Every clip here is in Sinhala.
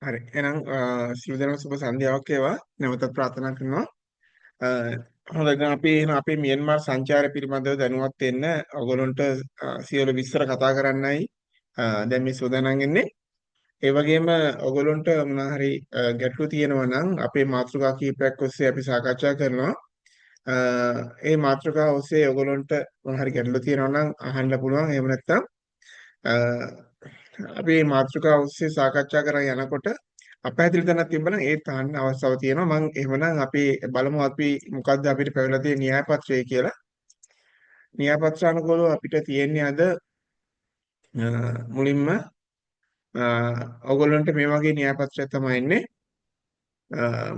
හරි. එහෙනම් සියලු දෙනාම සුබ සන්ධ්‍යාවක් වේවා. නැවතත් ප්‍රාර්ථනා කරනවා. අ, හොඳයි. දැන් අපි එහෙනම් අපේ මියන්මාර් සංචාරය පිළිබඳව දැනුවත් වෙන්න ඔයගොල්ලන්ට සියලු විස්තර කතා කරන්නයි දැන් මේ සූදානම් වෙන්නේ. ඒ වගේම ඔයගොල්ලන්ට මොනවා හරි ගැටලු තියෙනවා නම් අපේ මාතෘකා කීපයක් ඔස්සේ අපි සාකච්ඡා කරනවා. ඒ මාතෘකාව ඔස්සේ ඔයගොල්ලන්ට මොනවා හරි ගැටලු තියෙනවා නම් අහන්න පුළුවන්. එහෙම නැත්නම් අ, අපි මේ මාතෘකාව ඔස්සේ සාකච්ඡා කරගෙන යනකොට අපහැදිලි තැනක් තිබ්බනම් ඒත් අහන්න අවස්ථාව තියෙනවා. මම එහෙමනම් අපි බලමු අපි මොකද්ද අපිට පැවලා තියෙන න්‍යාය පත්‍රය කියලා. න්‍යාය පත්‍රානුකූලව අපිට තියෙන්නේ අද මුලින්ම ඔයගොල්ලන්ට මේ වගේ න්‍යාය පත්‍රයක් තමයි එන්නේ.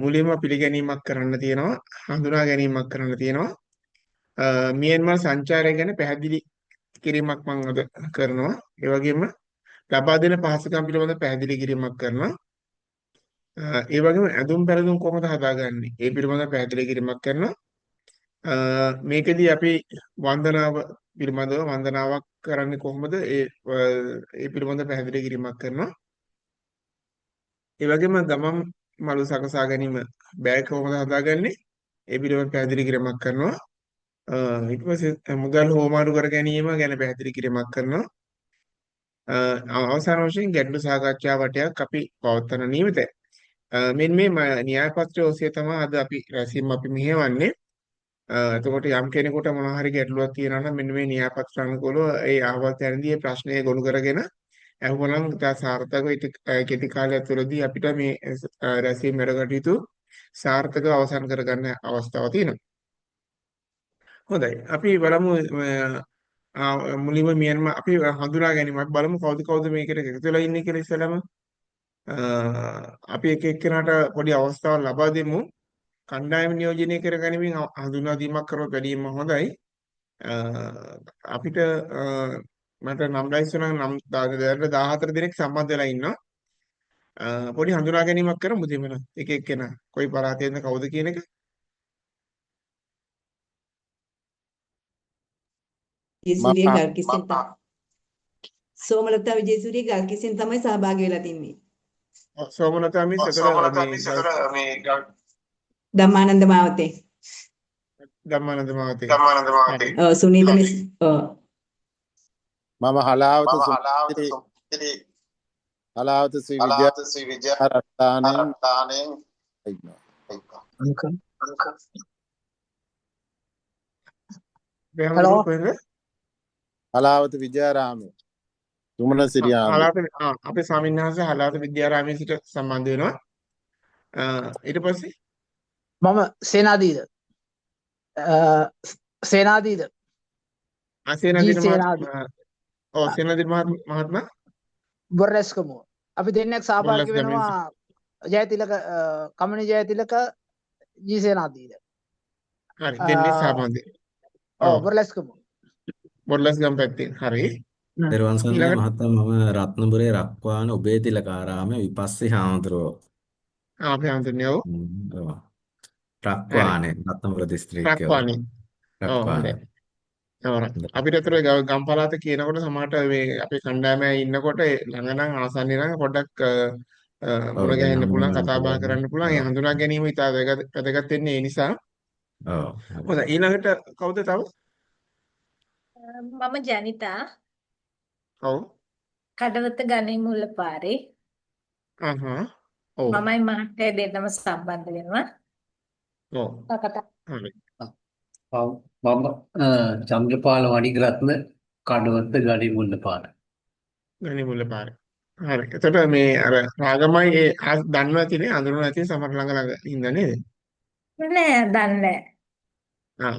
මුලින්ම පිළිගැනීමක් කරන්න තියෙනවා, හඳුනා ගැනීමක් කරන්න තියෙනවා. මියන්මාර් සංචාරය ගැන පැහැදිලි කිරීමක් මම අද කරනවා. ඒ වගේම ලබා දෙන පහසුකම් පිළිබඳ පැහැදිලි කිරීමක් කරනවා. ඒ වගේම ඇඳුම් පැළඳුම් කොහොමද හදාගන්නේ? ඒ පිළිබඳව පැහැදිලි කිරීමක් කරනවා. මේකෙදී අපි වන්දනාව පිළිබඳව වන්දනාවක් කරන්නේ කොහොමද? ඒ පිළිබඳව පැහැදිලි කිරීමක් කරනවා. ඒ වගේම ගමම් මළු සකසා ගැනීම බෑග් කොහොමද හදාගන්නේ? ඒ පිළිබඳව පැහැදිලි කිරීමක් කරනවා. ඊට පස්සේ මුදල් හෝමාරු කර ගැනීම ගැන පැහැදිලි කිරීමක් කරනවා. අවසාන වශයෙන් ගැටළු සාකච්ඡා වටයක් අපි පවත්වන නියමිතයි. මෙන්න මේ න්‍යාය පත්‍රය ඔස්සේ තමයි අද අපි රැසීම අපි මෙහෙවන්නේ. එතකොට යම් කෙනෙකුට මොනවා හරි ගැටලුවක් තියෙනවා නම් මෙන්න මේ න්‍යාය පත්‍ර අනුකූලව ඒ අහවල් තැනදී ඒ ප්‍රශ්නය ගොනු කරගෙන අහුවනම් ඉතා සාර්ථකව කෙටි කාලයක් තුළදී අපිට මේ රැසීම වැඩ කටයුතු සාර්ථකව අවසන් කරගන්න අවස්ථාවක් තියෙනවා. හොඳයි. අපි බලමු මුලින්ම මියන්මාර් අපි හඳුනා ගැනීම අපි බලමු කවුද කවුද මේකට එකතු වෙලා ඉන්නේ කියලා ඉස්සෙල්ලාම අපි එක එක්කෙනාට පොඩි අවස්ථාවක් ලබා දෙමු. කණ්ඩායම නියෝජනය කරගනිමින් හඳුනා දීමක් කරොත් වැඩිම හොඳයි. අපිට මට නම් ලයිස්ට් නම් 14 දෙනෙක් සම්බන්ධ වෙලා ඉන්නවා. පොඩි හඳුනා ගැනීමක් කරමු දෙමළ එක එක්කෙනා. කොයි පළාතේද කවුද කියන එක. විජේසූරිය ගල්කිස්සෙන් සෝමලතා විජේසූරිය ගල්කිස්සෙන් තමයි සහභාගී වෙලා තින්නේ. සෝමලතා මිස් එතන මේ ධම්මානන්ද මාවතේ. ධම්මානන්ද මාවතේ. ඔව් සුනීත මිස් ඔව්. මම හලාවත ශ්‍රී විද්‍යාරත්තානෙන් හලෝ හලාවත විද්‍යාරාමයේ තුමන සිරියාම අපේ ස්වාමීන් වහන්සේ හලාවත විද්‍යාරාමයේ සිට සම්බන්ධ වෙනවා. ඊට පස්සේ මම සේනාදීද සේනාදීද සේනාදීද මහත්මයා බොරැස්කමුව අපි දෙන්නෙක් සහභාගී වෙනවා ජයතිලක කමනි ජයතිලක ජී සේනාදීද හරි දෙන්නේ සහභාගී ඔව් බොරලස්ගම පැත්තෙන් හරි දරුවන් සන්නයි මහත්මයා මම රත්නපුරේ රක්වාන ඔබේ තිලකාරාමයේ විපස්සී හාමුදුරුවෝ අපි හාමුදුරනේ ඔව් රක්වානේ රත්නපුර දිස්ත්‍රික්කයේ රක්වානේ අපිට අතර ගම් පළාත කියනකොට සමහරට මේ අපේ කණ්ඩායමේ ඉන්නකොට ළඟ නම් ආසන්නේ නම් පොඩ්ඩක් මුණ ගැහෙන්න පුළුවන් කතා බහ කරන්න පුළුවන් ඒ හඳුනා ගැනීම ඉතා වැදගත් වෙන්නේ ඒ නිසා ඔව් හොඳයි ඊළඟට කවුද තව මම ජනිතා ඔව් කඩවත ගණේ මුල්ල පාරේ ඔව් මමයි මහත්තයා දෙන්නම සම්බන්ධ වෙනවා ඔව් කතා හරි මම චන්ද්‍රපාල වණිගරත්න කඩවත්ත ගණේ මුල්ල පාර. ගණේ මුල්ල පාර. හරි. එතකොට මේ අර රාගමයි ඒ දන්නවා තියෙන්නේ අඳුරන නැති සමහර ළඟ ඉන්න නේද? නෑ දන්නේ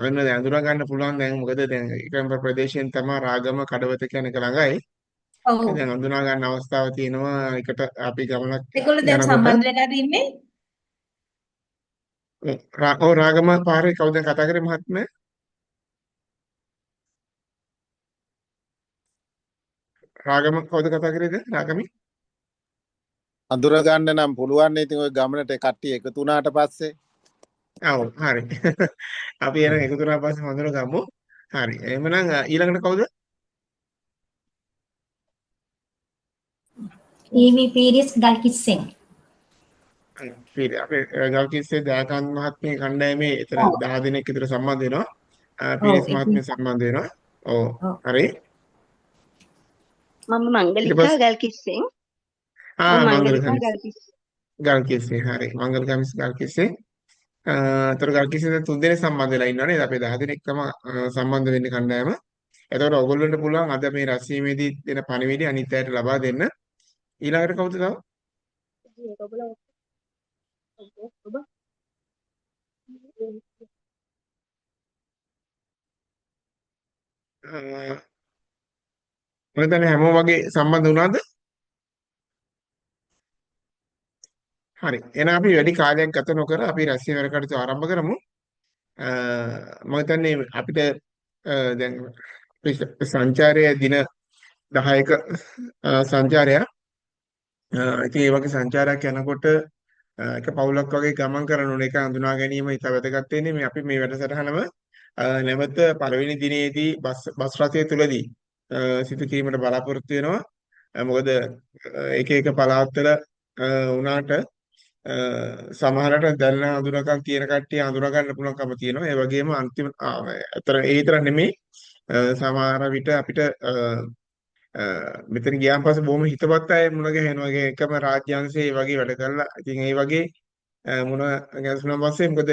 වෙන දැන් අඳුරා ගන්න පුළුවන් දැන් මොකද දැන් එකම ප්‍රදේශයෙන් තමයි රාගම කඩවත කියන එක ළඟයි. ඔව්. දැන් අඳුනා ගන්න අවස්ථාව තියෙනවා. එකට අපි ගමනක් ඒගොල්ලෝ දැන් සම්බන්ධ වෙලා ඉන්නේ. රාගම පාරේ කවුද කතා කරේ මහත්මයා? රාගම කවුද කතා කරේද? රාගමි? අඳුර ගන්න නම් පුළුවන් නේ ඉතින් ඔය ගමනට කට්ටිය එකතු වුණාට පස්සේ. ඔව් හරි. අපි එන එකතු වුණාට පස්සේ හඳුන ගමු. හරි. එහෙමනම් ඊළඟට කවුද? ඊවි පීරිස් ගල්කිස්සෙන්. අපේ ගල්කිස්සේ දයාකාන්ත මහත්මිය කණ්ඩායමේ එතන ඔව් 10 දෙනෙක් විතර සම්බන්ධ වෙනවා. ඔව් පීරිස් ඒක මහත්මිය නිසා. සම්බන්ධ වෙනවා. ඔව්. ඔව් හරි. මම ඊට මංගලිකා පස්සේ ගල්කිස්සෙන් මම මංගල මංගලිකා කමිස් ගල්කිස්ස ගල්කිස්සේ හරි. මංගල කමිස් ගල්කිස්සේ. ඒතර ගල්කිස්සේ දැන් 3 දෙනෙක් සම්බන්ධ වෙලා ඉන්නවනේ. අපි 10 දෙනෙක් තම සම්බන්ධ වෙන්නේ කණ්ඩායම. එතකොට ඔයගොල්ලන්ට පුළුවන් අද මේ රැස්වීමේදී දෙන පණිවිඩය අනිත් අයට ලබා දෙන්න. ඊළඟට කවුද තව? මම හිතන්නේ හැමෝම වගේ සම්බන්ධ වුණාද? හරි. එහෙනම් අපි වැඩි කාලයක් ගත නොකර අපි රැස්වීම වැඩ කටයුතු ආරම්භ කරමු. මම හිතන්නේ අපිට දැන් සංචාරය දින 10ක සංචාරයක්. ඉතින් ඒ වගේ සංචාරයක් යනකොට එක පවුලක් වගේ ගමන් කරන ඕන එක හඳුනා ගැනීම ඉතා වැදගත් වෙන්නේ මේ අපි මේ වැඩසටහනම නැවත පළවෙනි දිනේදී බස් රථය තුලදී සිදු කිරීමට බලාපොරොත්තු වෙනවා. මොකද එක එක පළාත්වල වුණාට සමහරට දැනන අඳුනකම් තියෙන කට්ටිය අඳුනා ගන්න පුළුවන්කම තියෙනවා. ඒ වගේම අන්තිම අතර ඒ විතර නෙමෙයි සමහර විට අපිට මෙතන ගියාන් පස්සේ බොහොම හිතවත් අය මුණ ගැහෙනවා. එකම රාජ්‍යාංශයේ ඒ වගේ වැඩ කරලා. ඉතින් ඒ වගේ මුණ ගැසුණා පස්සේ මොකද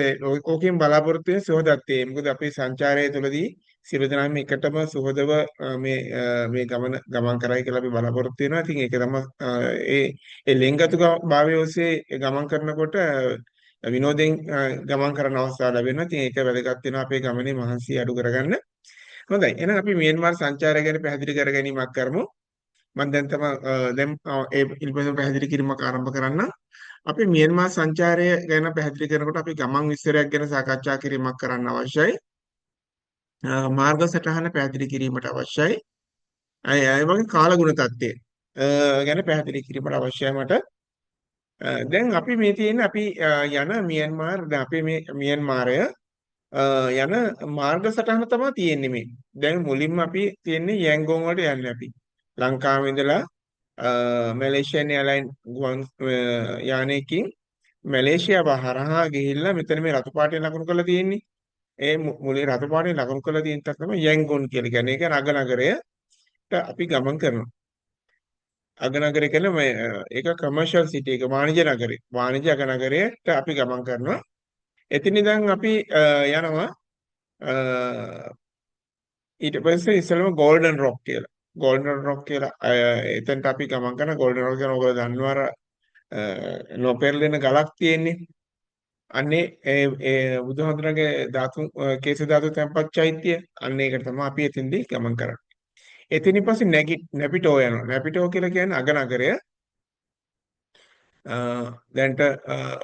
ඕකෙන් බලාපොරොත්තු වෙන සුවදත්තේ. මොකද අපේ සංචාරය තුළදී සියලු දෙනාම එකටම සුහදව මේ ගමන් කරයි කියලා අපි බලාපොරොත්තු වෙනවා. ඉතින් ඒක තමයි ඒ ලෙන්ගතු භාවය ඔස්සේ ගමන් කරනකොට විනෝදෙන් ගමන් කරන අවස්ථාව ලැබෙනවා. ඉතින් ඒක වැදගත් වෙනවා අපේ ගමනේ මහන්සිය අඩු කරගන්න. හොඳයි. එහෙනම් අපි මියන්මාර් සංචාරය ගැන පැහැදිලි කර ගැනීමක් කරමු. මම දැන් ඒ පිළිබඳව පැහැදිලි කිරීමක් ආරම්භ කරන්නම්. අපි මියන්මාර් සංචාරය ගැන පැහැදිලි කරනකොට අපි ගමන් විස්තරයක් ගැන සාකච්ඡා කිරීමක් කරන්න අවශ්‍යයි. මාර්ග සටහන පැහැදිලි කිරීමට අවශ්‍යයි. ඒ වගේ කාලගුණ தත්ත්වය ගැන පැහැදිලි කිරීමට අවශ්‍යයි මට. දැන් අපි මේ තියෙන අපි යන මියන්මාර් දැන් අපි මේ මියන්මාරය යන මාර්ග සටහන තමයි තියෙන්නේ මේ. දැන් මුලින්ම අපි තියෙන්නේ යැන්ගෝන් වලට යන්නේ අපි. ලංකාවේ ඉඳලා මැලේසියන් එයර්ලයින් ගුවන් යානයකින් මැලේසියාව හරහා ගිහිල්ලා මෙතන මේ රතු පාටේ ලකුණු කරලා තියෙන්නේ. ඒ මුලේ රතු පාටේ ලකුණු කරලා තියෙන තැන තමයි යැන්ගෝන් කියලා කියන්නේ. ඒක අගනගරයට අපි ගමන් කරනවා. අගනගරය කියන්නේ මේ ඒක කමර්ෂල් සිටි එක වාණිජ නගරේ. වාණිජ අගනගරයට අපි ගමන් කරනවා. එතන ඉඳන් අපි යනවා ඊට පස්සේ ඉස්සෙල්ලාම ගෝල්ඩන් රොක් කියලා. ගෝල්ඩන් රොක් කියලා එතනට අපි ගමන් කරන ගෝල්ඩන් රොක් කියන ඔයගොල්ලෝ දන්නවා අර නොපෙරළෙන ගලක් තියෙන්නේ. අන්නේ ඒ බුදුහාමුදුරන්ගේ ධාතු කේශ ධාතු තැන්පත් චෛත්‍ය අන්න ඒකට තමයි අපි එතෙන්දී ගමන් කරන්නේ. එතනින් පස්සේ නැපිටෝ යනවා. නැපිටෝ කියලා කියන්නේ අගනගරය. දැන්ට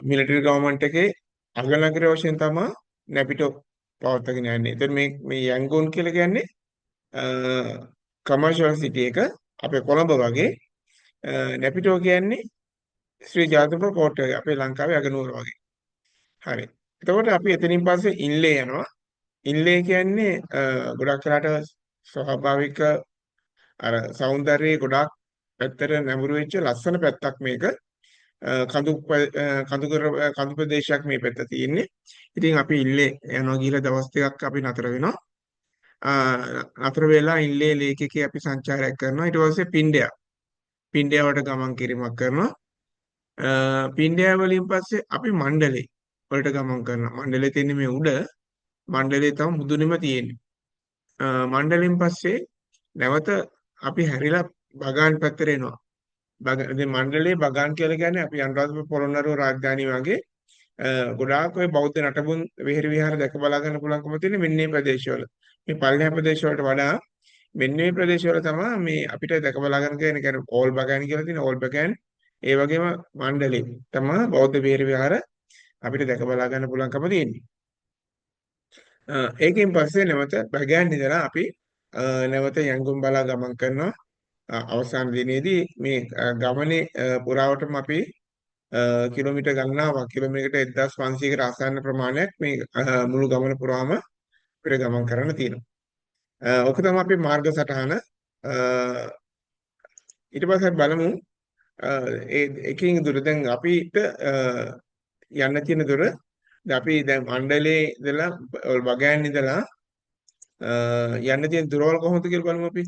මිලිටරි ගවර්න්මන්ට් එකේ අගනගරය වශයෙන් තමයි නැපිටෝ පවත්වාගෙන යන්නේ. එතන මේ යැන්ගෝන් කියලා කියන්නේ කමර්ෂල් සිටි එක අපේ කොළඹ වගේ. නැපිටෝ කියන්නේ ශ්‍රී ජාතක කෝට් එක අපේ ලංකාවේ අගනුවර වගේ. හරි. එතකොට අපි එතනින් පස්සේ ඉන්ලේ යනවා. ඉන්ලේ කියන්නේ ගොඩක් වෙලාට ස්වාභාවික අර సౌందර්යයේ ගොඩක් පැත්තට නැඹුරු වෙච්ච ලස්සන පැත්තක් මේක. කඳු ප්‍රදේශයක් මේ පැත්ත තියෙන්නේ. ඉතින් අපි ඉල්ලේ යනවා ගිහලා දවස් දෙකක් අපි නතර වෙනවා. නතර වෙලා ඉල්ලේ ලේකකේ අපි සංචාරයක් කරනවා. ඊට පස්සේ පින්ඩයාවට ගමන් කිරීමක් කරනවා. පින්ඩයා වලින් පස්සේ අපි මණ්ඩලේ වලට ගමන් කරනවා. මණ්ඩලේ තියෙන්නේ මේ උඩ. මණ්ඩලේ තමයි මුදුනේම තියෙන්නේ. මණ්ඩලෙන් පස්සේ නැවත අපි හැරිලා බගාන් පැත්තට එනවා. ඉතින් මණ්ඩලේ බගාන් කියලා කියන්නේ අපි අනුරාධපුර පොළොන්නරුව රාජධානිය වගේ ගොඩාක් ඔය බෞද්ධ නටබුන් විහෙර විහාර දැක බලා ගන්න පුළුවන්කම තියෙන මෙන්න මේ ප්‍රදේශවල. මේ පල්ලෙහා ප්‍රදේශ වලට වඩා මෙන්න මේ ප්‍රදේශවල තමයි මේ අපිට දැක බලා ගන්න කියන්නේ ඕල් බගාන් කියලා තියෙන ඕල් බගාන්. ඒ වගේම මණ්ඩලේ තමයි බෞද්ධ විහෙර විහාර අපිට දැක බලා ගන්න පුළුවන්කම තියෙන්නේ. ඒකෙන් පස්සේ නැවත බගාන් ඉඳලා අපි නැවත යංගුම් බලා ගමන් කරනවා. අවසාන දිනේදී මේ ගමනේ පුරාවටම අපි කිලෝමීටර් ගණනාවක් කිලෝමීටර් 1500කට ආසන්න ප්‍රමාණයක් මේ මුළු ගමන පුරාම අපිට ගමන් කරන්න තියෙනවා. ඔක තමයි අපේ මාර්ග සටහන. ඊට පස්සේ බලමු ඒ එකකින් දුර දැන් අපිට යන්න තියෙන දුර දැන් අපි දැන් මණ්ඩලයේ ඉඳලා වගයන් ඉඳලා යන්න තියෙන දුරවල් කොහොමද කියලා බලමු අපි.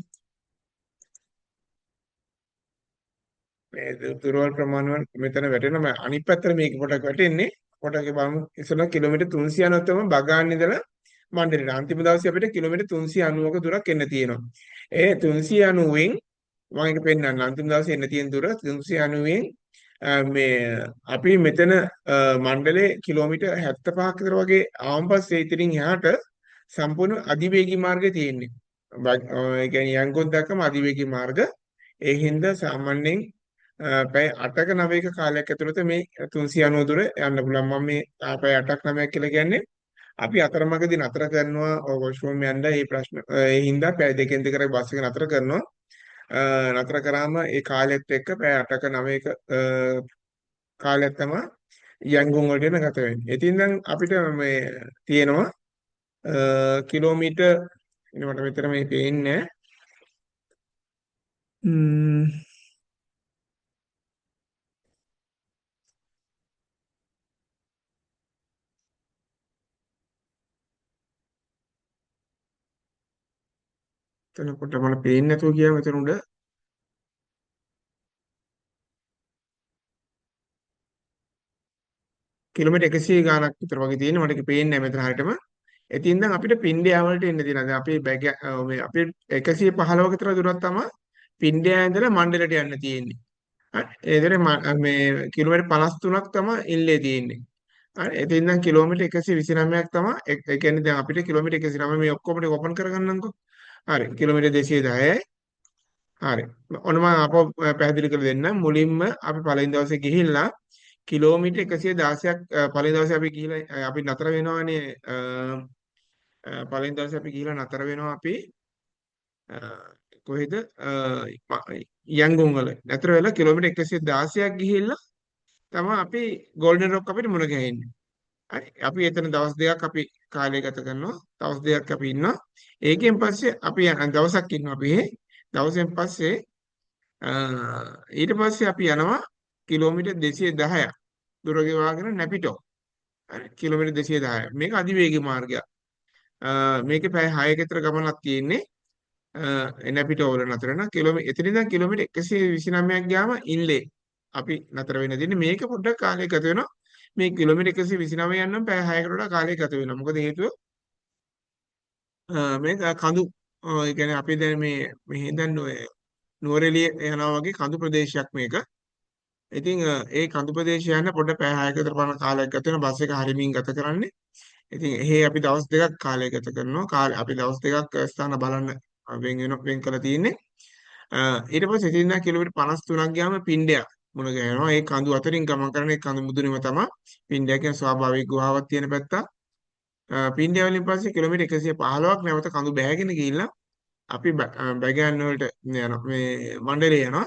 මේ දුරවල් ප්‍රමාණවත් මෙතන වැටෙනවා. අනිත් පැත්තට මේක පොඩක් වැටෙන්නේ. පොඩක් බලමු. ඉස්සෙල්ලා කිලෝමීටර් 390ක් තමයි බගාන් ඉඳලා මණ්ඩලෙට. අන්තිම දවසේ අපිට කිලෝමීටර් 390ක දුරක් එන්න තියෙනවා. ඒ 390න් මම ඒක පෙන්නන්න. අන්තිම දවසේ එන්න තියෙන දුර 390න් මේ අපි මෙතන මණ්ඩලේ කිලෝමීටර් 75ක් විතර වගේ ආවන් පස්සේ ඉතින් එහාට සම්පූර්ණ අධිවේගී මාර්ගය තියෙන්නේ. ඒ කියන්නේ යංගොත් දක්වාම අධිවේගී මාර්ග. ඒ හින්දා සාමාන්‍යයෙන් පැය 8ක 9ක කාලයක් ඇතුළත මේ 390 දුර යන්න පුළුවන්. මම මේ පැය 8ක් 9ක් කියලා කියන්නේ අපි අතරමඟදී නතර කරනවා වොෂ්රූම් යන්න. මේ ප්‍රශ්න ඒ හින්දා පැය දෙකෙන් දෙකකට බස් එක නතර කරනවා. නතර කරාම ඒ කාලෙත් එක්ක පැය 8ක 9ක කාලයක් තමයි යංගුන් වලට එන ගත වෙන්නේ. ඉතින් දැන් අපිට මේ තියෙනවා කිලෝමීටර් මට මෙතන මේ පේන්නේ එතනකොට මම පේන්නේ නැතුව ගියා මෙතන උඩ කිලෝමීටර් 100 ගාණක් විතර වගේ තියෙන මට ඒක පේන්නේ නැහැ මෙතන හරියටම. ඉතින් දැන් අපිට පින්ඩයා වලට එන්න තියෙනවා. දැන් අපේ මේ අපේ 115 විතර දුරක් තමයි පින්ඩයා ඉඳලා මණ්ඩලයට යන්න තියෙන්නේ. හරි. ඒතරේ මේ කිලෝමීටර් 53ක් තමයි ඉල්ලේ තියෙන්නේ. හරි. ඉතින් දැන් කිලෝමීටර් 129ක් තමයි ඒ කියන්නේ දැන් අපිට කිලෝමීටර් 129 මේ ඔක්කොම ටික ඕපන් කරගන්නම්කෝ. හරි. කිලෝමීටර් 210යි. හරි. ඔන්න මම අපව පැහැදිලි කරලා දෙන්නම්. මුලින්ම අපි පළවෙනි දවසේ ගිහිල්ලා කිලෝමීටර් 116ක් පළවෙනි දවසේ අපි ගිහිල්ලා අපි නතර වෙනවානේ පළවෙනි දවසේ අපි ගිහිල්ලා නතර වෙනවා අපි කොහෙද යංගුන් වල නතර වෙලා කිලෝමීටර් 116ක් ගිහිල්ලා තමයි අපි ගෝල්ඩන් රොක් අපිට මුණ ගැහෙන්නේ. හරි. අපි එතන දවස් දෙකක් අපි කාලය ගත කරනවා. දවස් දෙකක් අපි ඉන්නවා. ඒකෙන් පස්සේ අපි දවසක් ඉන්නවා අපි දවසෙන් පස්සේ ඊට පස්සේ අපි යනවා කිලෝමීටර් 210ක් දුර ගෙවාගෙන නැපිටෝ. හරි. කිලෝමීටර් 210. මේක අධිවේගී මාර්ගයක්. මේකේ පැය 6ක විතර ගමනක් තියෙන්නේ. නැපිටෝ වල නතර වෙන කිලෝමීටර් එතන ඉඳන් කිලෝමීටර් 129ක් ගියාම ඉන්ලේ අපි නතර වෙන දෙන්නේ. මේක පොඩ්ඩක් කාලය ගත වෙනවා. මේ කිලෝමීටර් 129 යන්නම් පැය 6කට වඩා කාලය ගත වෙනවා. මොකද හේතුව මේක කඳු ඒ කියන්නේ අපි දැන් මේ දැන් ඔය නුවරඑළිය යනවා වගේ කඳු ප්‍රදේශයක් මේක. ඉතින් ඒ කඳු ප්‍රදේශය යන පොඩ පැය 6ක විතර පමණ කාලයක් ගත වෙනවා. බස් එක හරිමින් ගත කරන්නේ. ඉතින් එහෙ අපි දවස් දෙකක් කාලය ගත කරනවා. අපි දවස් දෙකක් ස්ථාන බලන්න වෙන් කරලා තියෙන්නේ. ඊට පස්සේ ඉතින් කිලෝමීටර් 53ක් ගියාම පින්ඩයක් මුණ ගැහෙනවා. ඒ කඳු අතරින් ගමන් කරන ඒ කඳු මුදුනේම තමයි පින්ඩයක් කියන ස්වාභාවික ගුහාවක් තියෙන පැත්ත. පින්ඩය වලින් පස්සේ කිලෝමීටර් 115ක් නැවත කඳු බෑගෙන ගිහිල්ලා අපි බැගෑන් වලට යනවා. මේ මණ්ඩලේ යනවා.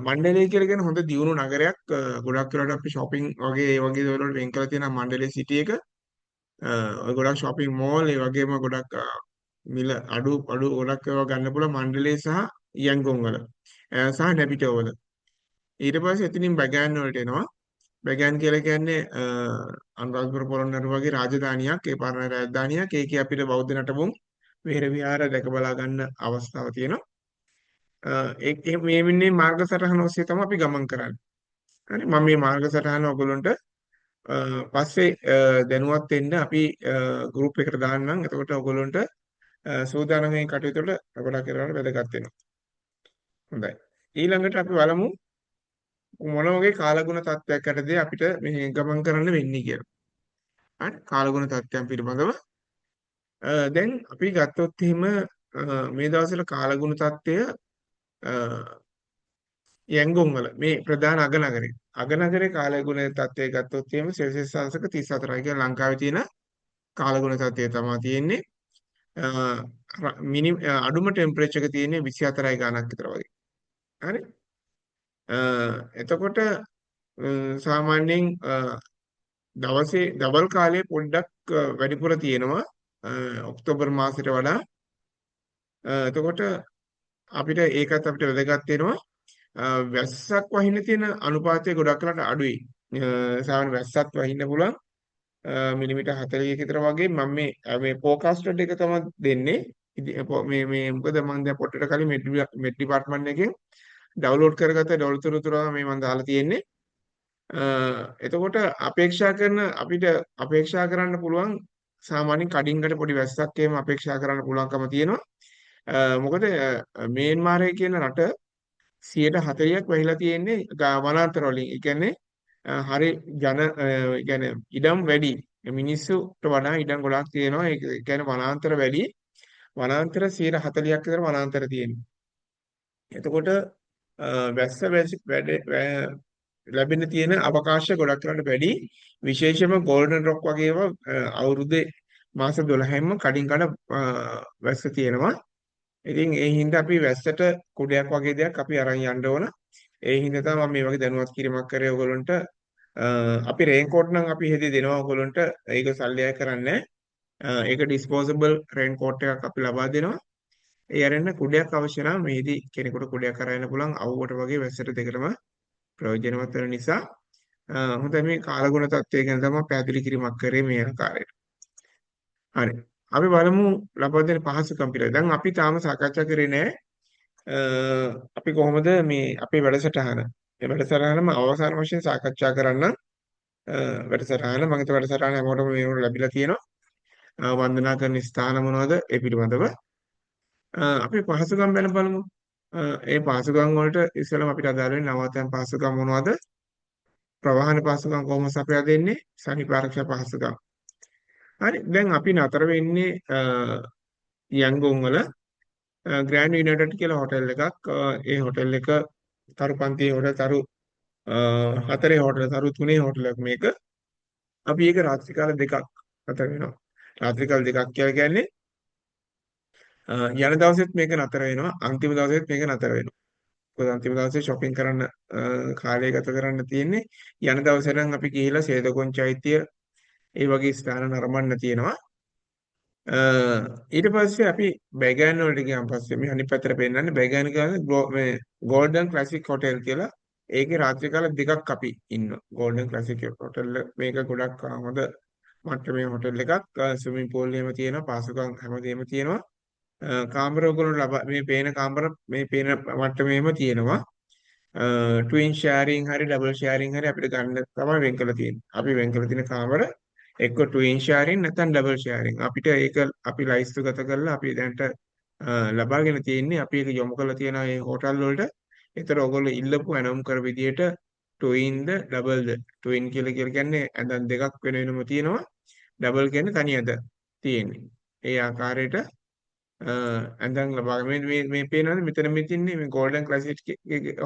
මණ්ඩලේ කියලා කියන හොඳ දියුණු නගරයක්. ගොඩක් වෙලාවට අපි shopping වගේ ඒ වගේ දේවල් වලට වෙන් කරලා තියෙනවා මණ්ඩලේ සිටි එක. ඔය ගොඩක් shopping mall ඒ වගේම ගොඩක් මිල අඩු ගොඩක් ඒවා ගන්න පුළුවන් මණ්ඩලේ සහ යංගොන් වල සහ නැපිටෝ වල. ඊට පස්සේ එතනින් බැගෑන් වලට එනවා. බැගෑන් කියලා කියන්නේ අනුරාධපුර පොළොන්නරුව වගේ රාජධානියක්. ඒ පරණ රාජධානියක්. ඒකේ අපිට බෞද්ධ නටබුන් විහෙර විහාර දැක බලා ගන්න අවස්ථාව තියෙනවා. මේ මාර්ග සටහන ඔස්සේ තමයි අපි ගමන් කරන්නේ. හරි. මම මේ මාර්ග සටහන ඔයගොල්ලන්ට පස්සේ දැනුවත් වෙන්න අපි ගෲප් එකට දාන්නම්. එතකොට ඔයගොල්ලන්ට සූදානම් වෙන කටයුතු වල ගොඩක් කරලා වැදගත් වෙනවා. හොඳයි. ඊළඟට අපි බලමු මොන වගේ කාලගුණ තත්ත්වයක් යටතේ අපිට මේ ගමන් කරන්න වෙන්නේ කියලා. හරි. කාලගුණ තත්ත්වයන් පිළිබඳව දැන් අපි ගත්තොත් එහෙම මේ දවස්වල කාලගුණ තත්ත්වය යංගොන් වල මේ ප්‍රධාන අගනගරේ කාලගුණ තත්ත්වය ගත්තොත් එහෙම සෙල්සියස් අංශක 34යි කියන ලංකාවේ තියෙන කාලගුණ තත්ත්වය තමයි තියෙන්නේ. අඩුම ටෙම්පරේචර් එක තියෙන්නේ 24යි ගානක් විතර වගේ. හරි. එතකොට සාමාන්‍යයෙන් දවසේ දවල් කාලේ පොඩ්ඩක් වැඩිපුර තියෙනවා ඔක්තෝබර් මාසෙට වඩා. එතකොට අපිට ඒකත් අපිට වැදගත් වෙනවා. වැස්සක් වහින්න තියෙන අනුපාතය ගොඩක් වෙලාට අඩුයි. සාමාන්‍ය වැස්සක් වහින්න පුළුවන් මිලිමීටර් 40ක විතර වගේ. මම මේ forecasted එක තමයි දෙන්නේ. මේ මොකද මම දැන් පොට්ටට කලින් මෙඩ් ඩිපාර්ට්මන්ට් එකෙන් ඩවුන්ලෝඩ් කරගත්ත ඩොලතර මේ මම දාලා තියෙන්නේ. එතකොට අපිට අපේක්ෂා කරන්න පුළුවන් සාමාන්‍යයෙන් කඩින්කට පොඩි වැස්සක් එහෙම අපේක්ෂා කරන්න පුළුවන්කම තියෙනවා. මොකද මියන්මාරය කියන රට 140ක් වැහිලා තියෙන්නේ වනාන්තර වලින්. ඒ කියන්නේ හරි ඒ කියන්නේ ඉඩම් වැඩි. මිනිස්සුට වඩා ඉඩම් ගොඩක් තියෙනවා. ඒ කියන්නේ වනාන්තර වැඩි. වනාන්තර 140ක් විතර වනාන්තර තියෙනවා. එතකොට වැස්ස ලැබෙන්න තියෙන අවකාශය ගොඩක් කරන්න වැඩි. විශේෂයෙන්ම ගෝල්ඩන් රොක් වගේ ඒවා අවුරුද්දේ මාස 12න්ම කඩින් කඩ වැස්ස තියෙනවා. ඉතින් ඒ හින්දා අපි වැස්සට කුඩයක් වගේ දෙයක් අපි අරන් යන්න ඕන. ඒ හින්දා තමයි මම මේ වගේ දැනුවත් කිරීමක් කරේ ඔයගොල්ලන්ට. අපි රේන්කෝට් නම් අපි හෙදී දෙනවා ඔයගොල්ලන්ට. ඒක සල්ලි අය කරන්නේ නැහැ. ඒක ඩිස්පෝසබල් රේන්කෝට් එකක් අපි ලබා දෙනවා. ඒ අරගෙන කුඩයක් අවශ්‍ය නම් මේදී කෙනෙකුට කුඩයක් අරගෙන පුළුවන් අවුවට වගේ වැස්සට දෙකටම ප්‍රයෝජනවත් වෙන නිසා හොඳයි මේ කාලගුණ තත්ත්වය ගැන තමයි පැහැදිලි කිරීමක් කරේ මේ ආකාරයට. හරි. අපි බලමු ලබා දෙන පහසුකම් පිළිබඳව. දැන් අපි තාම සාකච්ඡා කරේ නෑ අපි කොහොමද මේ අපේ වැඩසටහන. මේ වැඩසටහනම අවසාන වශයෙන් සාකච්ඡා කරන්න වැඩසටහන මම හිත වැඩසටහන හැමෝටම මේ වුණ ලැබිලා තියෙනවා. වන්දනා කරන ස්ථාන මොනවද ඒ පිළිබඳව. අපි පහසුකම් ගැන බලමු. ඒ පහසුකම් වලට ඉස්සෙල්ලාම අපිට අදාළ වෙන නවතම් පහසුකම් මොනවද? ප්‍රවාහන පහසුකම් කොහොමද අපි දෙන්නේ? සනිපාරක්ෂා පහසුකම්. හරි. දැන් අපි නතර වෙන්නේ යන්ගොන් වල ග්‍රෑන්ඩ් යුනයිටඩ් කියලා හොටෙල් එකක්. ඒ හොටෙල් එක තරුපන්තියේ හොටෙල් තරු 4 හොටෙල් තරු 3 හොටෙල් එකක් මේක. අපි ඒක රාත්‍රී කාල දෙකක් නතර වෙනවා. රාත්‍රී කාල දෙකක් කියලා කියන්නේ යන දවසෙත් මේක නතර වෙනවා. අන්තිම දවසෙත් මේක නතර වෙනවා. මොකද අන්තිම දවසේ shopping කරන්න කාලය ගත කරන්න තියෙන්නේ. යන දවසේ නම් අපි ගිහිලා සේදකොන් චෛත්‍ය ඒ වගේ ස්ථාන නරඹන්න තියෙනවා. ඊට පස්සේ අපි බැගෑන් වලට ගියාන් පස්සේ මේ අනිත් පැත්තට පෙන්නන්නේ බැගෑන් කියන්නේ මේ ගෝල්ඩන් ක්ලාසික් හොටෙල් කියලා. ඒකේ රාත්‍රී කාල දෙකක් අපි ඉන්නවා. ගෝල්ඩන් ක්ලාසික් හොටෙල් මේක ගොඩක් හොඳ මට්ටමේ හොටෙල් එකක්. ස්විමින් pool එහෙම තියෙනවා. පාසුකම් හැමදේම තියෙනවා. කාමර ඔයගොල්ලෝ මේ පේන කාමර මේ පේන මට්ටමේම තියෙනවා. ට්වින් ෂෙයාරින් හරි ඩබල් ෂෙයාරින් හරි අපිට ගන්න තමයි වෙන් කරලා තියෙන්නේ. අපි වෙන් කරලා තියෙන කාමර එක්ක ට්වින් ෂෙයාරින් නැත්නම් ඩබල් ෂෙයාරින්. අපිට ඒක අපි ලයිස්තුගත කරලා අපි දැන්ට ලබාගෙන තියෙන්නේ. අපි ඒක යොමු කරලා තියෙන මේ හෝටල් වලට. ඒතර ඔයගොල්ලෝ ඉල්ලපු ඇනවුම් කර විදියට ට්වින්ද ඩබල්ද. ට්වින් කියලා කියන්නේ ඇඳන් දෙකක් වෙන වෙනම තියෙනවා. ඩබල් කියන්නේ තනි ඇඳ තියෙන්නේ. ඒ ආකාරයට ඇඳන් ලබා මේ පේනවනේ මෙතන මේ තින්නේ මේ ගෝල්ඩන් ක්ලාසික්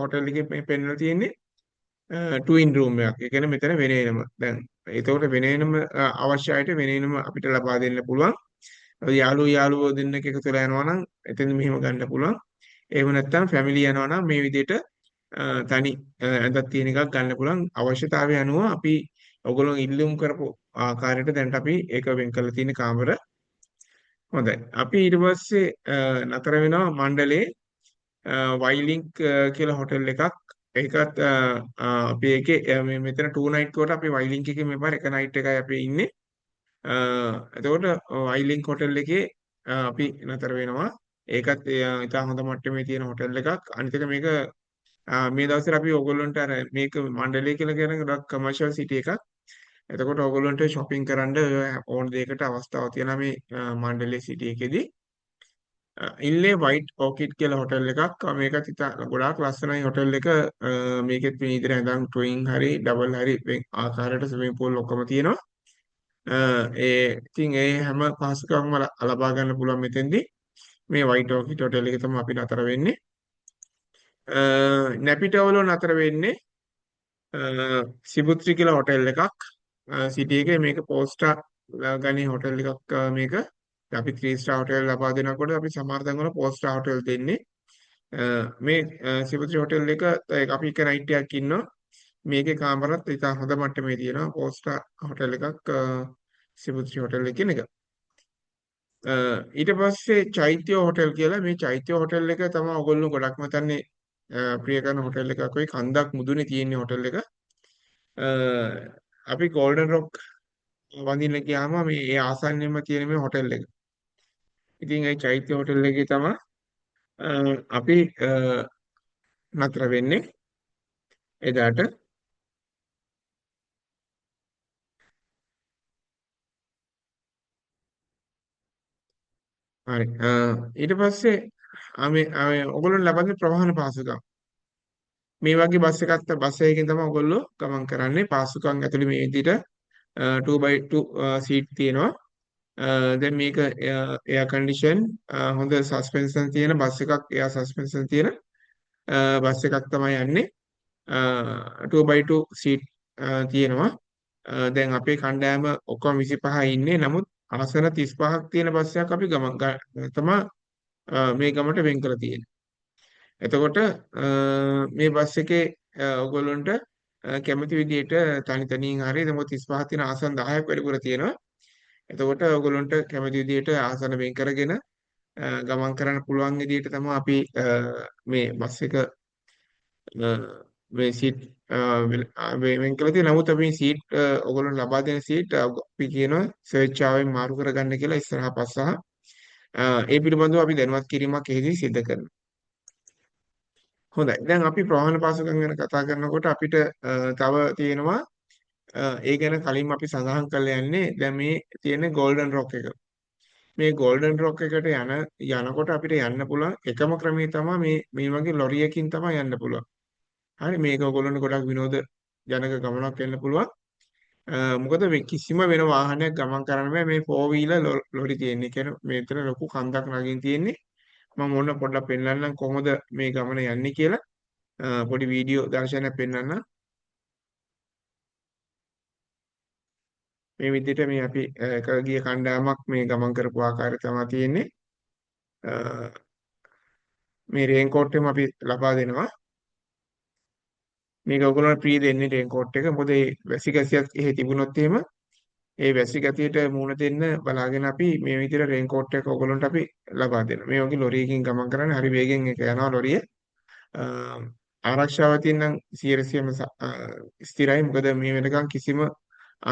හොටෙල් එකේ මේ පෙන්වලා තියෙන්නේ ට්වින් රූම් එකක්. ඒ කියන්නේ මෙතන වෙන වෙනම. දැන් ඒතකොට වෙන වෙනම අවශ්‍ය අයට වෙන වෙනම අපිට ලබා දෙන්න පුළුවන්. යාළුවෝ දෙන්නෙක් එකතු වෙලා යනවා නම් එතෙන් මෙහෙම ගන්න පුළුවන්. එහෙම නැත්නම් ෆැමිලි යනවා නම් මේ විදිහට තනි ඇඳක් තියෙන එකක් ගන්න පුළුවන්. අවශ්‍යතාවය අනුව අපි ඔයගොල්ලෝ ඉල්ලුම් කරපු ආකාරයට දැන් අපි ඒක වෙන් කරලා තියෙන කාමර. හොඳයි. අපි ඊට පස්සේ නතර වෙනවා මණ්ඩලේ වයිලින්ක් කියලා හොටෙල් එකක්. ඒකත් අපි ඒකේ මෙතන 2 night කොට අපි වයිලින්ක් එකේ මේ පාර එක night එකයි අපි ඉන්නේ. එතකොට වයිලින්ක් හොටෙල් එකේ අපි නතර වෙනවා. ඒකත් ඉතා හොඳ මට්ටමේ තියෙන හොටෙල් එකක්. අනිත් එක මේක මේ දවස්වල අපි ඕගොල්ලන්ට අර මේක මණ්ඩලය කියලා කියන ගොඩක් කමර්ෂල් සිටි එකක්. එතකොට ඕගොල්ලන්ට shopping කරන්න ඕන දෙයකට අවස්ථාවක් තියෙනවා මේ මණ්ඩලය සිටි එකේදී. ඉල්ලේ වයිට් ඕකිඩ් කියලා හොටෙල් එකක්. මේකත් ඉතා ගොඩාක් ලස්සනයි හොටෙල් එක. මේකෙත් මේ ඉදිරිය හඳන් ට්වින් හරි ඩබල් හරි ආකාරයට ස්විමින් pool ඔක්කොම තියෙනවා. ඉතින් ඒ හැම පහසුකම්ම ලබා ගන්න පුළුවන් මෙතෙන්දී. මේ වයිට් ඕකිඩ් හොටෙල් එක තමයි අපි නතර වෙන්නේ. නැපිටවල නතර වෙන්නේ සිබුත්‍රි කියලා හොටෙල් එකක්. සිටි එකේ මේක 4 ස්ටාර් ගණේ හොටෙල් එකක් මේක. අපි 3 ස්ටාර් හොටෙල් ලබා දෙනකොට අපි සමහර තැන්වල 4 ස්ටාර් හොටෙල් දෙන්නේ. මේ සිබුත්‍රි හොටෙල් එක අපි එක නයිට් එකක් ඉන්නවා. මේකේ කාමරත් ඉතා හොඳ මට්ටමේ තියෙනවා. 4 ස්ටාර් හොටෙල් එකක් සිබුත්‍රි හොටෙල් එකේ එක. ඊට පස්සේ චෛත්‍ය හොටෙල් කියලා මේ චෛත්‍ය හොටෙල් එක තමයි ඔයගොල්ලෝ ගොඩක්ම තන්නේ ප්‍රිය කරන හොටෙල් එකක් වෙයි කන්දක් මුදුනේ තියෙන හොටෙල් එක. අ, අපි ගෝල්ඩන් රොක් වඳින්න ගියාම මේ ඒ ආසන්නයේම තියෙන මේ හොටෙල් එක. ඉතින් ඒ චෛත්‍ය හොටෙල් එකේ තමයි අ, අපි නතර වෙන්නේ එදාට. හරි. ඊට පස්සේ ඔයගොල්ලෝ ලබන්නේ ප්‍රවාහන පහසුකම්. මේ වගේ බස් එකකින් තමයි ඔයගොල්ලෝ ගමන් කරන්නේ. පහසුකම් ඇතුළේ මේ විදිහට 2x2 සීට් තියෙනවා. දැන් මේක එයා කන්ඩිෂන් හොඳ සස්පෙන්ෂන් තියෙන බස් එකක් එයා සස්පෙන්ෂන් තියෙන බස් එකක් තමයි යන්නේ. 2x2 සීට් තියෙනවා. දැන් අපේ කණ්ඩායම ඔක්කොම 25 ඉන්නේ. නමුත් ආසන 35ක් තියෙන බස් එකක් අපි තමයි මේ ගමට වෙන් කරලා තියෙන්නේ. එතකොට මේ බස් එකේ ඔයගොල්ලන්ට කැමති විදිහට තනි තනියෙන් හරි මොකද 35 තියෙන ආසන 10ක් වැඩිපුර තියෙනවා. එතකොට ඔයගොල්ලන්ට කැමති විදිහට ආසන වෙන් කරගෙන ගමන් කරන්න පුළුවන් විදිහට තමයි අපි මේ බස් එක මේ සීට් වෙන් කරලා තියෙනවා. නමුත් අපි සීට් ඔයගොල්ලන්ට ලබා දෙන සීට් අපි කියනවා ස්වේච්ඡාවෙන් මාරු කරගන්න කියලා ඉස්සරහා පස්සහා ඒ පිළිබඳව අපි දැනුවත් කිරීමක් එහිදී සිදු කරනවා. හොඳයි. දැන් අපි ප්‍රවාහන පාසුකම් ගැන කතා කරනකොට අපිට තව තියෙනවා ඒ ගැන කලින් අපි සඳහන් කරලා යන්නේ දැන් මේ තියෙන ගෝල්ඩන් රොක් එක. මේ ගෝල්ඩන් රොක් එකට යනකොට අපිට යන්න පුළුවන් එකම ක්‍රමය තමයි මේ වගේ ලොරියකින් තමයි යන්න පුළුවන්. හරි මේක ඔයගොල්ලන්ට ගොඩක් විනෝද ජනක ගමනක් වෙන්න පුළුවන්. මොකද මේ කිසිම වෙන වාහනයක් ගමන් කරන්න බෑ මේ 4 wheeler ලොරි තියෙන්නේ. කියන්නේ මේතර ලොකු කන්දක් නගින් තියෙන්නේ. මම ඕන පොඩ්ඩක් පෙන්නන්නම් කොහොමද මේ ගමන යන්නේ කියලා. පොඩි වීඩියෝ දර්ශනයක් පෙන්නන්න. මේ විදිහට මේ අපි එක ගිය කණ්ඩායමක් මේ ගමන් කරපු ආකාරය තමයි තියෙන්නේ. මේ රේන් කෝට් එකම අපි ලබා දෙනවා. මේක ඔයගොල්ලෝ ෆ්‍රී දෙන්නේ රේන් කෝට් එක. මොකද ඒ වැසි ගැසියක් එහෙ තිබුණොත් එහෙම ඒ වැසි ගැතියට මුහුණ දෙන්න බලාගෙන අපි මේ විදිහට රේන් කෝට් එක ඔයගොල්ලන්ට අපි ලබා දෙනවා. මේ වගේ ලොරියකින් ගමන් කරන්නේ හරි වේගෙන් එක යනවා ලොරිය. ආරක්ෂාව තියෙනම් 100%ම ස්ථිරයි. මොකද මේ වෙනකන් කිසිම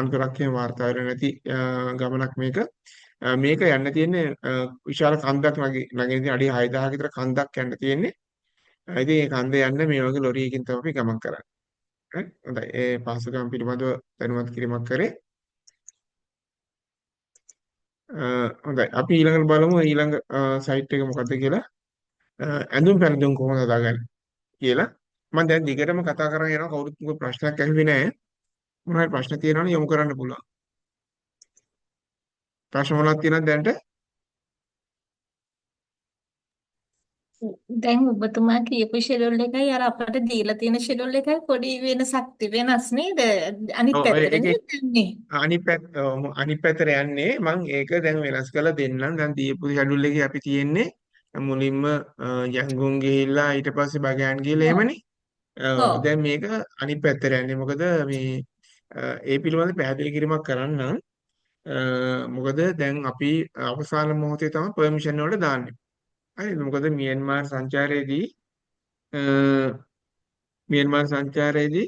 අන්තරක් එහෙම වාර්තා වෙලා නැති ගමනක් මේක. මේක යන්න තියෙන්නේ විශාල කන්දක් නගින අඩි 6000 ක විතර කන්දක් යන්න තියෙන්නේ. ඉතින් ඒ කන්ද යන්න මේ වගේ ලොරියකින් තමයි අපි ගමන් කරන්නේ. හරි. හොඳයි. ඒ පහසුකම් පිළිබඳව දැනුවත් කිරීමක් කරේ. හොඳයි. අපි ඊළඟට බලමු ඊළඟ සයිට් එක මොකද්ද කියලා. ඇඳුම් පැළඳුම් කොහොමද හදාගන්නේ කියලා. මම දැන් දිගටම කතා කරගෙන යනවා කවුරුත් මොකද ප්‍රශ්නයක් ඇහුවේ නැහැ. මොනවාරි ප්‍රශ්න තියෙනවා නම් යොමු කරන්න පුළුවන්. ප්‍රශ්න මොනවද තියෙනවද දැනට? දැන් ඔබතුමා කියපු ෂෙඩියුල් එකයි අර අපට දීලා තියෙන ෂෙඩියුල් එකයි පොඩි වෙනසක් වෙනස් නේද? අනිත් ඔව් පැත්තට ඒකේ නේද යන්නේ? අනිත් පැත්තට යන්නේ මම ඒක දැන් වෙනස් කරලා දෙන්නම්. දැන් දීපු ෂෙඩියුල් එකේ අපි තියෙන්නේ මුලින්ම යංගුන් ගිහිල්ලා ඊට පස්සේ බගයන් ගිහිල්ලා ඔව්. එහෙමනේ. ඔව්. දැන් මේක අනිත් පැත්තට යන්නේ. මොකද මේ ඒ පිළිබඳව පැහැදිලි කිරීමක් කරන්නම්. මොකද දැන් අපි අවසාන මොහොතේ තමයි පර්මිෂන් වලට දාන්නේ. හරිද? මොකද මියන්මාර් සංචාරයේදී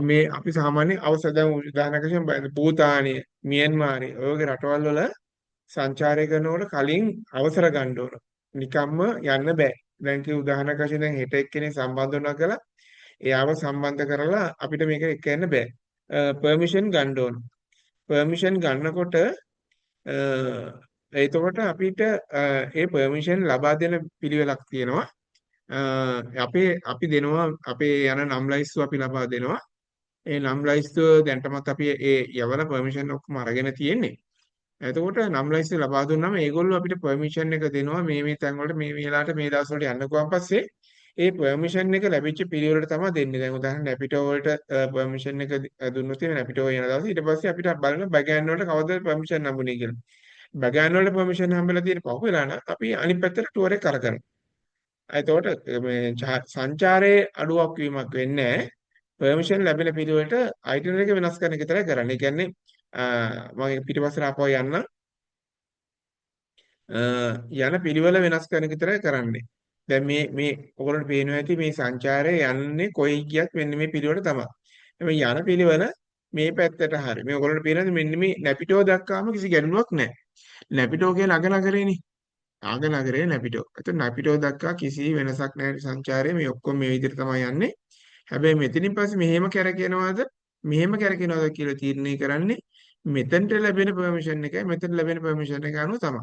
මේ අපි සාමාන්‍ය අවසර දැන් උදාහරණයක් වශයෙන් භූතානය, මියන්මාරය ඔය වගේ රටවල් වල සංචාරය කරනකොට කලින් අවසර ගන්න ඕන. නිකම්ම යන්න බෑ. දැන් කී උදාහරණයක් වශයෙන් දැන් හෙට එක්කෙනෙක් සම්බන්ධ වුණා කියලා එයාව සම්බන්ධ කරලා අපිට මේක එක්ක යන්න බෑ. පර්මිෂන් ගන්න ඕන. පර්මිෂන් ගන්නකොට එතකොට අපිට ඒ පර්මිෂන් ලබා දෙන පිළිවෙලක් තියෙනවා. අපි දෙනවා අපේ යන නම් ලයිස්තුව අපි ලබා දෙනවා. ඒ නම් ලයිස්තුව දැන්ටමත් අපි ඒ යවන පර්මිෂන් ඔක්කොම අරගෙන තියෙන්නේ. එතකොට නම් ලයිස්තුව ලබා දුන්නාම ඒගොල්ලෝ අපිට පර්මිෂන් එක දෙනවා මේ තැන් වලට මේ වෙලාවට මේ දවස් වලට යන්න ගියාන් පස්සේ ඒ පර්මිෂන් එක ලැබිච්ච පිළිවෙලට තමයි දෙන්නේ. දැන් උදාහරණ රැපිඩෝ වලට පර්මිෂන් එක දුන්නොත් එහෙනම් රැපිඩෝ යන දවසේ ඊට පස්සේ අපිට බලන්න බගෑන් වලට කවදාද පර්මිෂන් හම්බුනේ කියලා. බගෑන් වලට පර්මිෂන් හම්බෙලා තියෙන පහු වෙලා නම් අපි අනිත් පැත්තට ටුවර් එක කරගන්නවා. එතකොට මේ සංචාරයේ අඩුවක් වීමක් වෙන්නේ නැහැ. පර්මිෂන් ලැබෙන පිළිවෙලට අයිටිනරි එක වෙනස් කරන එක විතරයි කරන්නේ. ඒ කියන්නේ මම පිටිපස්සට ආපහු යන්න යන පිළිවෙල වෙනස් කරන එක විතරයි කරන්නේ. දැන් මේ ඔයගොල්ලන්ට පේනවා ඇති මේ සංචාරය යන්නේ කොයි ගියත් මෙන්න මේ පිළිවෙල තමයි. මේ යන පිළිවෙල මේ පැත්තට හරි. මේ ඔයගොල්ලන්ට පේනවාද මෙන්න මේ නැපිටෝ දක්වාම කිසි ගැටලුවක් නැහැ. නැපිටෝ කියන අග නගරේනේ. අග නගරේ නැපිටෝ. එතකොට නැපිටෝ දක්වා කිසි වෙනසක් නැහැ සංචාරයේ. මේ ඔක්කොම මේ විදිහට තමයි යන්නේ. හැබැයි මෙතනින් පස්සේ මෙහෙම කැරකෙනවද මෙහෙම කැරකෙනවද කියලා තීරණය කරන්නේ මෙතනට ලැබෙන පර්මිෂන් එකයි මෙතන ලැබෙන පර්මිෂන් එක අනුව තමයි.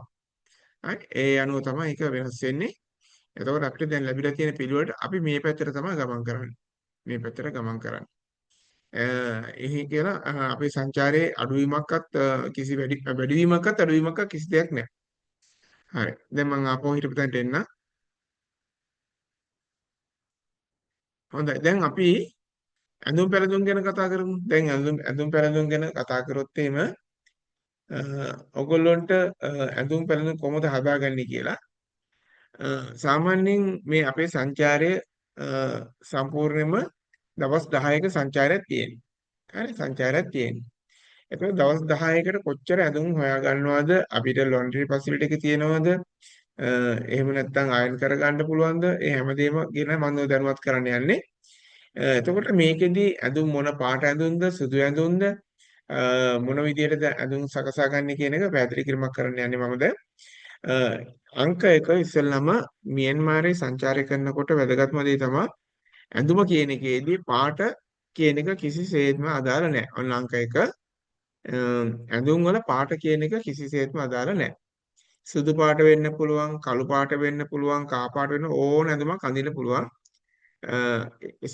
හරි ඒ අනුව තමයි ඒක වෙනස් වෙන්නේ. එතකොට අපිට දැන් ලැබිලා තියෙන පිළිවෙලට අපි මේ පැත්තට තමයි ගමන් කරන්නේ. මේ පැත්තට ගමන් කරන්නේ. එහි කියලා අපේ සංචාරයේ අඩුවීමක්වත් කිසි වැඩිවීමක්වත් අඩුවීමක්වත් කිසි දෙයක් නැහැ. හරි. දැන් මම ආපහු හිටපු තැනට එන්න. හොඳයි. දැන් අපි ඇඳුම් පැළඳුම් ගැන කතා කරමු. දැන් ඇඳුම් පැළඳුම් ගැන කතා කරොත් එහෙම ඔයගොල්ලොන්ට ඇඳුම් පැළඳුම් කොහොමද හදාගන්නේ කියලා සාමාන්‍යයෙන් මේ අපේ සංචාරය සම්පූර්ණයෙන්ම දවස් 10ක සංචාරයක් තියෙනවා. හරි සංචාරයක් තියෙනවා. එතකොට දවස් 10කට කොච්චර ඇඳුම් හොයා ගන්නවද අපිට ලොන්ඩ්‍රි ෆැසිලිටි එක තියෙනවද එහෙම නැත්නම් අයන් කරගන්න පුළුවන්ද ඒ හැමදේම ගැන මම දැනුවත් කරන්න යන්නේ. එතකොට මේකෙදි ඇඳුම් මොන පාට ඇඳුම්ද සුදු ඇඳුම්ද මොන විදියටද ඇඳුම් සකසා ගන්න කියන එක පැහැදිලි කිරීමක් කරන්න යන්නේ මම දැන්. අංක 1 ඉස්සෙල්ලාම මියන්මාරේ සංචාරය කරනකොට වැදගත්ම දේ තමයි ඇඳුම කියන එකේදී පාට කියන එක කිසිසේත්ම අදාළ නැහැ. ඔන්න අංක 1 ඇඳුම් වල පාට කියන එක කිසිසේත්ම අදාළ නැහැ. සුදු පාට වෙන්න පුළුවන්, කළු පාට වෙන්න පුළුවන්, කහ පාට වෙන්න ඕන ඇඳුමක් අඳින්න පුළුවන්.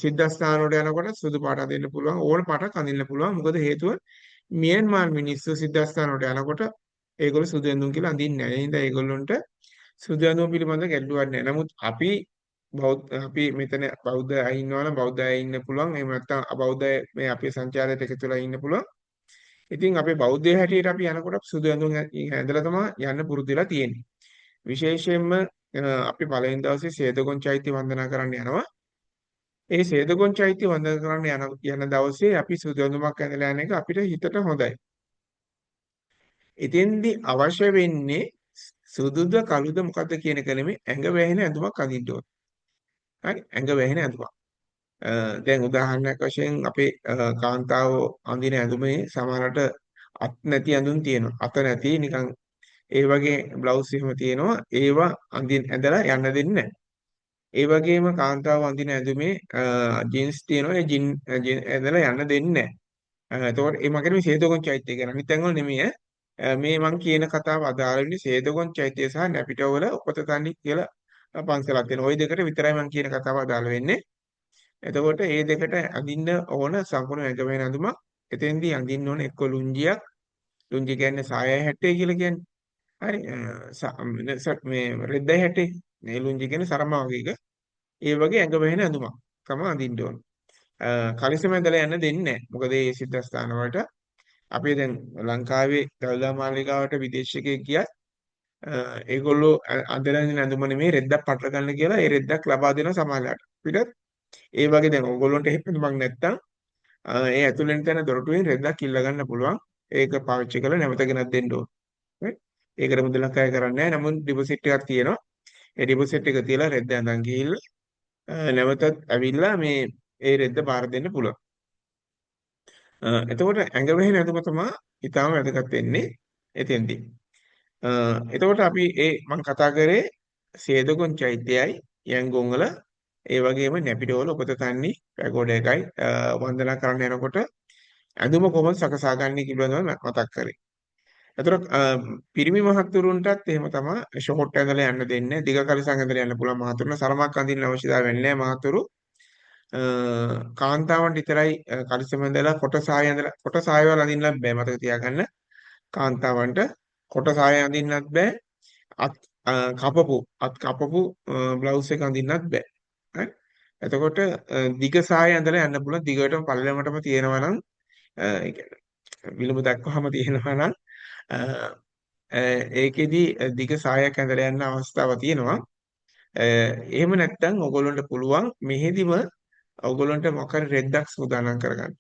සිද්ධාස්ථාන වලට යනකොට සුදු පාට අඳින්න පුළුවන්, ඕන පාටක් අඳින්න පුළුවන්. මොකද හේතුව මියන්මාර් මිනිස්සු සිද්ධාස්ථාන වලට යනකොට ඒගොල්ලෝ සුදු ඇඳුම් කියලා අඳින්නේ නැහැ. ඒ හින්දා ඒගොල්ලොන්ට සුදු ඇඳුම් පිළිබඳව ගැටලුවක් නැහැ. නමුත් අපි මෙතන බෞද්ධ අය ඉන්නවා නම් බෞද්ධ අය ඉන්න පුළුවන්. එහෙම නැත්නම් අබෞද්ධ අය මේ අපේ සංචාරයට එකතු වෙලා ඉන්න පුළුවන්. ඉතින් අපේ බෞද්ධය හැටියට අපි යනකොට සුදු ඇඳුම් ඇඳලා තමයි යන්න පුරුදු වෙලා තියෙන්නේ. විශේෂයෙන්ම අපි පළවෙනි දවසේ සේදගොන් චෛත්‍ය වන්දනා කරන්න යනවා. ඒ සේදගොන් චෛත්‍ය වන්දනා කරන්න යන දවසේ අපි සුදු ඇඳුමක් ඇඳලා යන එක අපිට හිතට හොඳයි. ඉතින්දි අවශ්‍ය වෙන්නේ සුදුද කළුද මොකද්ද කියන එක නෙමෙයි ඇඟ වැහෙන ඇඳුමක් අඳින්න ඕන. හරි ඇඟ වැහෙන ඇඳුමක්. දැන් උදාහරණයක් වශයෙන් අපේ කාන්තාවෝ අඳින ඇඳුමේ සමහරට අත් නැති ඇඳුම් තියෙනවා. අත නැති නිකන් ඒ වගේ බ්ලවුස් එහෙම තියෙනවා. ඒවා ඇඳලා යන්න දෙන්නේ නැහැ. ඒ වගේම කාන්තාවෝ අඳින ඇඳුමේ ජීන්ස් තියෙනවා. ඒ ජීන් ඇඳලා යන්න දෙන්නේ නැහැ. එතකොට ඒ මගේ මේ සේදගොන් චෛත්‍ය කියන අනිත් තැන්වල නෙමෙයි මේ මං කියන කතාව අදාළ වෙන්නේ සේදගොන් චෛත්‍ය සහ නැපිටවල උපතතනි කියලා පන්සලක් තියෙනවා. ওই දෙකට විතරයි මං කියන කතාව අදාළ වෙන්නේ. එතකොට මේ දෙකට අඳින්න ඕන සම්පූර්ණ ඇඟ වෙන අඳුමක්. එතෙන්දී අඳින්න ඕන එක්ක ලුංජියක්. ලුංජි කියන්නේ සායය හැටේ කියලා කියන්නේ. හරි මේ රෙද්දයි හැටේ. මේ ලුංජි කියන්නේ සරම වගේ එක. ඒ වගේ ඇඟ වෙන අඳුමක් තමයි අඳින්න ඕන. කලිසම ඇඳලා යන්න දෙන්නේ නැහැ. මොකද මේ සිද්ධාස්ථාන වලට අපි දැන් ලංකාවේ දළදා මාලිගාවට විදේශිකයෙක් ගියත් ඒගොල්ලෝ අඳලා ඉන්න ඇඳුම නෙමෙයි රෙද්දක් පටල ගන්න කියලා ඒ රෙද්දක් ලබා දෙනවා සමාජයට. පිටත් ඒ වගේ දැන් ඕගොල්ලන්ට එහෙම මං නැත්තම් ඒ ඇතුළෙන් තියෙන දොරටුවෙන් රෙද්දක් ඉල්ල ගන්න පුළුවන්. ඒක පාවිච්චි කරලා නැවත ගෙනත් දෙන්න ඕන. ඒකට මුදලක් අය කරන්නේ නැහැ. නමුත් ඩිපොසිට් එකක් තියෙනවා. ඒ ඩිපොසිට් එක තියලා රෙද්ද අඳන් ගිහිල්ලා නැවතත් ඇවිල්ලා මේ ඒ රෙද්ද බාර දෙන්න පුළුවන්. එතකොට ඇඟ වෙහෙන ඇඳුම තමයි ඊටාම වැදගත් වෙන්නේ එතෙන්දී. එතකොට අපි මම කතා කරේ සේදගොන් චෛත්‍යයයි යංගොන් වල ඒ වගේම නැපිටවල උපතතන්නි පැගෝඩ එකයි වන්දනා කරන්න යනකොට ඇඳුම කොහොමද සකසා ගන්න කියලා මතක් කරේ. එතකොට පිරිමි මහත්තුරුන්ටත් එහෙම තමයි ෂෝට් ඇඳලා යන්න දෙන්නේ. දිග කලිසම් ඇඳලා යන්න පුළුවන් මහත්තුරුන් සරමක් අඳින්න අවශ්‍යතාවය වෙන්නේ නැහැ මහත්තුරු. කාන්තාවන්ට විතරයි කලිසම් ඇඳලා කොට සාය ඇඳලා කොට සායවල අඳින්නත් බෑ මතක තියාගන්න. කාන්තාවන්ට කොට සාය අඳින්නත් බෑ. අත් කපපු බ්ලවුස් එක අඳින්නත් බෑ. හරි. එතකොට දිග සාය ඇඳලා යන්න පුළුවන්. දිගටම පළලමටම තියෙනවා නම් ඒ කියන්නේ විලුඹ දක්වාම තියෙනවා නම් ඒකෙදි දිග සායක් ඇඳලා යන්න අවස්ථාවක් තියෙනවා. එහෙම නැත්නම් ඔයගොල්ලන්ට පුළුවන් මෙහෙදිම ඔයගොල්ලන්ට මොකක් හරි රෙද්දක් සූදානම් කරගන්න.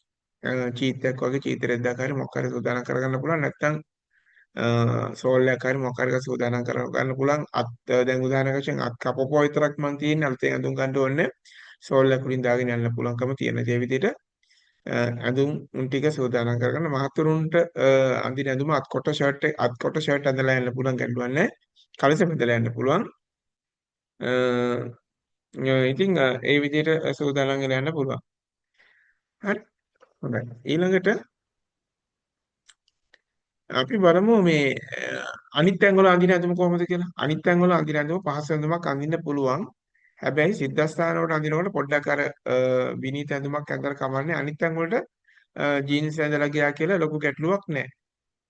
චීතයක් වගේ චීත රෙද්දක් හරි මොකක් හරි සූදානම් කරගන්න පුළුවන්. නැත්නම් සෝල් එකක් හරි මොකක් හරි සූදානම් කර ගන්න පුළුවන්. දැන් උදාහරණයක් වශයෙන් අත් කපපුවා විතරක් මං තියෙන්නේ අලුතෙන් ඇඳුම් ගන්න ඕනේ. සෝල් එක උඩින් දාගෙන යන්න පුළුවන්කම තියෙන. ඒ විදිහට ඇඳුම් ටික සූදානම් කරගන්න මහතුරුන්ට අඳින ඇඳුම අත්කොට ෂර්ට් ඇඳලා යන්න පුළුවන් ගැටලුවක් නැහැ. කලස බඳලා යන්න පුළුවන්. ඉතින් ඒ විදිහට සූදානම් වෙලා යන්න පුළුවන්. හරි. හොඳයි. ඊළඟට අපි බලමු මේ අනිත් තැන්වල අඳින ඇඳුම කොහොමද කියලා. අනිත් තැන්වල අඳින ඇඳුම පහසු ඇඳුමක් අඳින්න පුළුවන්. හැබැයි සිද්ධාස්ථාන වලට අඳිනකොට පොඩ්ඩක් අර විනීත ඇඳුමක් ඇඳලා කමන්නේ. අනිත් තැන් වලට ජීන්ස් ඇඳලා ගියා කියලා ලොකු ගැටලුවක් නැහැ.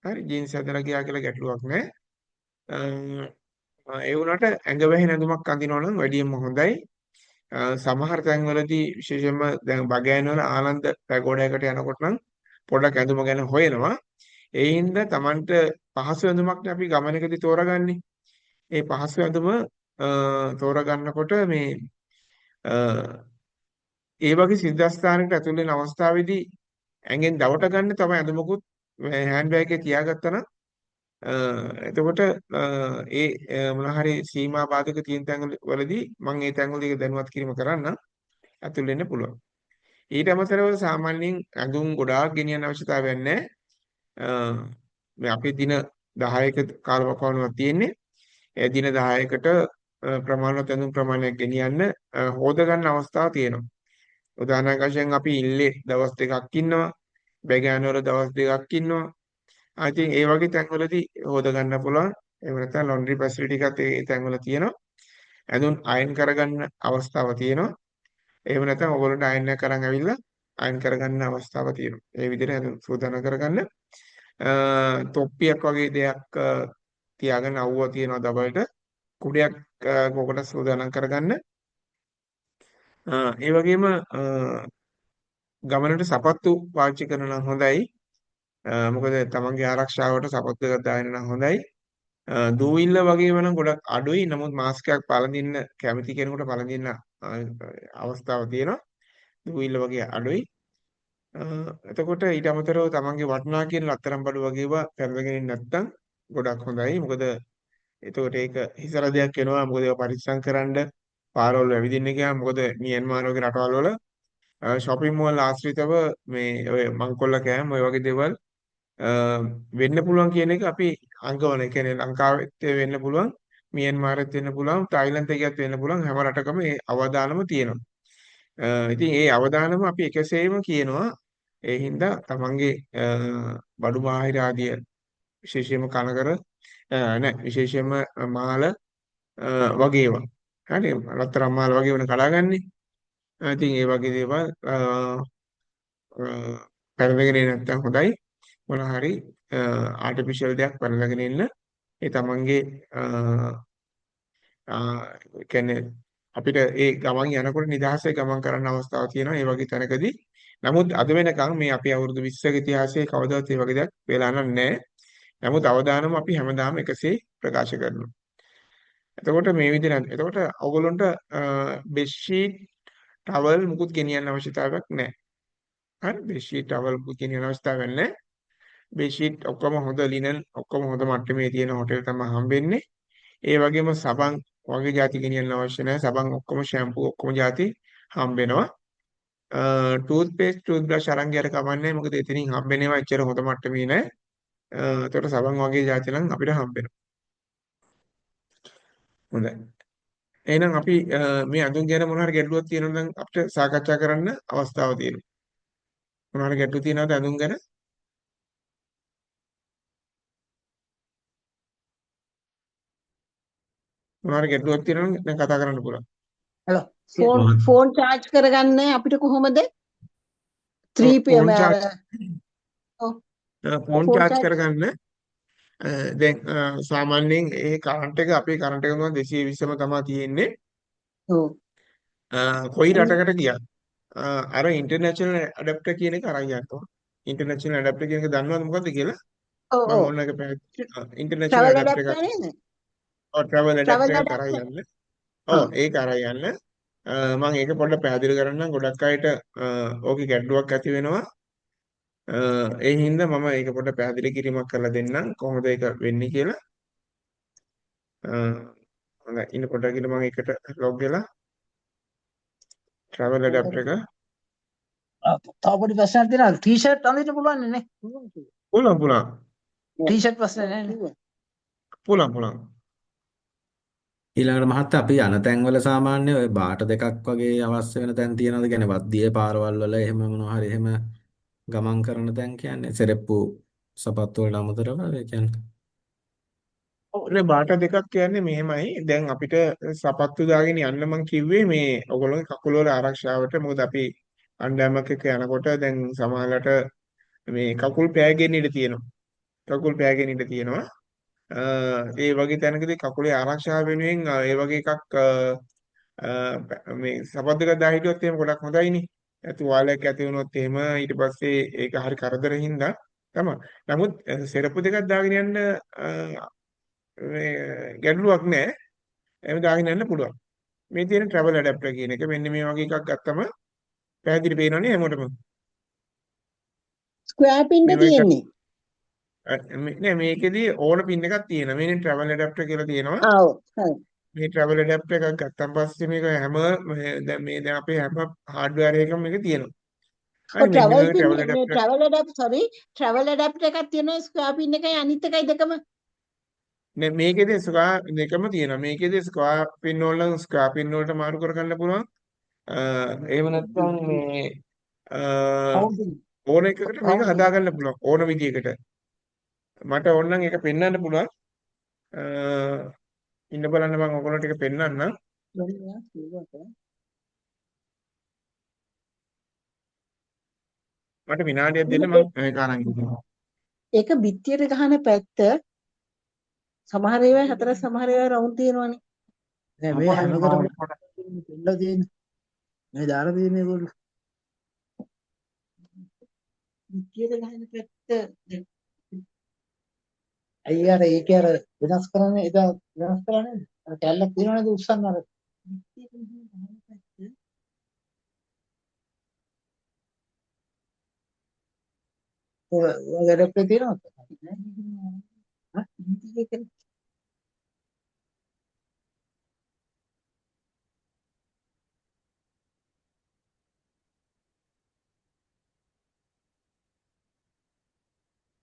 හරි ජීන්ස් ඇඳලා ගියා කියලා ගැටලුවක් නැහැ. ඒ වුණාට ඇඟ වැහෙන ඇඳුමක් අඳිනවා නම් වැඩියෙන්ම හොඳයි. සමහර තැන්වලදී විශේෂයෙන්ම දැන් බගෑන් වල ආනන්ද පැගෝඩයකට යනකොට නම් පොඩ්ඩක් ඇඳුම ගැන හොයනවා. ඒ හින්දා Tamanට පහසු ඇඳුමක් අපි ගමනකදී තෝරගන්නේ. ඒ පහසු ඇඳුම තෝරගන්නකොට මේ ඒ වගේ සිද්ධාස්ථානයකට ඇතුල් වෙන අවස්ථාවේදී ඇඟෙන් දවට ගන්න තමයි ඇඳුමකුත් හෑන්ඩ් බෑග් එකේ තියාගත්තා නම් එතකොට ඒ මොන හරි සීමා බාධක තියෙන තැන්වලදී මම ඒ තැන්වලදී දැනුවත් කිරීම කරන්න ඇතුල් වෙන්න පුළුවන්. ඊට අමතරව සාමාන්‍යයෙන් ඇඳුම් ගොඩාක් ගෙනියන්න අවශ්‍යතාවයක් නැහැ. මේ අපේ දින 10ක කාලවකවානුවක් තියෙන්නේ. ඒ දින 10කට ප්‍රමාණවත් ඇඳුම් ප්‍රමාණයක් ගෙනියන්න හොද ගන්න අවස්ථාවක් තියෙනවා. උදාහරණයක් වශයෙන් අපි ඉල්ලේ දවස් 2ක් ඉන්නවා. බැගෑන් වල දවස් 2ක් ඉන්නවා. I think ඒ වගේ තැන්වලදී හොද ගන්න පුළුවන්. එහෙම නැත්නම් laundry facility එකත් ඒ තැන්වල තියෙනවා. ඇඳුම් අයන් කරගන්න අවස්ථාව තියෙනවා. එහෙම නැත්නම් ඔයගොල්ලන්ට අයන් එක කරන් ඇවිල්ලා අයන් කරගන්න අවස්ථාව තියෙනවා. ඒ විදිහට ඇඳුම් සූදානම් කරගන්න. තොප්පියක් වගේ දෙයක් තියාගෙන අවුව තියෙනවා දබලට. කුඩයක් කොකට සූදානම් කරගන්න. ඒ වගේම ගමනට සපත්තු පාවිච්චි කරන නම් හොඳයි. මොකද තමන්ගේ ආරක්ෂාවට සපත්තු එකක් දාගෙන නම් හොඳයි. දූවිල්ල වගේම නම් ගොඩක් අඩුයි. නමුත් මාස්ක් එකක් පළඳින්න කැමති කෙනෙකුට පළඳින්න අවස්ථාවක් තියෙනවා. දූවිල්ල වගේ අඩුයි. එතකොට ඊට අමතරව තමන්ගේ වටිනා කියන රත්තරන් බඩු වගේ ඒවා පෙරදගෙන ඉන්න නැත්නම් ගොඩක් හොඳයි. මොකද එතකොට ඒක හිසර දෙයක් වෙනවා. මොකද ඒවා පරිස්සම් කරන්න පාරවල් ඇවිදින්න ගියාම මොකද මියන්මාර් වගේ රටවල් වල shopping mall ආශ්‍රිතව මේ ඔය මංකොල්ල කෑම ඔය වගේ දේවල් වෙන්න පුළුවන් කියන එක අපි අංගවන. ඒ කියන්නේ ලංකාවෙත් වෙන්න පුළුවන්, මියන්මාරෙත් වෙන්න පුළුවන්, තායිලන්තේ ගියත් වෙන්න පුළුවන්. හැම රටකම ඒ අවදානම තියෙනවා. ඉතින් ඒ අවදානම අපි එකසේම කියනවා. ඒ හින්දා තමන්ගේ බඩු බාහිර ආදිය විශේෂයෙන්ම කනකර විශේෂයෙන්ම මාල වගේ ඒවා. හරි රත්තරන් මාල වගේ වෙන කඩාගන්නේ. ඉතින් ඒ වගේ දේවල් පෙරදගෙන නැත්තම් හොඳයි. මොන හරි ආටිෆිෂල් දෙයක් පෙරදගෙන ඉන්න. ඒ තමන්ගේ කියන්නේ අපිට ඒ ගමන් යනකොට නිදහසේ ගමන් කරන්න අවස්ථාවක් තියෙනවා. ඒ වගේ තැනකදී නමුත් අද වෙනකන් මේ අපේ අවුරුදු 20ක ඉතිහාසයේ කවදාවත් මේ වගේ දෙයක් වෙලා නැහැ. නමුත් අවදානම අපි හැමදාම එකසේ ප්‍රකාශ කරනවා. එතකොට මේ විදිහට එතකොට ඔයගොල්ලන්ට බෙඩ්ෂීට් ටවල් මුකුත් ගෙනියන්න අවශ්‍යතාවයක් නැහැ. හරි බෙඩ්ෂීට් ටවල් මුකුත් ගෙනියන්න අවශ්‍යතාවයක් නැහැ. බෙඩ්ෂීට් ඔක්කොම හොඳ ලිනන් ඔක්කොම හොඳ මට්ටමේ තියෙන හොටෙල් තමයි හම්බෙන්නේ. ඒ වගේම සබන් වගේ જાති ගෙනියන්න අවශ්‍ය නැහැ. සබන් ඔක්කොම ෂැම්පූ ඔක්කොම જાති හම්බෙනවා. ටූත් පේස්ට් ටූත් බ්‍රෂ් අරන් ගියට කමන්නේ. මොකද එතනින් හම්බෙන ඒවා එච්චර හොඳ මට්ටමේ නැහැ. ඒතකොට සබන් වගේ જાති නම් අපිට හම්බෙනවා. හොඳයි. එහෙනම් අපි මේ අඳුන් ගැන මොන හරි ගැටලුවක් තියෙනවා නම් අපිට සාකච්ඡා කරන්න අවස්ථාවක් තියෙනවා. මොන හරි ගැටලු තියෙනවද අඳුන් ගැන? මොන හරි ගැටලුවක් තියෙනවා නම් දැන් කතා කරන්න පුළුවන්. හලෝ ෆෝන් චාර්ජ් කරගන්න අපිට කොහොමද? 3 ෆෝන් අර ෆෝන් චාර්ජ් කරගන්න දැන් සාමාන්‍යයෙන් ඒ කරන්ට් එක අපේ කරන්ට් එක නම් 220ම තමයි තියෙන්නේ. ඔව් කොයි රටකට ගියත් අර ඉන්ටර්නැෂනල් ඇඩැප්ටර් කියන එක අරන් යන්න ඕන. ඉන්ටර්නැෂනල් ඇඩැප්ටර් කියන එක දන්නවද මොකද්ද කියලා? ඔව් මම ඔව් ඕනක ඉන්ටර්නැෂනල් ට්‍රැවල් ඇඩැප්ටර් ඇඩැප්ටර් එකක් නේද? ට්‍රැවල් ට්‍රැවල් ඇඩැප්ටර් එකක් අරන් ඇඩැප්ටර් යන්න. ඔව් ඒක අරන් යන්න. මම ඒක පොඩ්ඩක් පැහැදිලි කරන්නම්. ගොඩක් අයට ඕකේ ගැටලුවක් ඇති වෙනවා. ඒ හින්දා මම ඒක පොඩ්ඩක් පැහැදිලි කිරීමක් කරලා දෙන්නම් කොහොමද ඒක වෙන්නේ කියලා. හොඳයි ඉන්න පොඩ්ඩක් ඉන්න මම එකට ලොග් වෙලා travel adapter එක තව පොඩි ප්‍රශ්නයක් තියෙනවා ටී-ෂර්ට් අඳින්න පුළුවන් නේ පුළුවන් ටී-ෂර්ට් ප්‍රශ්නේ නැහැ පුළුවන් ඊළඟට මහත්තයා අපි යන තැන්වල සාමාන්‍ය ඔය බාට දෙකක් වගේ අවශ්‍ය වෙන තැන් තියනවාද? කියන්නේ වද්දියේ පාරවල් වල එහෙම මොනවා හරි එහෙම ගමන් කරන තැන් කියන්නේ සෙරෙප්පු සපත්තු වලට අමතරව ඒ කියන්නේ. ඔය බාට දෙකක් කියන්නේ මෙහෙමයි. දැන් අපිට සපත්තු දාගෙන යන්න මං කිව්වේ මේ ඔයගොල්ලෝගේ කකුල වල ආරක්ෂාවට. මොකද අපි අන්ඩෑමක් එක යනකොට දැන් සමහරවිට මේ කකුල් පෑගෙන ඉඳ තියෙනවා. ඒ වගේ තැනකදී කකුලේ ආරක්ෂාව වෙනුවෙන් ඒ වගේ එකක් මේ සපත්තු දෙකක් දා හිටියොත් එහෙම ගොඩක් හොඳයිනේ. තුවාලයක් ඇති වුණොත් එහෙම ඊට පස්සේ ඒක හරි කරදරින් හින්දා තමයි. නමුත් සෙරප්පු දෙකක් දාගෙන යන්න මේ ගැටලුවක් නැහැ. එහෙම දාගෙන යන්න පුළුවන්. මේ තියෙන travel adapter කියන එක මෙන්න මේ වගේ එකක් ගත්තම පැහැදිලි පේනවනේ හැමෝටම. ස්ක්වයර් පින්ද මේ වගේ තියෙන්නේ. නෑ මේකෙදී ඕන පින් එකක් තියෙනවා. මේනේ travel adapter කියලා තියෙනවා. ආ ඔව්. හරි. මේ travel adapter එකක් ගත්තන් පස්සේ මේක හැම දැන් අපේ හැම hardware එකකම මේක තියෙනවා. ඔය හරි මෙන්න මේ travel travel pin මේ adapter travel adapter එකක් තියෙනවා ස්ක්වයර් පින් එකයි අනිත් එකයි දෙකම. නෑ මේකෙදී ස්ක්වයර් දෙකම තියෙනවා. මේකෙදී ස්ක්වයර් පින් වල ස්ක්වයර් පින් වලට මාරු කරගන්න පුළුවන්. එහෙම නැත්නම් මේ ඕන එකකට මේක හදාගන්න පුළුවන් ඕන විදියකට. මට ඕනනම් ඒක පෙන්වන්න පුළුවන්. ඉන්න බලන්න මම ඔයගොල්ලන්ට ඒක පෙන්වන්නම්. මට විනාඩියක් දෙන්න මම ඒක අරන් ඉන්නවා. ඒක බිත්තියට ගහන පැත්ත සමහර ඒවා හතර සමහර ඒවා රවුන්ඩ් තියෙනවනේ. නෑ මේ හැමකටම දෙන්න තියෙන්නේ මේ දාලා තියෙන්නේ ඒගොල්ලෝ බිත්තියට ගහන පැත්ත අයිය අර ඒකේ අර වෙනස් කරන්නේ ඒක වෙනස් කරන්නේ අර කැල්ලක් තියෙනවනේ ඒක උස්සන්න අර බිත්තියට ගහන පැත්ත ඔය වැඩක් තියෙනවද හා බිත්තියට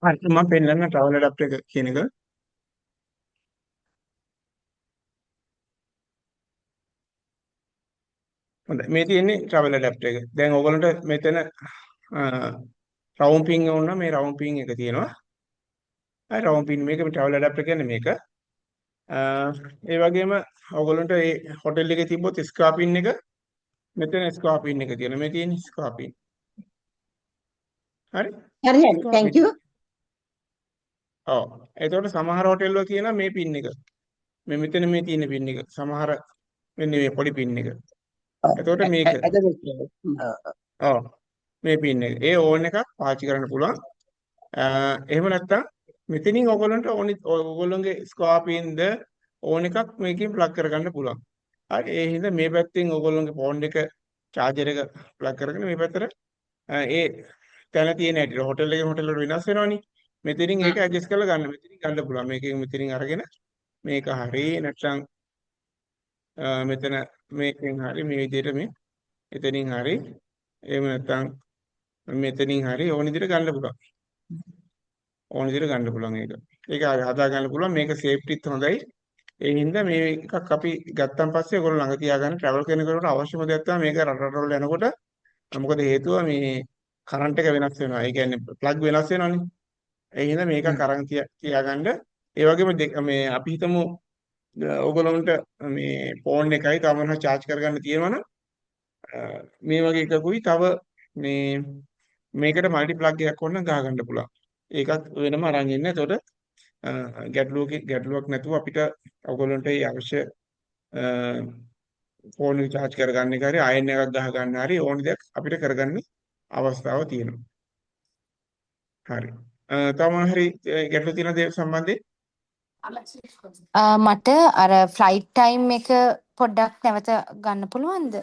හරි මම පෙන්වන්න travel adapter එක කියන එක. හොඳයි මේ තියෙන්නේ travel adapter එක. දැන් ඔයගොල්ලන්ට මෙතන round pin ඕන නම් මේ round pin එක තියෙනවා. හරි round pin මේක travel adapter කියන්නේ මේක. ඒ වගේම ඔයගොල්ලන්ට මේ හොටෙල් එකේ තිබ්බොත් square pin එක මෙතන square pin එක තියෙනවා. මේ තියෙන්නේ square pin. හරි? හරි square thank pin. you ඔව්. එතකොට සමහර හොටෙල් වල කියනවා මේ පින් එක. මේ මෙතන මේ තියෙන පින් එක. සමහර මෙන්න මේ පොඩි පින් එක. එතකොට මේක. ඔව්. මේ පින් එක. ඒ ඕන් එකක් පාවිච්චි කරන්න පුළුවන්. එහෙම නැත්නම් මෙතනින් ඔයගොල්ලන්ට ඔයගොල්ලන්ගේ ස්ක්වයර් පින්ද ඕන් එකක් මේකෙන් ප්ලග් කරගන්න පුළුවන්. හරි. ඒ හින්දා මේ පැත්තෙන් ඔයගොල්ලන්ගේ ෆෝන් එක charger එක ප්ලග් කරගෙන මේ පැත්තට ඒ තැන තියෙන හැටියට හොටෙල් එකෙන් හොටෙල් වලට වෙනස් වෙනවනේ. මෙතනින් ඒක ඇඩ්ජස්ට් කරලා ගන්න. මෙතනින් ගන්න පුළුවන්. මේකෙන් මෙතනින් අරගෙන මේක හරි නැත්නම් මෙතන මේකෙන් හරි මේ විදිහට මේ එතනින් හරි එහෙම නැත්නම් මෙතනින් හරි ඕන විදිහට ගන්න පුළුවන්. ඕන විදිහට ගන්න පුළුවන් ඒක. ඒක හදා ගන්න පුළුවන්. මේක සේෆ්ටිත් හොඳයි. ඒ හින්දා මේ එකක් අපි ගත්තන් පස්සේ ඔයගොල්ලෝ ළඟ තියාගන්න travel කරනකොට අවශ්‍යම දෙයක් තමයි මේක රටවල් යනකොට මොකද හේතුව මේ කරන්ට් එක වෙනස් වෙනවා. ඒ කියන්නේ ප්ලග් වෙනස් වෙනවනේ. ඒ හින්දා මේක අරන් තියාගන්න. ඒ වගේම මේ අපි හිතමු ඔයගොල්ලන්ට මේ ෆෝන් එකයි තව මොනවා charge කරගන්න තියෙනවනම් මේ වගේ එකකුයි තව මේ මේකට මල්ටි ප්ලග් එකක් ඕන නම් ගහ ගන්න පුළුවන්. ඒකත් වෙනම අරන් ඉන්න. එතකොට ගැටලුවක් නැතුව අපිට ඔයගොල්ලන්ට ඒ අවශ්‍ය ෆෝන් එක charge කරගන්න එක හරි අයන් එකක් ගහ ගන්න හරි ඕන දෙයක් අපිට කරගන්න අවස්ථාව තියෙනවා. හරි. තව මොන හරි ගැටලු තියෙන දේ සම්බන්ධයෙන් මට අර ෆ්ලයිට් ටයිම් එක පොඩ්ඩක් නැවත ගන්න පුළුවන්ද?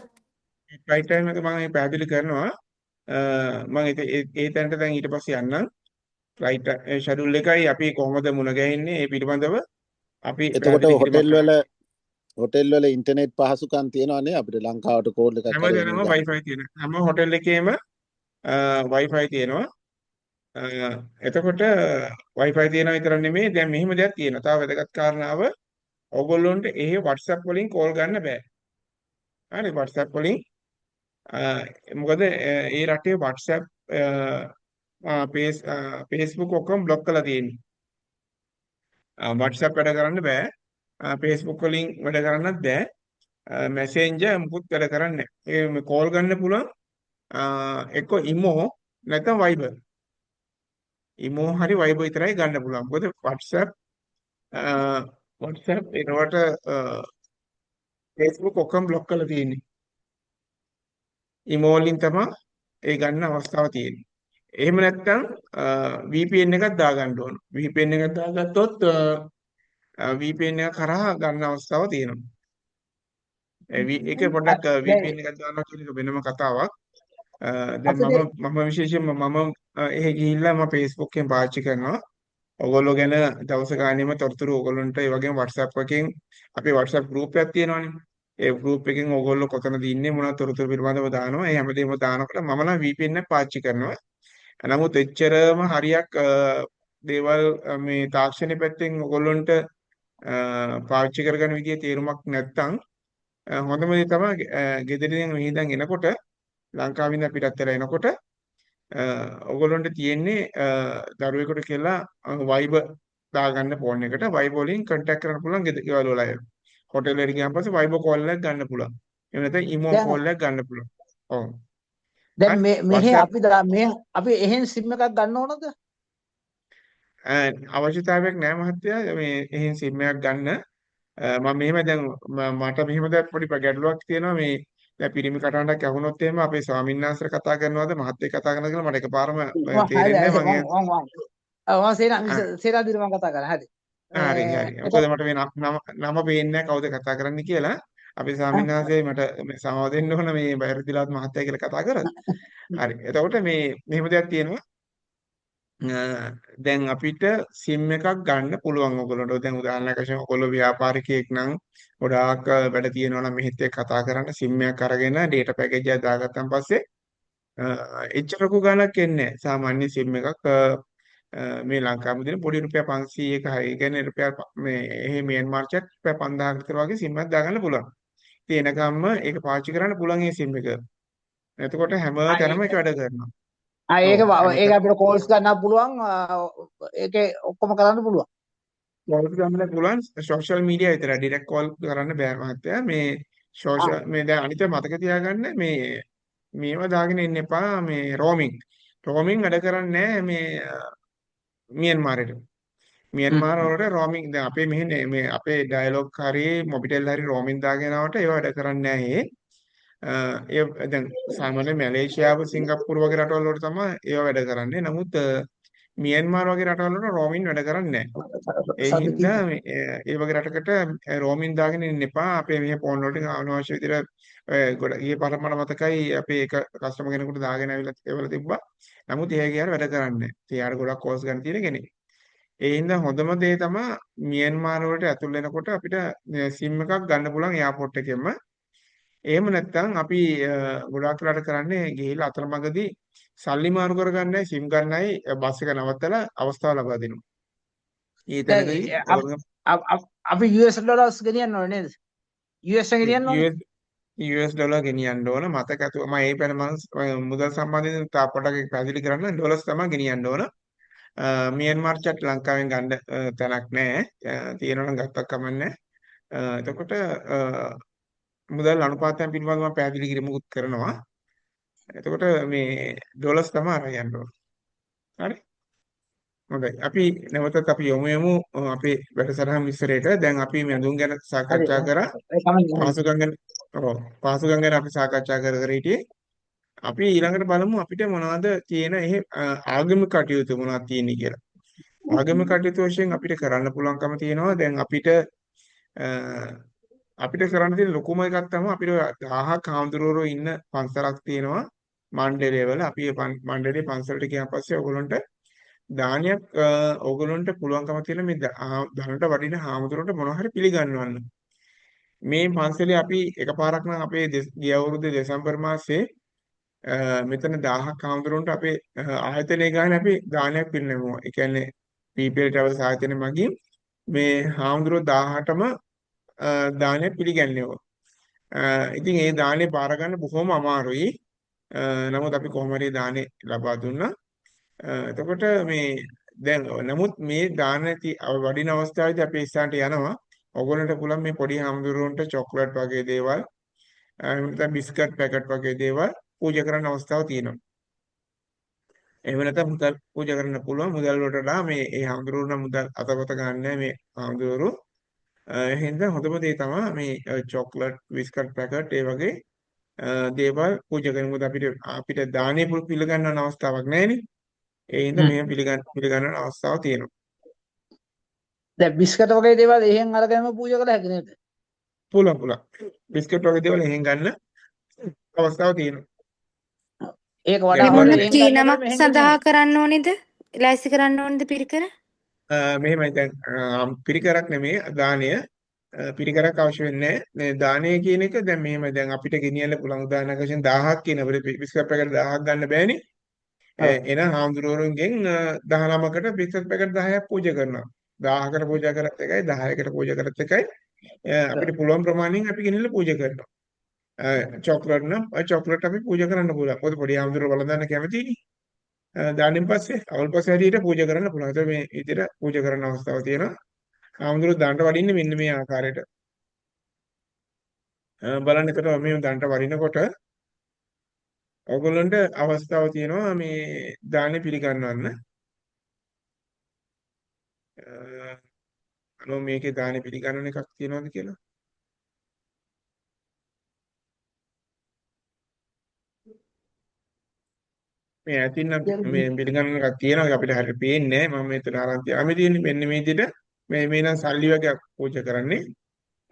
ෆ්ලයිට් ටයිම් එක මම පැහැදිලි කරනවා. මම ඒ තැනට දැන් ඊට පස්සේ යන්නම්. ෆ්ලයිට් ෂෙඩියුල් එකයි අපි කොහොමද මුණ ගැහෙන්නේ ඒ පිළිබඳව අපි එතකොට පැහැදිලි කිරීමක් කරනවා. හොටෙල් වල ඉන්ටර්නෙට් පහසුකම් තියෙනවනේ අපිට ලංකාවට කෝල් එකක් හැමදැනම කරගෙන ගන්න. Wi-Fi තියෙනවා. හැම හොටෙල් එකේම Wi-Fi තියෙනවා. එතකොට Wi-Fi තියෙනවා විතර නෙමෙයි දැන් මෙහෙම දෙයක් තියෙනවා. තව වැදගත් කාරණාව ඕගොල්ලොන්ට එහෙ WhatsApp වලින් කෝල් ගන්න බෑ. හරි WhatsApp වලින් මොකද ඒ රටේ WhatsApp Facebook ඔක්කොම බ්ලොක් කරලා තියෙන්නේ. WhatsApp වැඩ කරන්න බෑ. Facebook වලින් වැඩ කරන්නත් බෑ. Messenger මුකුත් වැඩ කරන්නේ නැහැ. ඒ කෝල් ගන්න පුළුවන් එක්ක ඉමෝ නැත්නම් Viber. ඉමෝ හරි Viber විතරයි ගන්න පුළුවන්. මොකද WhatsApp ඒකට Facebook ඔක්කොම බ්ලොක් කරලා තියෙන්නේ. ඉමෝ වලින් තමයි ඒ ගන්න අවස්ථාව තියෙන්නේ. එහෙම නැත්නම් VPN එකක් දාගන්න ඕන. VPN එකක් දාගත්තොත් VPN එක කරා ගන්න අවස්ථාව තියෙනවා. ඒක පොඩ්ඩක් VPN එකක් දානවා කියන එක වෙනම කතාවක්. දැන් අපිට මම විශේෂයෙන්ම එහෙ ගිහිල්ලා මම Facebook එකෙන් පාවිච්චි කරනවා. ඔයගොල්ලෝ ගැන දවස ගානෙම තොරතුරු ඔයගොල්ලන්ට ඒ වගේම WhatsApp එකෙන් අපේ WhatsApp group එකක් තියෙනවානේ. ඒ group එකෙන් ඔයගොල්ලෝ කොතනද ඉන්නේ මොන තොරතුරු පිළිබඳව දානවා. ඒ හැමදේම දානකොට මම නම් VPN එක පාවිච්චි කරනවා. නමුත් එච්චරම හරියක් දේවල් මේ තාක්ෂණය පැත්තෙන් ඔයගොල්ලන්ට පාවිච්චි කරගන්න විදිය තේරුමක් නැත්නම් හොඳම දේ තමයි ගෙදරින් මෙහිදන් එනකොට ලංකාවින්ද පිටත් වෙලා එනකොට ඔයගොල්ලන්ට තියෙන්නේ දරුවෙකුට කියලා Viber දාගන්න ෆෝන් එකට Viber වලින් contact කරන්න පුළුවන් ගෙවල් වල අය. හොටෙල් එකට ගියාන් පස්සේ Viber call එකක් ගන්න පුළුවන්. එහෙම නැත්නම් imo දැන් call එකක් ගන්න පුළුවන්. ඔව්. දැන් හරි මෙහි WhatsApp අපි එහෙන් සිම් එකක් ගන්න ඕනද? අවශ්‍යතාවයක් නැහැ මහත්තයා මේ එහෙන් SIM එකක් ගන්න. මම මෙහෙම දැන් මට මෙහෙම දැන් පොඩි ගැටලුවක් තියෙනවා මේ දැන් පිරිමි කටහඬක් ඇහුනොත් එහෙම අපේ ස්වාමීන් වහන්සේ කතා කරනවද මහත්තයෙක් කතා කරනවද කියලා මට එකපාරම තේරෙන්නේ නැහැ මම සේනාධිර මම කතා කරා. හරි. හරි හරි මොකද මට මේ නම පේන්නේ නැහැ කවුද කතා කරන්නේ කියලා අපේ ස්වාමීන් වහන්සේ මට සමාව දෙන්න ඕන මේ බයරදිලාත් මහත්තයා කියලා කතා කරා. හරි එතකොට මේ මෙහෙම දෙයක් තියෙනවා දැන් අපිට SIM එකක් ගන්න පුළුවන් ඔයගොල්ලන්ට. දැන් උදාහරණයක් වශයෙන් ඔයගොල්ලෝ ව්‍යාපාරිකයෙක් නම් ගොඩාක් වැඩ තියෙනවා නම් මෙහෙත් එක්ක කතා කරන්න SIM එකක් අරගෙන data package එකක් දාගත්තන් පස්සේ එච්චරකු ගණක් එන්නේ නැහැ. සාමාන්‍ය SIM එකක් මේ ලංකාවේ දෙන පොඩි රුපියල් 500ක හරි කියන්නේ රුපියල් මේ එහෙ මියන්මාර් චට් රුපියල් 5000ක විතර වගේ SIM එකක් දාගන්න පුළුවන්. ඉතින් එනකම්ම ඒක පාවිච්චි කරන්න පුළුවන් මේ SIM එක. එතකොට හැම තැනම ඒක වැඩ කරනවා. ඒක ඔව් හැම ඒක අපිට කෝල්ස් ගන්න පුළුවන්. ඒකේ ඔක්කොම කරන්න පුළුවන්. කෝල් ගන්න පුළුවන් සෝෂල් මීඩියා විතරයි ඩිරෙක්ට් කෝල් කරන්න බෑ මහත්තයා මේ සෝෂල් මේ දැන් අනිත් මතක තියාගන්න මේව දාගෙන ඉන්න එපා මේ රෝමින් වැඩ කරන්නේ නැහැ මේ මියන්මාරේට මියන්මාර වලට රෝමින් දැන් අපේ මෙහෙ මේ අපේ ඩයලොග් හරි මොබිටෙල් හරි රෝමින් දාගෙන ආවට ඒව වැඩ කරන්නේ නැහැ ඒ දැන් සාමාන්‍ය මැලේසියාව සිංගප්පූරු වගේ රටවල් වලට තමයි ඒව වැඩ කරන්නේ නමුත් මියන්මාර් වගේ රටවල් වලට රෝමින් වැඩ කරන්නේ නැහැ ඒ හින්දා ඒ වගේ රටකට රෝමින් දාගෙන ඉන්න එපා. අපේ මෙහි ෆෝන් වලට අනවශ්‍ය විදිහට ගොඩ ඊයේ පරමණ මතකයි අපේ එක කස්ටමර් කෙනෙකුට දාගෙන ඇවිල්ලා ඒවල තිබ්බා. නමුත් ඒ ගියාර වැඩ කරන්නේ නැහැ. ඒ යාර ගොඩක් කෝල්ස් ගන්න තියෙන කෙනෙක්. ඒ හින්දා හොඳම දේ තමයි මියන්මාර් වලට ඇතුල් වෙනකොට අපිට SIM එකක් ගන්න පුළුවන් එයාපෝට් එකෙන්ම. එහෙම නැත්නම් අපි ගොඩාක් වෙලාට කරන්නේ ගිහිල්ලා අතරමඟදී සල්ලි මාරු කරගන්නයි SIM ගන්නයි බස් එක නවත්තලා අවස්ථාව ලබා දෙනවා. ඒ තැනකදී අපි US ඩොලර්ස් ගෙනියන්න ඕනේ නේද? US එක ගෙනියන්න ඕනේ. US ඩොලර් ගෙනියන්න ඕන මතක ඇතුව මම ඒ පැන මම මුදල් සම්බන්ධයෙන් තා පොඩක් පැහැදිලි කරන්න ඩොලර්ස් තමයි ගෙනියන්න ඕන. මියන්මාර් චට් ලංකාවෙන් ගන්න තැනක් නැහැ. තියෙනවා නම් ගත්තක් කමන්නේ. එතකොට මුදල් අනුපාතයන් පිළිබඳව මම පැහැදිලි කිරීමකුත් කරනවා. එතකොට මේ ඩොලර්ස් තමයි අරන් යන්න ඕන. හරි. හොඳයි. අපි නැවතත් අපි යමු අපේ වැඩසටහන් විස්තරයට. දැන් අපි මඳුන් ගැන සාකච්ඡා කරා. පහසුකම් ගැන පහසුකම් ගැන අපි සාකච්ඡා කර හිටියේ. අපි ඊළඟට බලමු අපිට මොනවද තියෙන එහෙ ආගමික කටයුතු මොනවද තියෙන්නේ කියලා. ආගමික කටයුතු වශයෙන් අපිට කරන්න පුළුවන්කම තියෙනවා. දැන් අපිට කරන්න තියෙන ලොකුම එකක් තමයි අපිට 1000ක් හාමුදුරුවෝ ඉන්න පන්සලක් තියෙනවා. මණ්ඩලය වල අපි මණ්ඩලයේ පන්සලට ගියාන් පස්සේ ඔයගොල්ලන්ට දානයක් ඕගොල්ලන්ට පුළුවන්කම තියෙන මේ ධනට වඩින හාමුදුරුවන්ට මොනවා හරි පිළිගන්වන්න. මේ පන්සලේ අපි එකපාරක් නම් අපේ ගිය අවුරුද්දේ දෙසැම්බර් මාසයේ මෙතන 1000ක් හාමුදුරුවන්ට අපේ ආයතනයේ ගානේ අපි දානයක් පිළිගන්නවා. ඒ කියන්නේ PPL Travels ආයතනය මගින් මේ හාමුදුරුවෝ 18ම දානයක් පිළිගන්නවා. ඉතින් ඒ දානේ බාර ගන්න බොහොම අමාරුයි. නමුත් අපි කොහොම හරි දානේ ලබා දුන්නා. එතකොට මේ දැන් නමුත් මේ දාන වඩින අවස්ථාවේදී අපි ඉස්සරහට යනවා. ඔයගොල්ලන්ට පුළුවන් මේ පොඩි හාමුදුරුවන්ට චොක්ලට් වගේ දේවල් එහෙම නැත්නම් බිස්කට් පැකට් වගේ දේවල් පූජා කරන්න අවස්ථාව තියෙනවා. එහෙම නැත්නම් මුදල් පූජා කරන්න පුළුවන්. මුදල් වලට වඩා මේ හාමුදුරුවෝ මුදල් අතපත ගන්නෑ මේ හාමුදුරුවෝ. එහෙනම් හොඳම දේ තමයි මේ චොක්ලට් බිස්කට් පැකට් ඒ වගේ දේවල් පූජා කරන. මොකද අපිට දානේ පිළිගන්න අවස්ථාවක් නැහැනේ. ඒ හින්දා මෙහෙම පිළිගන්න අවස්ථාවක් තියෙනවා. දැන් බිස්කට් වගේ දේවල් එහෙන් අරගෙනම පූජා කළ හැකි නේද? පුළුවන්. බිස්කට් වගේ දේවල් එහෙන් ගන්න අවස්ථාවක් තියෙනවා. ඒක වඩා දැන් හොඳ එමුණු එහෙන් කී ගන්න නමක් මෙහෙන් සඳහා කරන්න ඕනේද? ලෑස්ති කරන්න ඕනේද පිරිකර? මෙහෙමයි දැන් පිරිකරක් නෙමෙයි දානය පිරිකරක් අවශ්‍ය වෙන්නේ නැහැ. දානය කියන එක දැන් මෙහෙම දැන් අපිට ගෙනියන්න පුළුවන් උදාහරණයක් වශයෙන් 1000ක් කියන අපිට බිස්කට් පැකට් 1000ක් ගන්න බෑනේ. එන හාමුදුරුවරුන්ගෙන් 19කට බිස්කට් පැකට් 10ක් පූජා කරනවා. 1000කට පූජා කරත් එකයි 10කට පූජා කරත් එකයි අපිට පුළුවන් ප්‍රමාණයෙන් අපි ගෙනියලා පූජා කරනවා. චොක්ලට් නම් චොක්ලට් අපි පූජා කරන්න පුළුවන්. මොකද පොඩි හාමුදුරුවෝ බලන්න කැමතිනේ. දාන්නෙන් පස්සේ අවුල් පස්සේ හැටියට පූජා කරන්න පුළුවන්. ඒතර මේ විදිහට පූජා කරන්න අවස්ථාවක් තියෙනවා. හාමුදුරුවෝ දණ්ඩ වඩින්නේ මෙන්න මේ ආකාරයට. බලන්න එතකොට මේ දණ්ඩ වඩිනකොට ඔයගොල්ලන්ට අවස්ථාව තියෙනවා මේ දානේ පිළිගන්නවන්න. අනෝ මේකේ දානේ පිළිගන්නන එකක් තියෙනවද කියලා. මේ ඇතින් මේ පිළිගන්නන එකක් තියෙනවා අපිට හරියට පේන්නේ නැහැ. මම මෙතන අරන් තියාමේ තියෙන්නේ මෙන්න මේ විදිහට මේ නම් සල්ලි වගේක් පූජා කරන්නේ.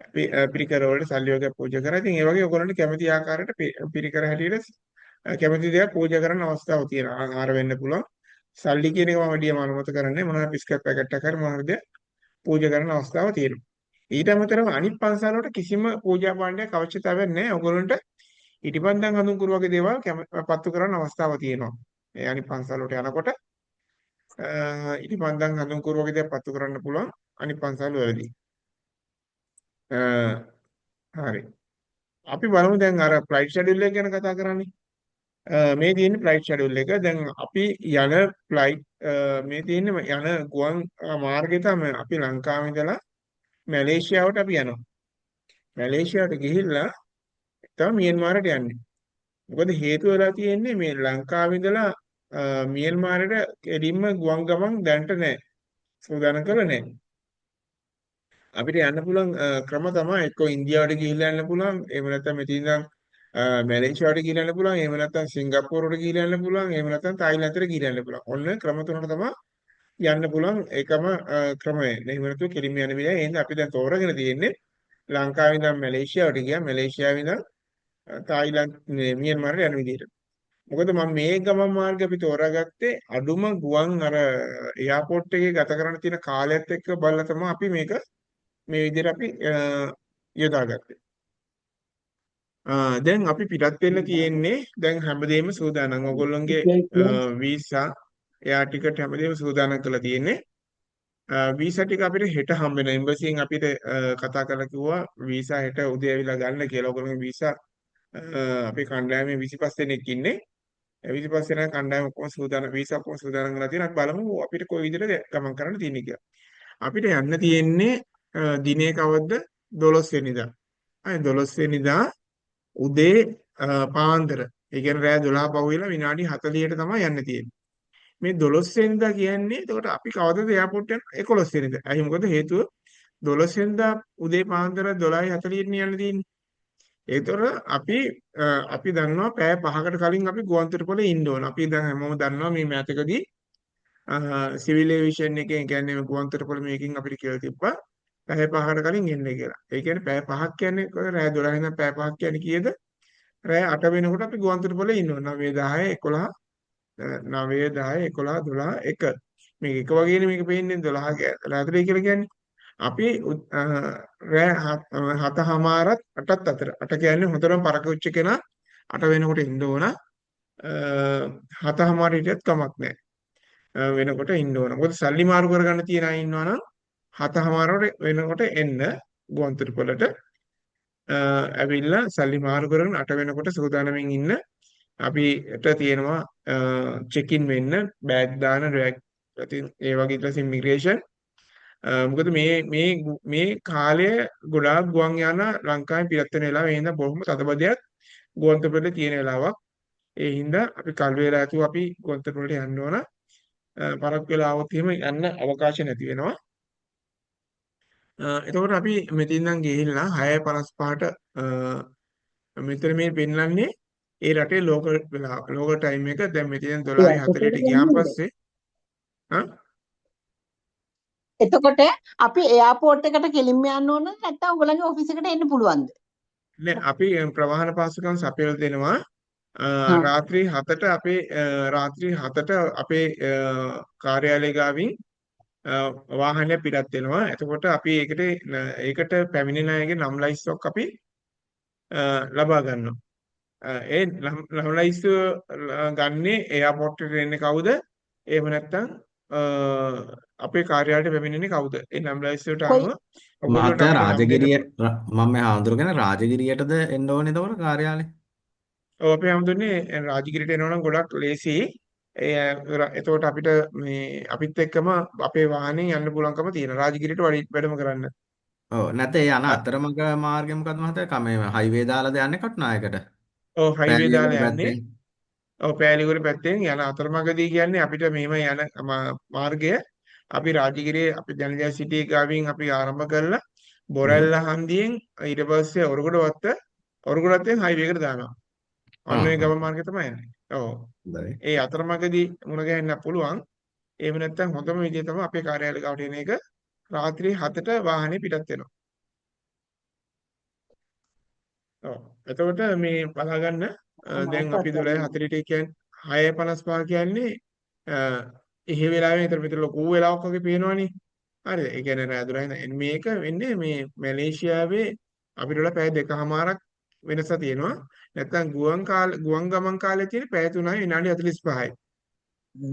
අපි පිරිකර වලට සල්ලි වගේක් පූජා කරා. ඉතින් ඒ වගේ ඔයගොල්ලන්ට කැමති ආකාරයට පිරිකර හැටියට කැමති දේවල් පූජා කරන්න අවස්ථාවක් තියෙනවා. ආහාර වෙන්න පුළුවන්. සල්ලි කියන එක මම වැඩිම අනුමත කරන්නේ මොනවා බිස්කට් පැකට් එකක් හරි මොනවාද පූජා කරන්න අවස්ථාවක් තියෙනවා. ඊට අමතරව අනිත් පන්සල් වලට කිසිම පූජා භාණ්ඩයක් අවශ්‍යතාවයක් නැහැ. ඔයගොල්ලන්ට ඉටිපන්දම් හඳුන්කුරු වගේ දේවල් පත්තු කරන්න අවස්ථාවක් තියෙනවා. ඒ අනිත් පන්සල් වලට යනකොට ඉටිපන්දම් හඳුන්කුරු වගේ දේවල් පත්තු කරන්න පුළුවන් අනිත් පන්සල් වලදී. හරි. අපි බලමු දැන් අර ෆ්ලයිට් ෂෙඩියුල් එක ගැන කතා කරන්නේ. මේ තියෙන්නේ ෆ්ලයිට් ෂෙඩියුල් එක. දැන් අපි යන ෆ්ලයිට් මේ තියෙන්නේ යන ගුවන් මාර්ගය තමයි අපි ලංකාවේ ඉඳලා මැලේසියාවට අපි යනවා. මැලේසියාවට ගිහිල්ලා තමයි මියන්මාරට යන්නේ. මොකද හේතුව වෙලා තියෙන්නේ මේ ලංකාවේ ඉඳලා මියන්මාරට එදින්ම ගුවන් ගමන් දැනට නැහැ. සූදානම් කරලා නැහැ. අපිට යන්න පුළුවන් ක්‍රම තමයි එක්ක ඉන්දියාවට ගිහිල්ලා යන්න පුළුවන්. එහෙම නැත්නම් මෙතන ඉඳන් මැලේසියාවට ගිහිල්ලා යන්න පුළුවන්. එහෙම නැත්නම් සිංගප්පූරුවට ගිහිල්ලා යන්න පුළුවන්. එහෙම නැත්නම් තායිලන්තයට ගිහිල්ලා යන්න පුළුවන්. ඔන්න ක්‍රම තුනකට තමයි යන්න පුළුවන් එකම ක්‍රමය. එහෙම නැත්නම් කෙලින්ම යන්න බෑ. එහෙනම් අපි දැන් තෝරගෙන තියෙන්නේ ලංකාවේ ඉඳන් මැලේසියාවට ගියා. මැලේසියාවේ ඉඳන් තායිලන්ත මියන්මාරට යන විදිහට. මොකද මම මේ ගමන් මාර්ගය අපි තෝරාගත්තේ අඩුම ගුවන් අර එයාපෝට් එකේ ගත කරන්න තියෙන කාලයත් එක්ක බලලා තමයි අපි මේක මේ විදිහට අපි යොදාගත්තේ. දැන් අපි පිටත් වෙන්න තියෙන්නේ දැන් හැමදේම සූදානම්. ඔයගොල්ලන්ගේ වීසා එයා ටිකට් හැමදේම සූදානම් කරලා තියෙන්නේ. වීසා ටික අපිට හෙට හම්බ වෙනවා. එම්බසියෙන් අපිට කතා කරලා කිව්වා වීසා හෙට උදේ ඇවිල්ලා ගන්න කියලා. ඔයගොල්ලන්ගේ වීසා අපේ කණ්ඩායමේ 25 දෙනෙක් ඉන්නේ. 25 දෙනා කණ්ඩායම ඔක්කොම සූදානම් වීසා ඔක්කොම සූදානම් කරලා තියෙනවා. අපි බලමු අපිට කොයි විදිහට ගමන් කරන්න තියෙන්නේ කියලා. අපිට යන්න තියෙන්නේ දිනේ කවද්ද 12 වෙනිදා. අය 12 වෙනිදා උදේ පාන්දර. ඒ කියන්නේ රෑ 12 පහුවෙලා විනාඩි 40ට තමයි යන්න තියෙන්නේ. මේ 12 වෙනිදා කියන්නේ එතකොට අපි කවදද එයාපෝට් යන 11 වෙනිදා. අයි මොකද හේතුව 12 වෙනිදා උදේ පාන්දර 12:40ට යන්න තියෙන්නේ. ඒතර අපි දන්නවා පැය 5කට කලින් අපි ගුවන්තොටුපළේ ඉන්න ඕන. අපි දැන් හැමෝම දන්නවා මේ මෑතකදී සිවිල් ඒවියේෂන් එකෙන් කියන්නේ ගුවන්තොටුපළ මේකෙන් අපිට කියලා තිබ්බා පැය 5කට කලින් එන්න කියලා. ඒ කියන්නේ පැය 5ක් කියන්නේ රෑ 12 ඉඳන් පැය 5ක් කියන්නේ කීයද? රෑ 8 වෙනකොට අපි ගුවන්තොටුපළේ ඉන්නවා. 9 10 11 9 10 11 12 1 මේක එක වගේනේ මේක පේන්නේ 12 රාත්‍රිය කියලා කියන්නේ. අපි රෑ 7:00මාරත් 8ත් අතර 8 කියන්නේ හොඳටම පරක වෙච්ච කෙනා 8 වෙනකොට ඉන්න ඕන. 7:00මාර හිටියත් කමක් නැහැ. වෙනකොට ඉන්න ඕන. මොකද සල්ලි මාරු කරගන්න තියන අය ඉන්නවනම් 7:00මාර වෙනකොට එන්න ගුවන්තොටුපළට ඇවිල්ලා සල්ලි මාරු කරගෙන 8 වෙනකොට සූදානම්ින් ඉන්න. අපිට තියෙනවා චෙක් ඉන් වෙන්න බෑග් දාන රෑග් ඒ වගේ ඊට පස්සේ ඉමිග්‍රේෂන්. මොකද මේ කාලය ගොඩාක් ගුවන් යාන ලංකාවේ පිටත් වෙන වෙලාව. ඒ හින්දා බොහොම තදබදයක් ගුවන්තොටුපළේ තියෙන වෙලාවක්. ඒ හින්දා අපි කල් වේලා ඇතුව අපි ගුවන්තොටුපළට යන්න ඕන. පරක් වෙලා આવොත් එහෙම යන්න අවකාශ නැති වෙනවා. එතකොට අපි මෙතෙන් ඉඳන් ගිහිල්ලා 6:55ට මෙතන මේ පෙන්වන්නේ ඒ රටේ ලෝකල් වෙලාව ලෝකල් ටයිම් එක. දැන් මෙතෙන් 12:40ට ගියාන් පස්සේ එතකොට අපි එයාපෝට් එකට කෙලින්ම යන්න ඕන නැත්නම් ඔයගොල්ලන්ගේ ඔෆිස් එකට එන්න පුළුවන්ද? නෑ අපි ප්‍රවාහන පාසුකම් සපයලා දෙනවා. රාත්‍රී 7ට අපේ කාර්යාලය ගාවින් වාහනය පිටත් වෙනවා. එතකොට අපි ඒකට පැමිණෙන අයගේ නම් ලයිස්තුවක් අපි ලබා ගන්නවා. ඒ නම් ලයිස්තුව ගන්නේ එයාපෝට් එකට එන්නේ කවුද? එහෙම නැත්නම් අපේ කාර්යාලයට පැමිණෙන්නේ කවුද? ඒ නම් ලයිස්තුවට අනුව ඔයගොල්ලන්ට මහත්තයා අපිට නම් රාජගිරිය දෙන්න. මම මේ හාමුදුරුවෝ ගැන රාජගිරියටද එන්න ඕනේ එතකොට කාර්යාලේ? ඔව් අපි හැමදෙන්නේ රාජගිරියට එනවනම් ගොඩක් ලේසි. එතකොට අපිට මේ අපිත් එක්කම අපේ වාහනේ යන්න පුළුවන්කම තියෙනවා. රාජගිරියට වැඩම කරන්න. ඔව් නැත්නම් ඒ යන අතරමඟ මාර්ගය මොකද්ද මහත්තයා? මේ හයිවේ දාලාද යන්නේ කටුනායකට? ඔව් හයිවේ පෑලියගොඩ දාලා යන්නේ. පැත්තෙන්. ඔව් පෑලියගොඩ පැත්තෙන් යන අතරමඟදී කියන්නේ අපිට මෙහෙම යන මාර්ගය අපි රාජගිරියේ අපි ජනජය සිටි ගාවින් අපි ආරම්භ කරලා බොරැල්ල හන්දියෙන් ඊට පස්සේ ඔරුගොඩත්තෙන් හයිවේ එකට දානවා. අන්න ඒ ගමන් මාර්ගය තමයි යන්නේ. ඔව්. හොඳයි. ඒ අතරමඟදී මුණ ගැහෙන්න පුළුවන්. එහෙම නැත්නම් හොඳම විදිය තමයි අපේ කාර්යාලය ගාවට එන එක. රාත්‍රී 7ට වාහනේ පිටත් වෙනවා. ඔව්. එතකොට මේ බලා ගන්න දැන් අපි 12:40 කියන්නේ 6:55 කියන්නේ එහෙ වෙලාවෙ මෙතන ලොකු වෙලාවක් වගේ පේනවනේ. හරිද? ඒ කියන්නේ රෑ 12 මේක වෙන්නේ මේ මැලේසියාවේ අපිට වල පැය 2කමාරක් වෙනස තියෙනවා. නැත්නම් ගුවන් ගමන් කාලේ තියෙන පැය 3යි විනාඩි 45යි.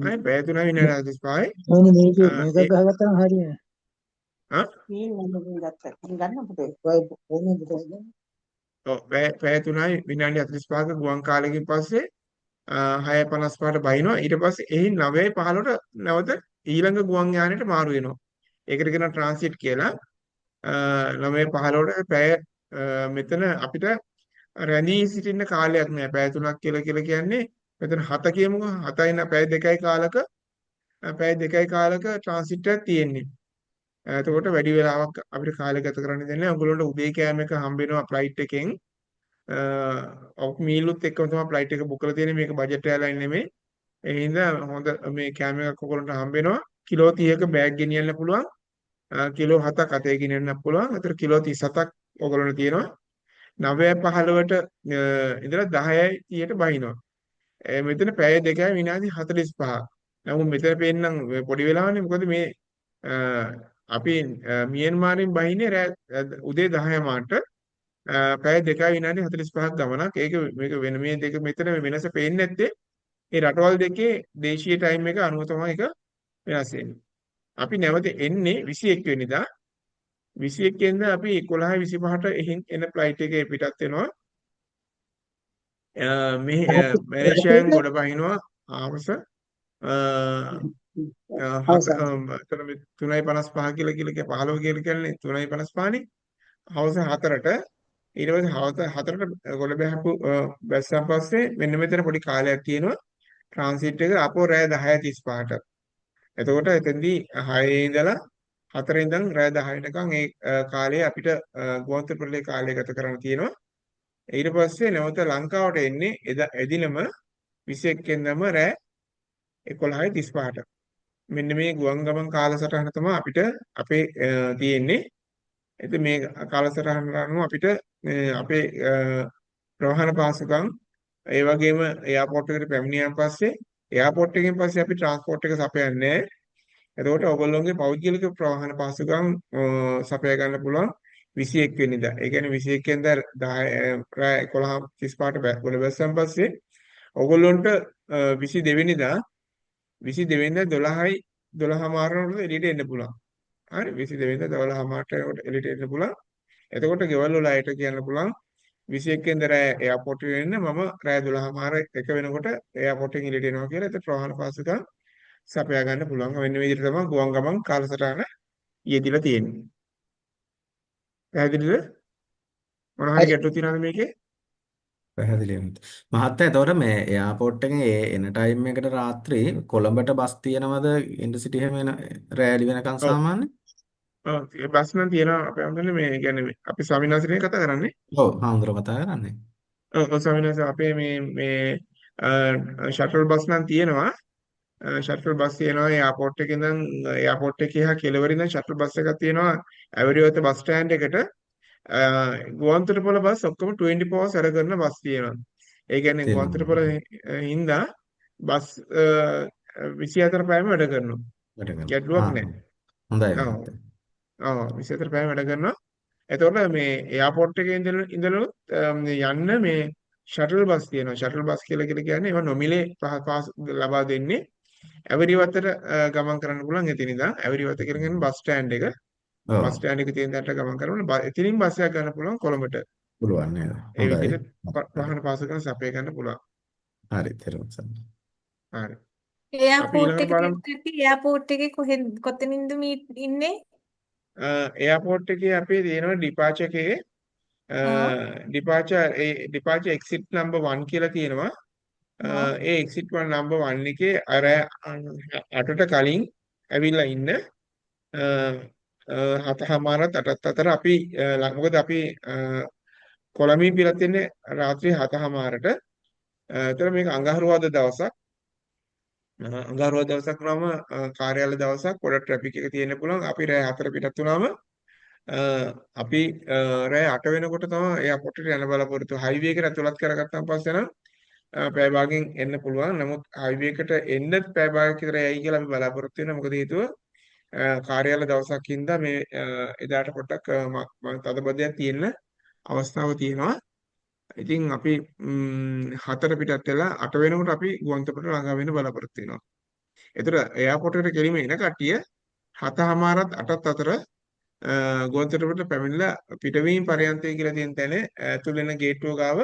අය පැය 3යි විනාඩි 45යි. ඕනේ මේක ගහගත්තා නම් හරියන්නේ. මේ මොනවද ගත්තා? ගන්න පුතේ. ඕනේ පුතේ. ඔව් පැය 3යි විනාඩි 45ක ගුවන් කාලෙකින් පස්සේ 6:55ට බහිනවා. ඊට පස්සේ එහි 9:15ට නැවත ඊළඟ ගුවන් යානෙට මාරු වෙනවා. ඒකට කියනවා ට්‍රාන්සිට් කියලා. 9:15ට පැය මෙතන අපිට රැඳී සිටින්න කාලයක් නෑ. පැය 3ක් කියලා කියන්නේ මෙතන 7 කියමුකෝ. 7යි නම් පැය 2යි කාලක ට්‍රාන්සිට් එකක් තියෙන්නේ. එතකොට වැඩි වෙලාවක් අපිට කාලය ගත කරන්න දෙන්නේ නැහැ. ඔයගොල්ලන්ට උදේ කෑම එක හම්බ වෙනවා ෆ්ලයිට් එකෙන්. මීලුත් එක්කම තමයි ෆ්ලයිට් එක බුක් කරලා තියෙන්නේ. මේක බජට් එයාලයින් නෙමෙයි. ඒ හින්දා හොඳ මේ කෑම එකක් ඔයගොල්ලන්ට හම්බ වෙනවා. කිලෝ 30ක බෑග් ගෙනියන්න පුළුවන්. කිලෝ 7ක් අතේ ගෙනියන්න පුළුවන්. ඒතර කිලෝ 37ක් ඔයගොල්ලන්ට තියෙනවා. 9:15ට ඉඳලා 10:30ට බහිනවා. මෙතන පැය 2යි විනාඩි 45. නමුත් මෙතන පේන්නම් පොඩි වෙලාවනේ. මොකද මේ අපි මියන්මාරෙන් බහින්නේ උදේ 10 මාට පැය 2යි විනාඩි 45ක් ගමනක්. මේක වෙන මේ දෙක මෙතන වෙනස පේන්නේ නැත්තේ මේ රටවල් දෙකේ දේශීය ටයිම් එක අනුව තමයි ඒක වෙනස් වෙන්නේ. අපි නැවත එන්නේ 21 වෙනිදා. 21 වෙනිදා අපි 11:25ට එහෙන් එන ෆ්ලයිට් එකේ පිටත් වෙනවා. මේ මැලේසියාවෙන් ගොඩ බහිනවා ආවස 3:55 කියලා 15 කියලා කියන්නේ 3:55නේ. හවස 4ට ඊට පස්සේ හවස 4ට ගොඩ බැස්සන් පස්සේ මෙන්න මෙතන පොඩි කාලයක් තියෙනවා. ට්‍රාන්සිට් එක අපෝ රෑ 10:35ට. එතකොට එතෙන්දී 6 ඉඳලා 4 ඉඳන් රෑ 10 වෙනකන් ඒ කාලේ අපිට ගුවන්තොටුපළේ කාලය ගත කරන්න තියෙනවා. ඊට පස්සේ නැවත ලංකාවට එන්නේ එදිනම 21 වෙනිදාම රෑ 11:35ට. මෙන්න මේ ගුවන් ගමන් කාලසටහන තමයි අපිට අපේ තියෙන්නේ. ඉතින් මේ කාලසටහන අනුව අපිට අපේ ප්‍රවාහන පහසුකම් ඒ වගේම එයාපෝට් එකට පැමිණියාන් පස්සේ එයාපෝට් එකෙන් පස්සේ අපි ට්‍රාන්ස්පෝර්ට් එක සපයන්නේ නැහැ. එතකොට ඔයගොල්ලෝගේ පෞද්ගලික ප්‍රවාහන පහසුකම් සපයා ගන්න පුළුවන් 21 වෙනිදා. ඒ කියන්නේ 21 වෙනිදා 10 11:35ට ගොඩ බැස්සන් පස්සේ ඔයගොල්ලොන්ට 22 වෙනිදා 12 මාරනකොට එළියට එන්න පුළුවන්. හරි 22 වෙනිදා 12 මාරට එළියට එන්න පුළුවන්. එතකොට ගෙවල් වල අයට කියන්න පුළුවන් 21 වෙනිදා රෑ එයාපෝට් එකේ එන්න මම රෑ 12 මාර එක වෙනකොට එයාපෝට් එකෙන් එළියට එනවා කියලා. ඒක ප්‍රවාහන පහසුකම් සපයා ගන්න පුළුවන්. මෙන්න මේ විදිහට තමයි ගුවන් ගමන් කාලසටහන යෙදිලා තියෙන්නේ. පැහැදිලිද? මොනවා හරි හරි. ගැටලු තියෙනවද මේකේ? පැහැදිලි වෙනවා. මහත්තයා එතකොට මේ එයාපෝට් එකෙන් එන ටයිම් එකට රාත්‍රී කොළඹට බස් තියෙනවද ඉන්ටර්සිටි එහෙම එන රෑලි වෙනකන් ඔව්. සාමාන්‍ය? ඔව් ඒ බස් නම් තියෙනවා අපේ අම්මනේ මේ කියන්නේ අපි ස්වාමීන් වහන්සේනේ කතා කරන්නේ. ඔව් හාමුදුරුවෝ කතා කරන්නේ. ඔව් ස්වාමීන් වහන්සේ අපේ මේ ෂටල් බස් නම් තියෙනවා. ෂටල් බස් තියෙනවා එයාපෝට් එකේ ඉඳන් එයාපෝට් එකේ හා කෙළවර ඉඳන් ෂටල් බස් එකක් තියෙනවා ඇවරිවත බස් ස්ටෑන්ඩ් එකට. ගුවන්තොටුපළ බස් ඔක්කොම 24 hours වැඩ කරන බස් තියෙනවා. ඒ කියන්නේ ගුවන්තොටුපළ හින්දා බස් 24 පැයම වැඩ කරනවා. වැඩ කරනවා. ගැටලුවක් නැහැ. හොඳයි ඔව්. මහත්තයා. ඔව් 24 පැයම වැඩ කරනවා. එතකොට මේ එයාපෝට් එකේ ඉඳලා යන්න මේ ෂටල් බස් තියෙනවා. ෂටල් බස් කියලා කියන්නේ ඒවා නොමිලේ පාස් ලබා දෙන්නේ. ඇවරිවතට ගමන් කරන්න පුළුවන් එතන ඉඳන්. ඇවරිවත කියන්නේ බස් ස්ටෑන්ඩ් එක. ඔව් බස් ස්ටෑන්ඩ් එක තියෙන තැනට ගමන් කරනවා. එතනින් බස් එකක් ගන්න පුළුවන් කොළඹට. පුළුවන් නේද? ඒ හොඳයි. විදිහට ප්‍රවාහන පහසුකම් සපයා ගන්න පුළුවන්. හරි තෙරුවන් සරණයි. හරි. අපි එයාපෝට් ඊළඟට එකට බලමු. යද්දී එයාපෝට් එකේ කොතනින්ද ඉන්නේ? එයාපෝට් එකේ අපේ තියෙනවා ඩිපාචර් එකේ ඩිපාචර් එක්සිට් නම්බර් 1 කියලා තියෙනවා. ඒ එක්සිට් නම්බර් 1 එකේ අර 8ට කලින් ඇවිල්ලා ඉන්න 7:00මාරත් 8ත් අතර අපි මොකද අපි කොළඹින් පිටත් වෙන්නේ රාත්‍රී 7:00මාරට. ඒතර මේක අඟහරුවාදා දවසක්. අඟහරුවාදා දවසක් වුණාම කාර්යාල දවසක් පොඩ ට්‍රැෆික් එක තියෙන්න පුළුවන්. අපි රෑ 4 පිටත් වුණාම අපි රෑ 8 වෙනකොට තමයි එයාපෝට් එකට යන්න බලාපොරොත්තු. හයිවේ එකට ඇතුළත් කරගත්තාන් පස්සේ නම් පැය භාගයෙන් එන්න පුළුවන්. නමුත් හයිවේ එකට එන්න පැය භාගයක් විතර යයි කියලා අපි බලාපොරොත්තු වෙනවා. මොකද හේතුව කාර්යාල දවසක් හින්දා මේ එදාට පොඩ්ඩක් තදබදයක් තියෙන්න අවස්ථාව තියෙනවා. ඉතින් අපි 4 පිටත් වෙලා 8 වෙනකොට අපි ගුවන්තොටුපළට ළඟා වෙන්න බලාපොරොත්තු වෙනවා. ඒතර එයාපෝට් එකට ගෙලිම එන කට්ටිය 7:00මාරත් 8ත් අතර ගුවන්තොටුපළට පැමිණලා පිටවීම පරයන්තය කියලා තියෙන තැන ඇතුල් වෙන ගේට්ටුව ගාව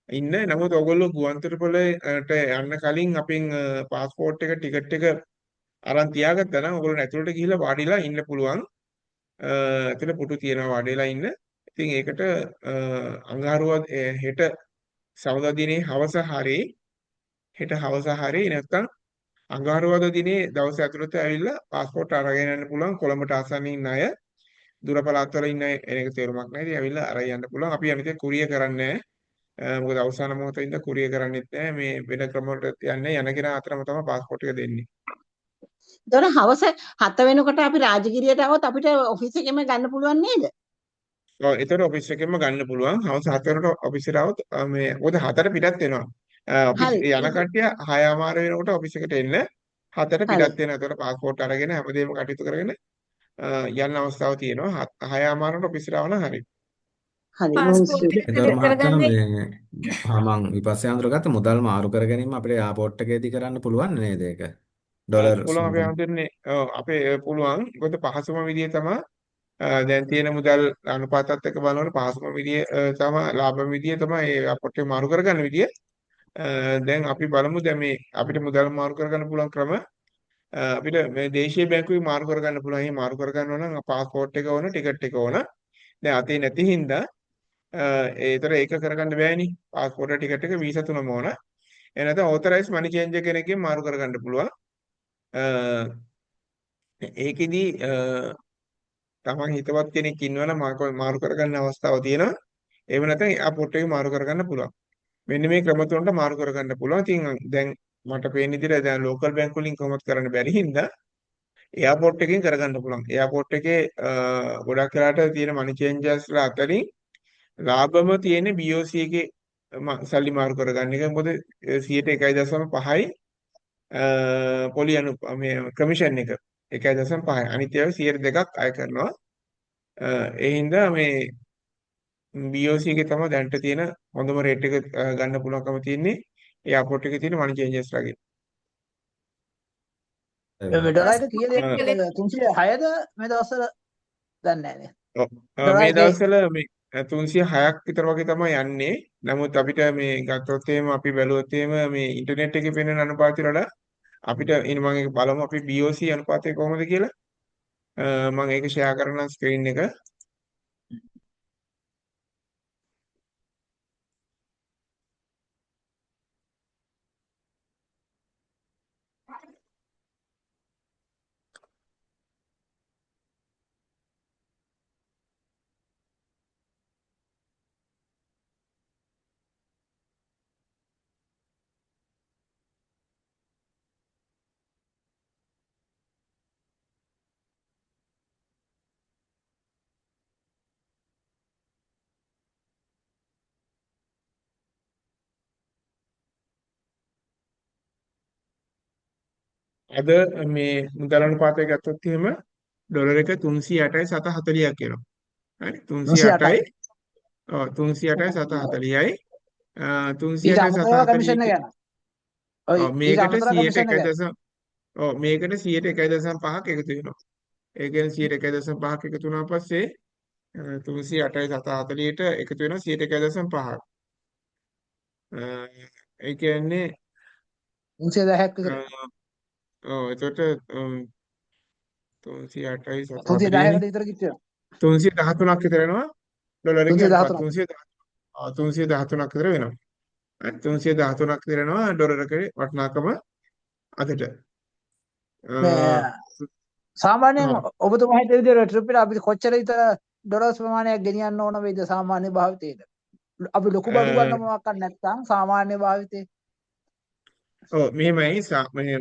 ඉන්න. නමුත් ඔයගොල්ලෝ ගුවන්තොටුපළට යන්න කලින් අපෙන් પાස්පෝර්ට් එක ටිකට් එක අරන් තියාගත්තා නම් ඔයගොල්ලෝ ඇතුළට ගිහිල්ලා වාඩිලා ඉන්න පුළුවන්. එතන පුටු තියෙනවා වාඩිලා ඉන්න. ඉතින් ඒකට අඟහරුවාද හෙට සවදා දිනේ හවස හරි නැත්නම් අඟහරුවාදා දිනේ දවස් ඇතුළත ඇවිල්ලා પાස්පෝර්ට් අරගෙන යන්න පුළුවන්. කොළඹට ආසන්න ඉන්න අය දුර පළාත්වල ඉන්න අය එන එක තේරුමක් නැහැ. ඉතින් ඇවිල්ලා අරන් යන්න පුළුවන්. අපි අනිත් කුරිය කරන්නේ නැහැ. මොකද අවසාන මොහොතේ ඉඳලා කුරිය කරන්නේත් නැහැ. මේ වෙන ක්‍රම වලට යන්නේ යන කෙනා අතරම තමයි પાස්පෝර්ට් එක දෙන්නේ. එතකොට හවස 7 වෙනකොට අපි රාජගිරියට આવොත් අපිට ඔෆිස් එකෙම ගන්න පුළුවන් නේද? ඔව් ඒතර ඔෆිස් එකෙම ගන්න පුළුවන්. හවස 7 වෙනකොට ඔෆිස් එකට આવොත් මේ මොකද 4ට පිටත් වෙනවා. ඔෆිස් හරි. යන කට්ටිය 6:00මාර වෙනකොට ඔෆිස් එකට එන්න 7ට හරි. පිටත් වෙනවා. ඒතර પાස්පෝර්ට් අරගෙන හැමදේම කටයුතු කරගෙන යන්න අවස්ථාව තියෙනවා. 6:00මාරට ඔෆිස් එකට ආවනම් හරි. හරි. පාස්පෝර්ට් එක එතකොට ක්ලියර් මහත්තයා කරගන්නේ මේ මං විපස්සේ අඳුරගත්ත මුදල් මාරු කර ගැනීම අපේ එයාපෝට් එකේදී කරන්න පුළුවන් නේද ඒක? ඩොලර් පුළුවන් අපි හඳුන්නේ අපේ පුළුවන්. මොකද පහසුම විදිය තමයි දැන් තියෙන මුදල් අනුපාතات එක්ක බලනකොට පහසුම විදිය තමයි ලාභම විදිය තමයි ඒ අපොට් එක මාරු කරගන්න විදිය. දැන් අපි බලමු දැන් මේ අපිට මුදල් මාරු කරගන්න පුළුවන් ක්‍රම අපිට මේ දේශීය බැංකුවේ මාරු කරගන්න පුළුවන්. එහෙනම් මාරු කරගන්නවා නම් පාස්පෝර්ට් එක ඕන, ටිකට් එක ඕන. දැන් අතේ නැති හින්දා ඒතර ඒක කරගන්න බෑනේ. පාස්පෝර්ට් ටිකට් එක වීසා තුනම ඕන. එහෙනම් නැත්නම් ඕතරයිස් මනි චේන්ජර් කෙනෙක්ගෙන් මාරු කරගන්න පුළුවන්. ඒකෙදි තමන් හිතවත් කෙනෙක් ඉන්නවනම් මාරු කරගන්න අවස්ථාව තියෙනවා. එහෙම නැත්නම් එයාපෝට් එකේ මාරු කරගන්න පුළුවන්. මෙන්න මේ ක්‍රම තුනට මාරු කරගන්න පුළුවන්. ඉතින් දැන් මට පේන විදිහට දැන් ලෝකල් බැංකු වලින් කොහොමද කරන්න බැරි හින්දා එයාපෝට් එකෙන් කරගන්න පුළුවන්. එයාපෝට් එකේ ගොඩක් වෙලාට තියෙන මනි චේන්ජර්ස්ලා අතරින් ලාභම තියෙන්නේ BOC එකේ සල්ලි මාරු කරගන්න එක. මොකද 101.5යි පොලි මේ කමිෂන් එක 1.5යි. අනිත් ඒවා 102ක් අය කරනවා. ඒ හින්දා මේ BOC එකේ තමයි දැනට තියෙන හොඳම රේට් එක ගන්න පුළුවන්කම තියෙන්නේ. එයාපෝට් එකේ තියෙන මනි චේන්ජස් ලගේ. මේ ඩොලර් එක කීයද? ආ. 306ද මේ දවස්වල දන්නේ නැහැ නේ. ඔව්. ඩොලර් මේ එකේ දවස්වල මේ 306ක් විතර වගේ තමයි යන්නේ. නමුත් අපිට මේ ගත්තොත් එහෙම අපි බැලුවොත් එහෙම මේ ඉන්ටර්නෙට් එකේ පෙන්වන අනුපාතයට වඩා අපිට මම ඒක බලමු අපි BOC අනුපාතය කොහොමද කියලා. මම ඒක ෂෙයා කරන්න ස්ක්‍රීන් එක. අද මේ මුදල් අනුපාතය ගත්තොත් එහෙම ඩොලර් එක 308යි 740ක් වෙනවා. හරි 308යි 308යි. ඔව් 308යි 740යි ඊට 308යි අමතරව කමිෂන් 740 එක යනවා. ඔය ඊට මේකට අමතරව කමිෂන් එක 100ට 1.5ක් එකතු වෙනවා. ඒ කියන්නේ 1.5ක් එකතු වුණා පස්සේ 308යි 740ට එකතු වෙනවා 1.5ක්. ඒ කියන්නේ 310ක් විතර. එතකොට 308යි 740 310කට විතර කිච්ච වෙනවා. 313ක් විතර වෙනවා ඩොලර් එකේ අනුපාත 313. 313ක් විතර වෙනවා. 313ක් විතර වෙනවා ඩොලර් එකේ වටිනාකම අදට. මේ සාමාන්‍යයෙන් ඔබතුමා හිතේ විදිහට ට්‍රිප් එකට අපි කොච්චර විතර ඩොලර්ස් ප්‍රමාණයක් ගෙනියන්න ඕන වේද සාමාන්‍ය භාවිතයේද? අපි ලොකු බඩු ගන්න මොනවක් නැත්නම් සාමාන්‍ය භාවිතේ. ඔව් මෙහෙමයි මේ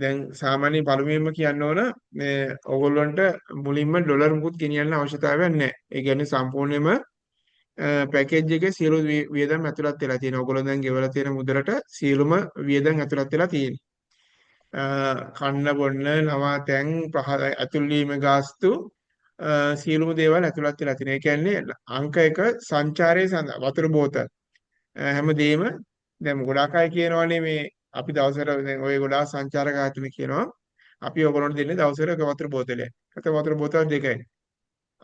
දැන් සාමාන්‍ය පළමුවෙන්ම කියන්න ඕන මේ ඕගොල්ලන්ට මුලින්ම ඩොලර් මුකුත් ගෙනියන්න අවශ්‍යතාවයක් නැහැ. ඒ කියන්නේ සම්පූර්ණයෙන්ම පැකේජ් එකේ සියලු වියදම් ඇතුළත් වෙලා තියෙනවා. ඕගොල්ලෝ දැන් ගෙවලා තියෙන මුදලට සියලුම වියදම් ඇතුළත් වෙලා තියෙනවා. කන්න බොන්න නවාතැන් ඇතුල් වීම ගාස්තු සියලුම දේවල් ඇතුළත් වෙලා තියෙනවා. ඒ කියන්නේ අංක 1 සංචාරයේ සඳහා වතුර බෝතල් හැමදේම දැන් ගොඩාක් අය කියනවානේ මේ අපි දවසට දැන් ඔය ගොඩාක් සංචාරක ආයතන කියනවා අපි ඔයගොල්ලන්ට දෙන්නේ දවසට එක වතුර බෝතලයක්. එක වතුර බෝතල් දෙකයි.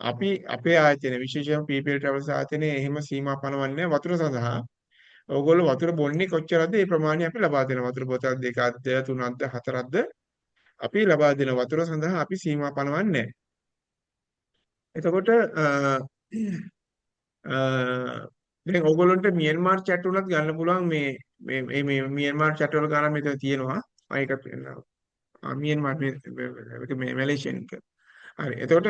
අපි අපේ ආයතන විශේෂයෙන් PPL Travels ආයතනයේ එහෙම සීමා පනවන්නේ වතුර සඳහා. ඔයගොල්ලෝ වතුර බොන්නේ කොච්චරද ඒ ප්‍රමාණය අපි ලබා දෙනවා. වතුර බෝතල් 2ක්ද 3ක්ද 4ක්ද අපි ලබා දෙන වතුර සඳහා අපි සීමා පනවන්නේ නැහැ. එතකොට දැන් ඕගොල්ලන්ට මියන්මාර් chat වලත් ගන්න පුළුවන් මේ මියන්මාර් chat වල ගන්න මෙතන තියෙනවා. මම ඒක මියන්මාර් මේ මැලේසියන් එක. හරි. එතකොට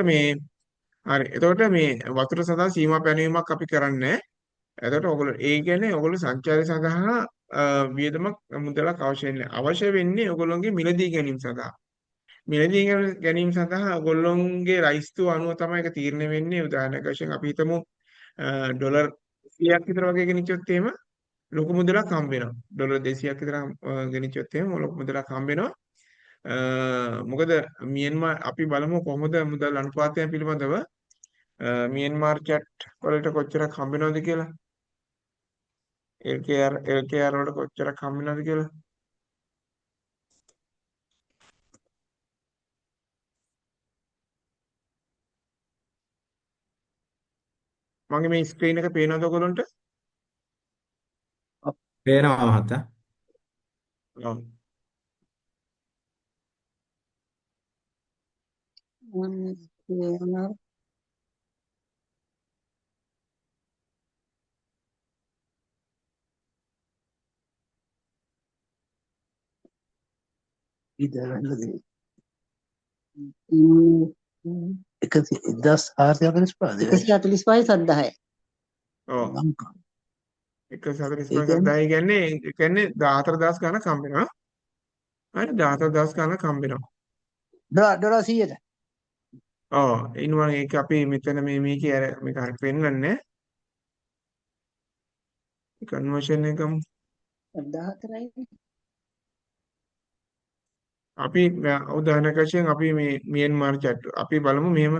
මේ වතුර සඳහා සීමා පැනවීමක් අපි කරන්නේ. එතකොට ඕගොල්ලෝ ඒ කියන්නේ ඕගොල්ලෝ සංචාරය සඳහා වියදමක් මුදලක් අවශ්‍ය නැහැ. අවශ්‍ය වෙන්නේ ඕගොල්ලෝගේ මිලදී ගැනීම සඳහා. මිලදී ගැනීම සඳහා ඕගොල්ලෝගේ රයිස්තු අනුව තමයි ඒක තීරණය වෙන්නේ. උදාහරණයක් වශයෙන් අපි හිතමු ඩොලර් 100ක් විතර වගේ ගෙනිච්චොත් එහෙම ලොකු මුදලක් හම්බ වෙනවා. ඩොලර් 200ක් විතර ගෙනිච්චොත් එහෙම ලොකු මුදලක් හම්බ වෙනවා. මොකද මියන්මාර් අපි බලමු කොහොමද මුදල් අනුපාතය පිළිබඳව මියන්මාර් chat වලට කොච්චරක් හම්බ වෙනවද කියලා. LKR වලට කොච්චරක් හම්බ වෙනවද කියලා. මගේ මේ ස්ක්‍රීන් එක පේනවද ඔයගොල්ලන්ට? පේනවා මහත්තයා. ඔව්. ඉතින් 145 සද්දාය. ඔව්. 145 සද්දායි කියන්නේ 14000 ගණක් හම්බ වෙනවා. හරි 14000 ගණක් හම්බ වෙනවා. ඩොලර් 100ට. ඔව් ඉන්නවා ඒක අපි මෙතන මේකේ අර මේක හරියට පෙන්වන්නේ. කන්වර්ෂන් එක ගමු. 14යි. අපි උදාහරණයක් වශයෙන් අපි මේ මියන්මාර් චැට් අපි බලමු මෙහෙම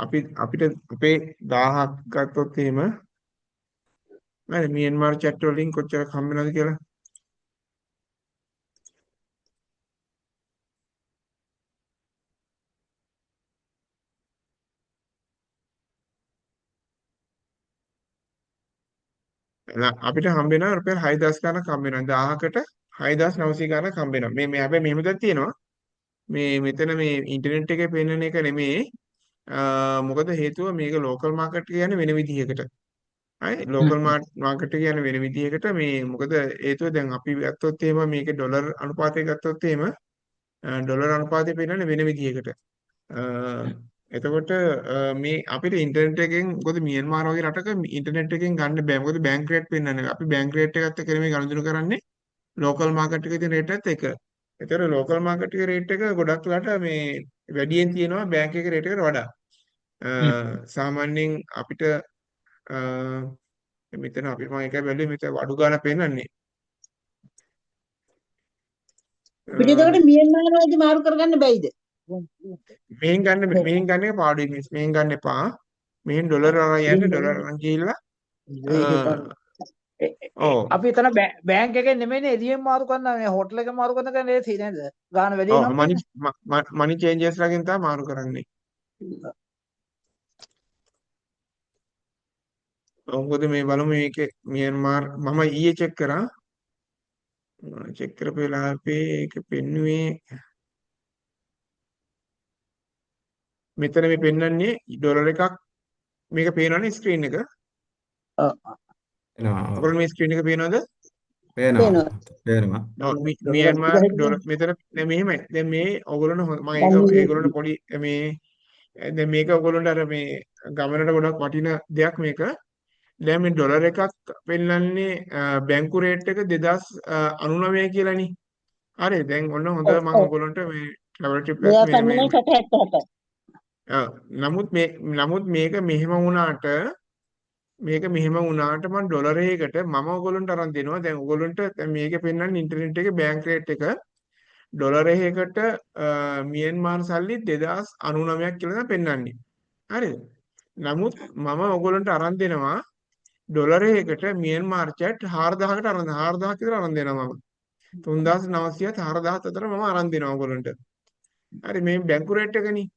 අපිට අපේ 1000ක් ගත්තොත් එහෙම නේද මියන්මාර් චැට් වලින් කොච්චරක් හම්බ වෙනවද කියලා. අපිට හම්බ වෙනවා රුපියල් 6000 ගණක් හම්බ වෙනවා. 1000කට 6900 ගණක් හම්බ වෙනවා. මේ හැබැයි මෙහෙම දෙයක් තියෙනවා. මෙතන මේ ඉන්ටර්නෙට් එකේ පෙන්නන එක නෙමෙයි. මොකද හේතුව මේක ලෝකල් මාකට් කියන්නේ වෙන විදිහකට. හරි ලෝකල් මාකට් කියන්නේ වෙන විදිහකට මේ මොකද හේතුව දැන් අපි ගත්තොත් එහෙම මේක ඩොලර් අනුපාතය ගත්තොත් එහෙම ඩොලර් අනුපාතය පෙන්නන්නේ වෙන විදිහකට. එතකොට මේ අපිට ඉන්ටර්නෙට් එකෙන් මොකද මියන්මාර් වගේ රටක ඉන්ටර්නෙට් එකෙන් ගන්න බෑ. මොකද බැංක් රේට් පෙන්නන්නේ. අපි බැංක් රේට් එකත් එක්ක මේ ගණන් කරන්නේ ලෝකල් මාකට් එකේ තියෙන රේට් එකත් එක්ක. ඒතර ලෝකල් මාකට් එකේ රේට් එක ගොඩක් වෙලාට මේ වැඩියෙන් තියෙනවා බැංක් එකේ රේට් එකට වඩා. සාමාන්‍යයෙන් අපිට මෙතන අපි මම එකයි බැලුවේ මෙතන අඩු ගාණක් පෙන්නන්නේ. අපිට එතකොට මියන්මාර් වලදී මාරු කරගන්න බැයිද? මෙහෙන් ගන්න එක පාඩුයි මිස්. මෙහෙන් ගන්න එපා. මෙහෙන් ඩොලර් අරන් යන්න ඩොලර් අරන් ගිහිල්ලා ඔව් අපි එතන බැංක් එකෙන් නෙමෙයිනේ එළියෙන් මාරු කරනවා මේ හෝටල් එකෙන් මාරු කරන එක නේද නේද? ගාන වැඩි ඔව් වෙනවා. මනි චේන්ජස් ලගෙන් තමයි මාරු කරන්නේ. මොකද මේ බලමු මේකේ මියන්මාර් මම ඊයේ චෙක් කරා. චෙක් කරපු වෙලාවේ ඒක පෙන්නුවේ මෙතන මේ පෙන්වන්නේ ඩොලර් එකක් මේක පේනවනේ ස්ක්‍රීන් එක. ඔයගොල්ලෝ මේ ස්ක්‍රීන් එක පේනවද? පේනවා. මියන්මාර් ඩොලර් මෙතන දැන් මෙහෙමයි. දැන් මේ ඔයගොල්ලෝ මම ඒගොල්ලෝ පොඩි මේ දැන් මේක ඔයගොල්ලන්ට අර මේ ගමනට ගොඩක් වටින දෙයක් මේක. දැන් මේ ඩොලර් එකක් පෙන්වන්නේ බැංකු රේට් එක 2099 කියලානේ. හරි දැන් ඔන්න හොඳ මම ඔයගොල්ලන්ට මේ ට්‍රැවල් ට්‍රිප් එකක් නමුත් මේක මෙහෙම වුණාට මම ඩොලරයකට මම ඔයගොල්ලන්ට අරන් දෙනවා. දැන් ඔයගොල්ලන්ට මේකේ පෙන්වන්නේ ඉන්ටර්නෙට් එකේ බැංක් රේට් එක ඩොලරයකට මියන්මාර් සල්ලි 2099ක් කියලා තමයි පෙන්වන්නේ. හරිද? නමුත් මම ඔයගොල්ලන්ට අරන් දෙනවා ඩොලරයකට මියන්මාර් චැට් 4000කට අරන් 4000ක් විතර අරන් දෙනවා මම. 3900ත් 4000ත් අතර මම අරන් දෙනවා ඔයගොල්ලන්ට. හරි මේ බැංකු රේට් එකනේ.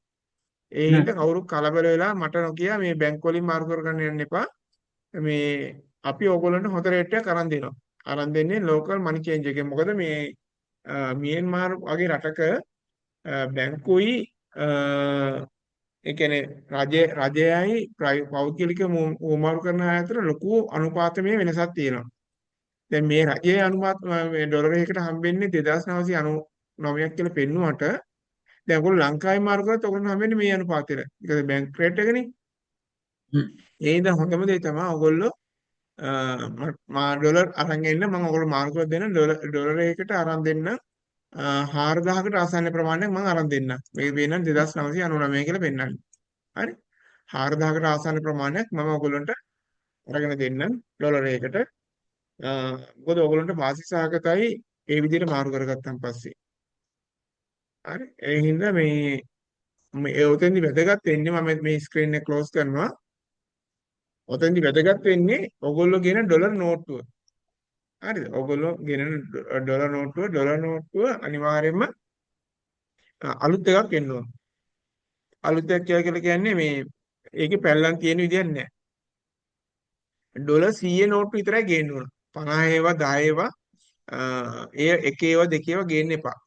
ඒ හින්දා කවුරු කලබල වෙලා මට නොකිය මේ බැංක් වලින් මාරු කරගන්න යන්න එපා. මේ අපි ඕගොල්ලන්ට හොඳ රේට් එකක් අරන් දෙනවා. අරන් දෙන්නේ ලෝකල් මනි චේන්ජ් එකෙන්. මොකද මේ මියන්මාර් වගේ රටක බැංකුයි ඒ කියන්නේ රජයයි පෞද්ගලික උමාරු කරන අය අතර ලොකු අනුපාතමය වෙනසක් තියෙනවා. දැන් මේ රජයේ අනුපාත මේ ඩොලරයකට හම්බෙන්නේ 2999ක් කියලා පෙන්නුවට දැන් ඔයගොල්ලෝ ලංකාවේ මාරු කරත් ඔයගොල්ලෝ හම්බෙන්නේ මේ අනුපාතෙට. ඒක බැංක් රේට් එකනේ. ඒ ඉතින් හොඳම දේ තමයි ඔයගොල්ලෝ මා ඩොලර් අරන් එන්න මම ඔයගොල්ලෝ මාරු කරලා දෙන්න ඩොලරයකට අරන් දෙන්න 4000කට ආසන්න ප්‍රමාණයක් මම අරන් දෙන්න. මේක පේනවා 2999 කියලා පෙන්නන්නේ. හරි? 4000කට ආසන්න ප්‍රමාණයක් මම ඔයගොල්ලන්ට අරගෙන දෙන්නම් ඩොලරයකට. මොකද ඔයගොල්ලන්ට වාසි සහගතයි ඒ විදිහට මාරු කරගත්තන් පස්සේ. හරි? ඒ හින්දා මේ ඔතෙන්දි වැදගත් වෙන්නේ මම මේ ස්ක්‍රීන් එක ක්ලෝස් කරනවා. ඔතෙන්දි වැදගත් වෙන්නේ ඔයගොල්ලෝ කියන ඩොලර් නෝට්ටුව. හරිද? ඔයගොල්ලෝ ගෙන ඩොලර් නෝට්ටුව අනිවාර්යයෙන්ම අලුත් එකක් එන්න ඕන. අලුත් එකක් කියලා කියන්නේ මේ ඒකේ පැල්ලම් තියෙන විදියක් නැහැ. ඩොලර් 100 නෝට්ටු විතරයි ගේන්න ඕන. 50 ඒවා 10 ඒවා ඒ එක ඒවා දෙක ඒවා ගේන්න එපා.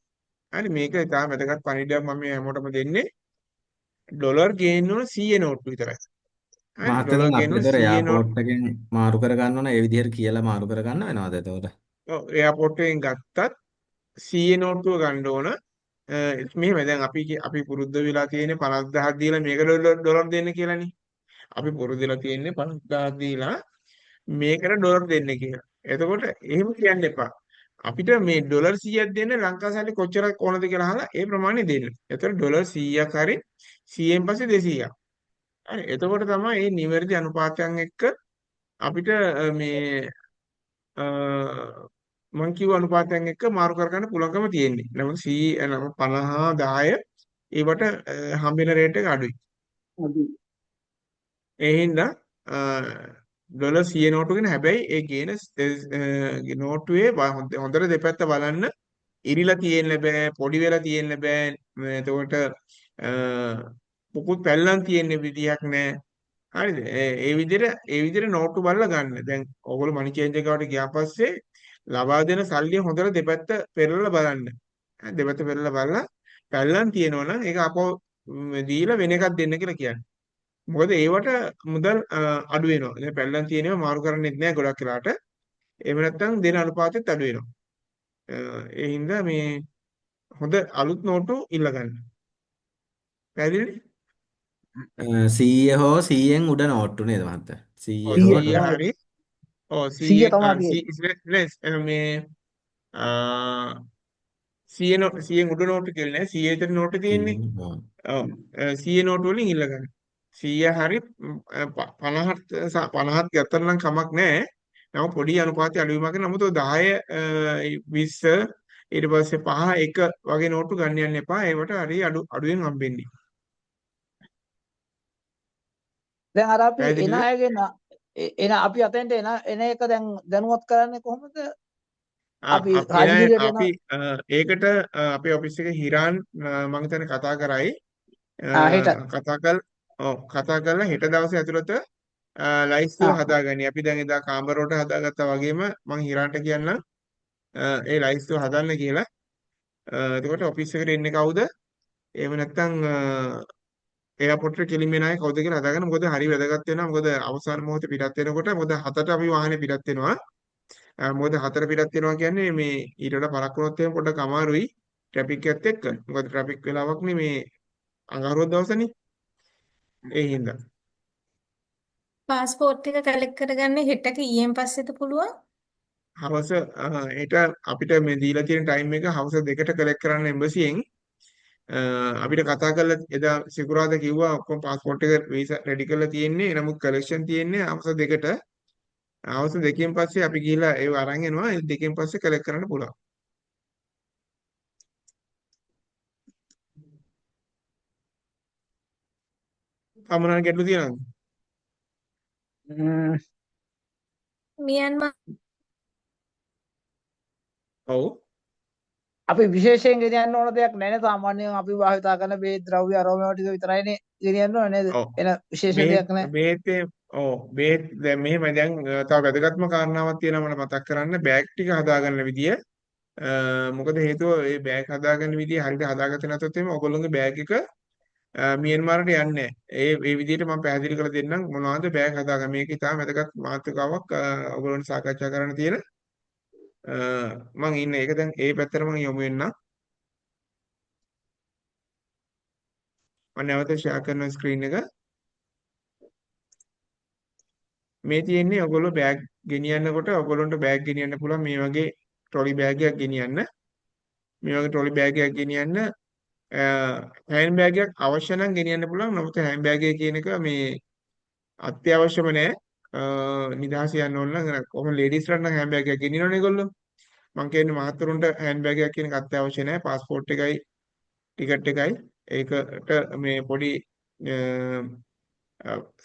හරි මේක ඉතාම වැදගත් පණිවිඩයක් මම හැමෝටම දෙන්නේ. ඩොලර් ගේන්න ඕන 100 නෝට්ටු විතරයි. හරි ඩොලර් මහත්තයා ගේන්න ඕන අපිට 100 එයාපෝට් එකෙන් මාරු කර ගන්න ඕන ඒ විදිහට කියලා මාරු කර ගන්න වෙනවද එතකොට? ඔව් එයාපෝට් එකෙන් ගත්තත් 100 නෝට්ටුව ගන්න ඕන. මෙහෙම දැන් අපි පුරුද්ද වෙලා තියෙන්නේ 50000ක් දීලා මේක ඩොලර් දෙන්න කියලානේ. අපි පුරුදු වෙලා තියෙන්නේ 50000ක් දීලා මේකට ඩොලර් දෙන්න කියලා. එතකොට එහෙම කියන්න එපා. අපිට මේ ඩොලර් 100ක් දෙන්න ලංකා සල්ලි කොච්චරක් ඕනද කියලා අහලා ඒ ප්‍රමාණය දෙන්න. එතකොට ඩොලර් 100ක් හරි 100න් පස්සේ 200ක්. හරි එතකොට තමයි මේ නිවැරදි අනුපාතයන් එක්ක අපිට මේ මං කිව්ව අනුපාතයන් එක්ක මාරු කරගන්න පුළුවන්කම තියෙන්නේ. නමුත් 50 10 ඒවට හම්බෙන රේට් එක අඩුයි. ඒ හින්දා ඩොලර් 100 නෝටු ගැන හැබැයි ඒ ගේන නෝටුවේ හොඳට දෙපැත්ත බලන්න ඉරිලා තියෙන්න බෑ පොඩි වෙලා තියෙන්න බෑ එතකොට පුකුත් පැල්ලම් තියෙන්න විදියක් නෑ හරිද ඒ විදිහට නෝට්ටු බලලා ගන්න දැන් ඔයගොල්ලෝ මනි චේන්ජ් එකකට ගියා පස්සේ ලබා දෙන සල්ලිය හොඳට දෙපැත්ත පෙරලලා බලන්න දෙපැත්ත පෙරලලා බලලා පැල්ලම් තියෙනවා නම් ඒක අපෝ දීලා වෙන එකක් දෙන්න කියලා කියන්නේ මොකද ඒවට මුදල් අඩු වෙනවා. දැන් පැල්ලම් තියෙනවා මාරු කරන්නෙත් නෑ ගොඩක් වෙලාට. එහෙම නැත්නම් දෙන අනුපාතෙත් අඩු වෙනවා. ඒ හින්දා මේ හොඳ අලුත් නෝට්ටු ඉල්ල ගන්න. පැහැදිලිද? 100 හෝ 100න් උඩ නෝට්ටු නේද මහත්තයා? 100 හෝ 100 හරි. ඔව් 100 100 තමයි මේ 100න් උඩ නෝට්ටු කියලා නෑ 100 විතර නෝට්ටු තියෙන්නේ. 100 ඔව්. ඔව් 100 නෝට්ටු වලින් ඉල්ල ගන්න. 100 හරි 50ත් ගත්තම නම් කමක් නැහැ. නමුත් පොඩි අනුපාතය අඩුවීමක් නමුත් ඔය 10 20 ඊට පස්සේ 5 1 වගේ නෝට්ටු ගන්න යන්න එපා. ඒවට හරි අඩුවෙන් හම්බෙන්නේ. දැන් අර අපි එන පැහැදිලිද? අයගෙන අපි අතෙන්ට එන එක දැන් දැනුවත් කරන්නේ කොහොමද? අපි රාජගිරියට එන අපි ඒකට අපේ ඔෆිස් එකේ හිරාන් මම හිතන්නේ කතා කරයි. හෙට කතා කරලා හෙට දවසේ ඇතුළත ලයිස්තුව හදාගනි. අපි දැන් එදා කාමරෝට හදාගත්තා වගේම මම හිරාන්ට කියන්නම් ඒ ලයිස්තුව හදන්න කියලා. එතකොට ඔෆිස් එකට එන්නේ කවුද? එහෙම නැත්නම් එයාපෝට් එකට කෙලින්ම එන අය කවුද කියලා හදාගන්න. මොකද හරි වැදගත් වෙනවා. මොකද අවසාන මොහොතේ පිටත් වෙනකොට මොකද 7ට අපි වාහනේ පිටත් වෙනවා. මොකද 4 පිටත් වෙනවා කියන්නේ මේ ඊට වඩා පරක් වුණොත් එහෙම පොඩ්ඩක් අමාරුයි ට්‍රැෆික් එකත් එක්ක. මොකද ට්‍රැෆික් වෙලාවක් නේ මේ අඟහරුවා දවසනේ. ඒ හින්දා. පාස්පෝර්ට් එක කලෙක්ට් කරගන්න හෙටක ඊයෙන් පස්සේද පුළුවන්? හවස හෙට අපිට මේ දීලා තියෙන ටයිම් එක හවස 2ට කලෙක්ට් කරන්න එම්බසියෙන් අපිට කතා කරලා එදා සිකුරාදා කිව්වා ඔක්කොම પાස්පෝර්ට් එක වීසා රෙඩි කරලා තියෙන්නේ නමුත් කලෙක්ෂන් තියෙන්නේ හවස 2ට හවස 2කින් පස්සේ අපි ගිහිලා ඒව අරන් එනවා ඒ 2කින් පස්සේ කලෙක්ට් කරන්න පුළුවන් අමරණ ගැටලු තියෙනවද මියන්මාර් ඔව් අපි විශේෂයෙන් ගෙනියන්න ඕන දෙයක් නැහැ නේ සාමාන්‍යයෙන් අපි භාවිතා කරන මේ ද්‍රව්‍ය අරෝමා ටික විතරයිනේ ගෙනියන්න ඕනේ නේද? ඔව් එන විශේෂ දෙයක් නැහැ. බේත් දැන් මෙහෙම දැන් තව වැදගත්ම කාරණාවක් තියෙනවා මට මතක් කරන්න බෑග් ටික හදාගන්න විදිය මොකද හේතුව මේ බෑග් හදාගන්න විදිය හරියට හදාගත්තේ නැත්නම් එimhe ඔයගොල්ලෝගේ බෑග් එක මියන්මාරට යන්නේ නැහැ. ඒ විදිහට මම පැහැදිලි කරලා දෙන්නම් මොනවද බෑග් හදාගන්න. මේක ඉතාම වැදගත් මාතෘකාවක් ඔයගොල්ලන්ට සාකච්ඡා කරන්න තියෙන. මම ඉන්නේ ඒක දැන් ඒ පැත්තට මම යොමු වෙන්නම්. මම නැවත ෂෙයා කරන ස්ක්‍රීන් එක. මේ තියෙන්නේ ඔයගොල්ලෝ බෑග් ගෙනියන්නකොට ඔයගොල්ලන්ට බෑග් ගෙනියන්න පුළුවන් මේ වගේ ට්‍රොලි බෑග් එකක් ගෙනියන්න. මේ වගේ ට්‍රොලි බෑග් එකක් ගෙනියන්න හෑන්ඩ් බෑග් එකක් අවශ්‍ය නම් ගෙනියන්න පුළුවන්. නමුත් හෑන්ඩ් බෑග් එක කියන එක මේ අත්‍යවශ්‍යම නෑ. නිදහස යන්න ඕන නම් කොහොම ලේඩීස්ලාට නම් හෑන්ඩ් බෑග් එකක් ගෙනියනවනේ ඒගොල්ලෝ. මම කියන්නේ මහත්තුරුන්ට හෑන්ඩ් බෑග් එකක් කියන එක අත්‍යවශ්‍ය නෑ. પાස්පෝර්ට් එකයි ටිකට් එකයි ඒකට මේ පොඩි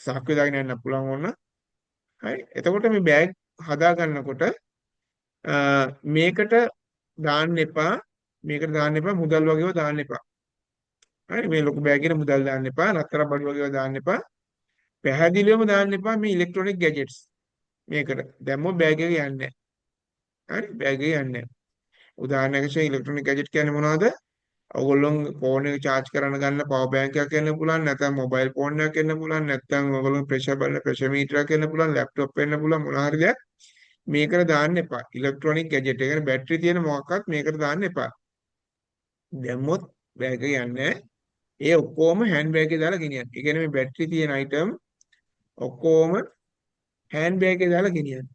සාක්කුව දාගෙන යන්න පුළුවන් ඕන. හරි. එතකොට මේ බෑග් හදා ගන්නකොට මේකට දාන්න එපා. මේකට දාන්න එපා මුදල් වගේව දාන්න එපා. හරි මේ ලොකු බෑග් එකට මුදල් දාන්න එපා. නත්තර බඩු වගේව දාන්න එපා. පැහැදිලිවම දාන්න එපා මේ ඉලෙක්ට්‍රොනික ගැජට්ස්. මේකට දැම්මොත් බෑග් එක යන්නේ නැහැ. හරි බෑග් එක යන්නේ නැහැ. උදාහරණයක් වශයෙන් ඉලෙක්ට්‍රොනික ගැජට් කියන්නේ මොනවද? ඔයගොල්ලෝ ෆෝන් එක charge කරන්න ගන්න power bank එකක් වෙන්න පුළුවන් නැත්නම් mobile phone එකක් වෙන්න පුළුවන් නැත්නම් ඔයගොල්ලෝ pressure බලන pressure meter එකක් වෙන්න පුළුවන් laptop වෙන්න පුළුවන් මොන හරි දෙයක් මේකට දාන්න එපා electronic gadget ඒ කියන්නේ බැටරි තියෙන මොකක්වත් මේකට දාන්න එපා දැම්මොත් බෑග් එක යන්නේ ඒ ඔක්කොම hand bag එකේ දාලා ගෙනියන්න. ඒ කියන්නේ මේ බැටරි තියෙන item ඔක්කොම hand bag එකේ දාලා ගෙනියන්න.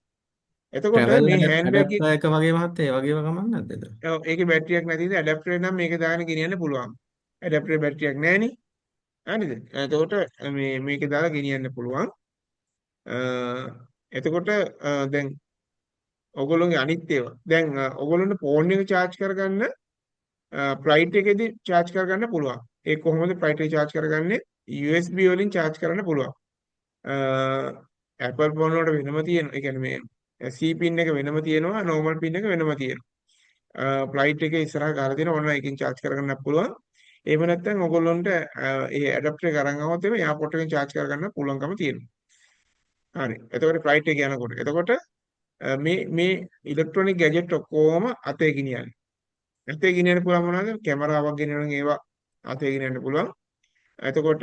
එතකොට travel මේ hand bag එක adapter එක වගේ මහත්තයා ඒ වගේම කමක් නැද්ද එතන? ඔව් ඒකේ බැටරියක් නැති ඉතින් ඇඩැප්ටර් එක නම් මේක දාගෙන ගෙනියන්න පුළුවන්. ඇඩැප්ටරේ බැටරියක් නැහෙනේ. හරිද? එතකොට මේක දාලා ගෙනියන්න පුළුවන්. එතකොට දැන් ඔයගොල්ලෝගේ අනිත් ඒවා. දැන් ඔයගොල්ලන්ට ෆෝන් එක charge කරගන්න ෆ්ලයිට් එකේදී charge කරගන්න පුළුවන්. ඒ කොහොමද ෆ්ලයිට් එක charge කරගන්නේ? USB වලින් charge කරන්න පුළුවන්. Apple phone වලට වෙනම තියෙනවා. ඒ කියන්නේ මේ C pin එක වෙනම තියෙනවා, normal pin එක වෙනම තියෙනවා. ෆ්ලයිට් එකේ ඉස්සරහ ගහලා තියෙනවා. ඔන්න එකකින් charge කරගන්නත් පුළුවන්. එහෙම නැත්නම් ඔයගොල්ලන්ට ඒ ඇඩැප්ටර් එක අරන් આવොත් එimhe එයාපෝට් එකෙන් charge කරගන්න පුළුවන්කම තියෙනවා. හරි. එතකොට ෆ්ලයිට් එක යනකොට. එතකොට මේ ඉලෙක්ට්‍රොනික ගැජට් ඔක්කොම අතේ ගෙනියන්න. අතේ ගෙනියන්න පුළුවන් මොනවද? කැමරාවක් ගෙනියනවා නම් ඒවා අතේ ගෙනියන්න පුළුවන්. එතකොට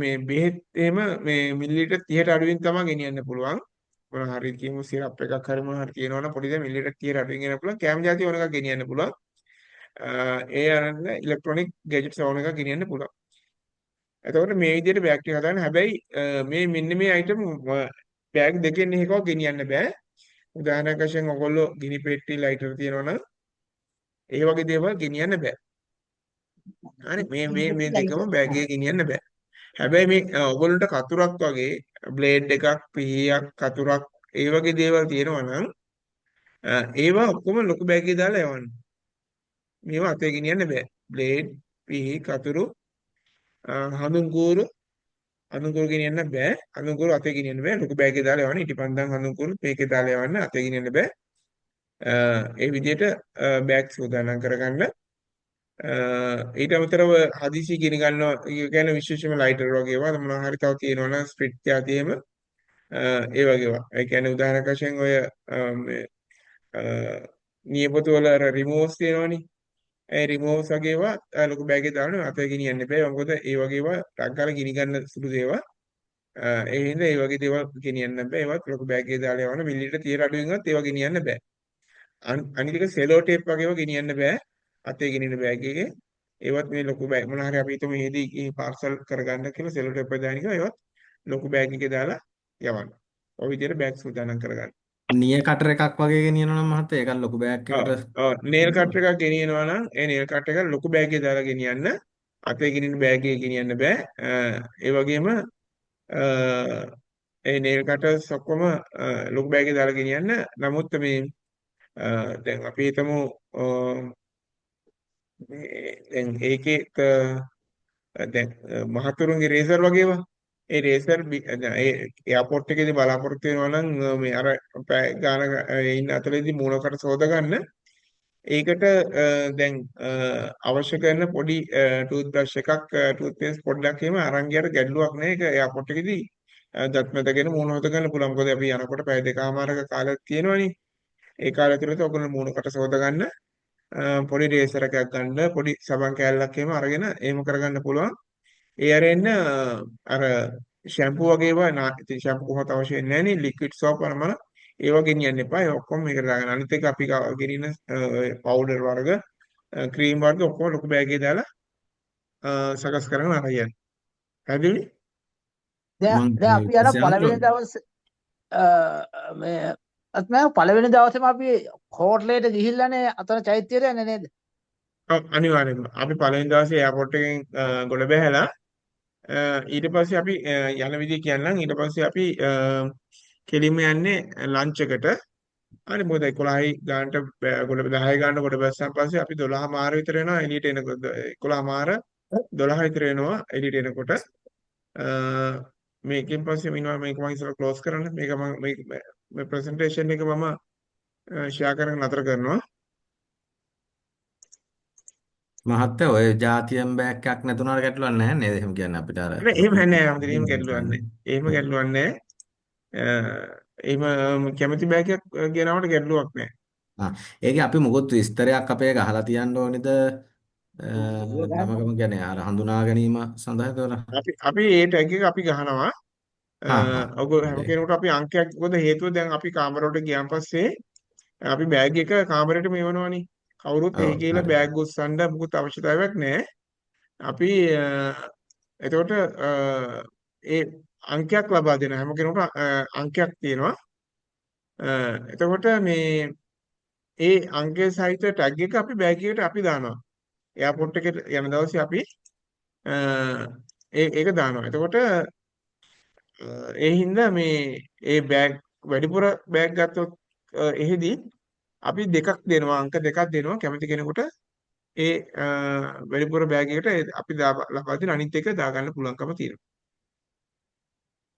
මේ බෙහෙත් එහෙම මේ මිලිලීටර් 30ට අඩුවෙන් තමයි ගෙනියන්න පුළුවන්. මොන හරි කියමු සිරප් එකක් හරි මොන හරි තියෙනවනම් පොඩි දෙයක් මිලිලීටර් 30ට අඩුවෙන් ගෙනියන්න පුළුවන්. කැම જાති ඕන එකක් ගෙනියන්න පුළුවන්. ඒ අරන් ඉලෙක්ට්‍රොනික ගැජට්ස් ඕන එකක් ගෙනියන්න පුළුවන්. එතකොට මේ විදිහට බෑග් ටික හදාගන්න. හැබැයි මේ මෙන්න මේ අයිටම් බෑග් දෙකෙන් එකක් ගෙනියන්න බෑ. උදාහරණයක් වශයෙන් ඔයගොල්ලෝ ගිනි පෙට්ටි ලයිටර් තියෙනවනම් ඒ වගේ දේවල් ගෙනියන්න බෑ. හරි මේ දෙකම බෑග් එකේ ගෙනියන්න බෑ. හැබැයි මේ ඔයගොල්ලන්ට කතුරක් වගේ බ්ලේඩ් එකක් පිහියක් කතුරක් ඒ වගේ දේවල් තියෙනවා නම් ඒවා ඔක්කොම ලොකු බෑග් එකේ දාලා යවන්න. මේවා අතේ ගෙනියන්න බෑ. බ්ලේඩ් පිහි කතුරු හඳුන් කූරු ගෙනියන්න බෑ. හඳුන් කූරු අතේ ගෙනියන්න බෑ. ලොකු බෑග් එකේ දාලා යවන්න. ඉටිපන්දම් හඳුන් කූරු මේකේ දාලා යවන්න. අතේ ගෙනියන්න බෑ. ඒ විදිහට බෑග් සූදානම් කරගන්න. ඊට අමතරව හදිසි ගෙන ගන්නවා කියන්නේ විශේෂයෙන්ම ලයිටර් වගේ ඒවා මොනවා හරි තව තියෙනවනම් ස්ප්‍රිට් જાති එහෙම ඒ වගේ ඒවා. ඒ කියන්නේ උදාහරණයක් වශයෙන් ඔය මේ නියපොතු වල අර රිමෝව්ස් තියෙනවනේ. ඒ රිමෝව්ස් වගේ ඒවා ලොකු බෑග් එකේ දාන්න අතේ ගෙනියන්න බෑ. මොකද ඒ වගේ ඒවා ටක් ගාලා ගිනි ගන්න සුළු දේවල්. ඒ හින්දා ඒ වගේ දේවල් ගෙනියන්න බෑ. ඒවත් ලොකු බෑග් එකේ දාලා යවන්න මිලිලීටර් 30 අඩුවෙන්වත් ඒවා ගෙනියන්න බෑ. අනිත් එක සෙලෝ ටේප් වගේ ඒවා ගෙනියන්න බෑ. අතේ ගෙනියන බෑග් එකේ. ඒවත් මේ ලොකු බෑග් මොන හරි අපි හිතමු මෙහෙදී පාර්සල් කරගන්න කියලා සෙලෝ ටේප් එක දාන එක ඒවත් ලොකු බෑග් එකේ දාලා යවන්න. ඔය විදිහට බෑග් සූදානම් කරගන්න. නිය කටර් එකක් වගේ ගෙනියනවා නම් මහත්තයා ඒකත් ලොකු බෑග් එකකට නේල් කටර් එකක් ගෙනියනවා නම් ඒ නේල් කටර් එක ලොකු බෑග් එකේ දාලා ගෙනියන්න. අතේ ගෙනියන බෑග් එකේ ගෙනියන්න බෑ. ඒ වගේම ඒ නේල් කටර්ස් ඔක්කොම ලොකු බෑග් එකේ දාලා ගෙනියන්න. නමුත් මේ දැන් අපි හිතමු දැන් ඒකේ දැන් මහතුරුන්ගේ රේසර් වගේ ඒවා ඒ රේසර් ඒ එයාපෝට් එකේදී බලාපොරොත්තු වෙනවා නම් මේ අර පැය ගාන ඉන්න අතරේදී මූණකට සෝද ගන්න ඒකට දැන් අවශ්‍ය කරන පොඩි ටූත් බ්‍රෂ් එකක් ටූත් පේස්ට් පොඩ්ඩක් එහෙම අරන් ගියට ගැටලුවක් නැහැ ඒක එයාපෝට් එකේදී දත්මතගෙන මූණ හොද ගන්න පුළුවන් මොකද අපි යනකොට පැය දෙකමාරක කාලයක් තියෙනවනේ ඒ කාලය තුළදී ඔයගොල්ලෝ මූණකට සෝද ගන්න පොඩි රේසර් එකක් ගන්න පොඩි සබන් කෑල්ලක් එහෙම අරගෙන එහෙම කරගන්න පුළුවන්. ඒ අරෙන්න අර ෂැම්පූ වගේ ඒවා ඉතින් ෂැම්පූ කොහොමද අවශ්‍ය වෙන්නේ නැහැ නේ ලික්විඩ් සෝප් අරමන ඒවා ගෙනියන්න එපා. ඒ ඔක්කොම මේකට දාගන්න. අනිත් එක අපි ගෙනින පවුඩර් වර්ග ක්‍රීම් වර්ග ඔක්කොම ලොකු බෑග් එකේ දාලා සකස් කරගෙන අරගෙන. හරිද? දැන් අපි යන පළවෙනි දවසේ මේ අත්මය පළවෙනි දවසේම අපි හෝටලයට ගිහිල්ලානේ අතන චෛත්‍යයට යන්නේ නේද? ඔව් අනිවාර්යෙන්ම. අපි පළවෙනි දවසේ එයාපෝට් එකෙන් ගොඩ බැහැලා ඊට පස්සේ අපි යන විදිය කියන්නම්. ඊට පස්සේ අපි කෙලින්ම යන්නේ ලන්ච් එකට. හරි මොකද 11යි ගානට ගොඩ 10යි ගානට ගොඩ බැස්සන් පස්සේ අපි 12 මාර විතර වෙනවා එළියට එනකොට 11 මාර 12 විතර වෙනවා එළියට එනකොට මේකෙන් පස්සේ මේක මම ඉස්සර ක්ලෝස් කරන්න මේක මම මේ ප්‍රසන්ටේෂන් එක මම ෂෙයා කරගෙන නතර කරනවා මහත්තයා ඔය ජාතියම් බෑග් එකක් නැතුණාට ගැටලුවක් නැහැ නේද? එහෙම කියන්නේ අපිට අර නෑ එහෙම නෑ අපිට එහෙම ගැටලුවක් නෑ එහෙම ගැටලුවක් නෑ එහෙම කැමති බෑග් එකක් ගෙනාවට ගැටලුවක් නෑ ඒකේ අපි මොකොත් විස්තරයක් අපේ ගහලා තියන්න ඕනේද? ගමගම කියන්නේ අර හඳුනා ගැනීම සඳහා ඒතකොට අපි ඒ ටැග් එක අපි ගහනවා ඔයගොල්ලෝ හැම කෙනෙකුට අපි අංකයක් මොකද හේතුව දැන් අපි කාමරවලට ගියාන් පස්සේ අපි බෑග් එක කාමරේට මෙවනවනේ කවුරුත් එහි කියලා බෑග් උස්සන්න මොකුත් අවශ්‍යතාවයක් නැහැ අපි එතකොට ඒ අංකයක් ලබා දෙන හැම කෙනෙකුට අංකයක් තියෙනවා එතකොට මේ ඒ අංකය සහිත ටැග් එක අපි බෑග් එකට අපි දානවා එයාපෝට් එකට යන දවසේ අපි ඒක දානවා එතකොට ඒ හින්දා මේ ඒ බෑග් වැඩිපුර බෑග් ගත්තොත් එහෙදි අපි දෙකක් දෙනවා අංක දෙකක් දෙනවා කැමති කෙනෙකුට ඒ වැඩිපුර බෑග් එකට අපි ලබා දෙන අනිත් එක දාගන්න පුළුවන්කම තියෙනවා.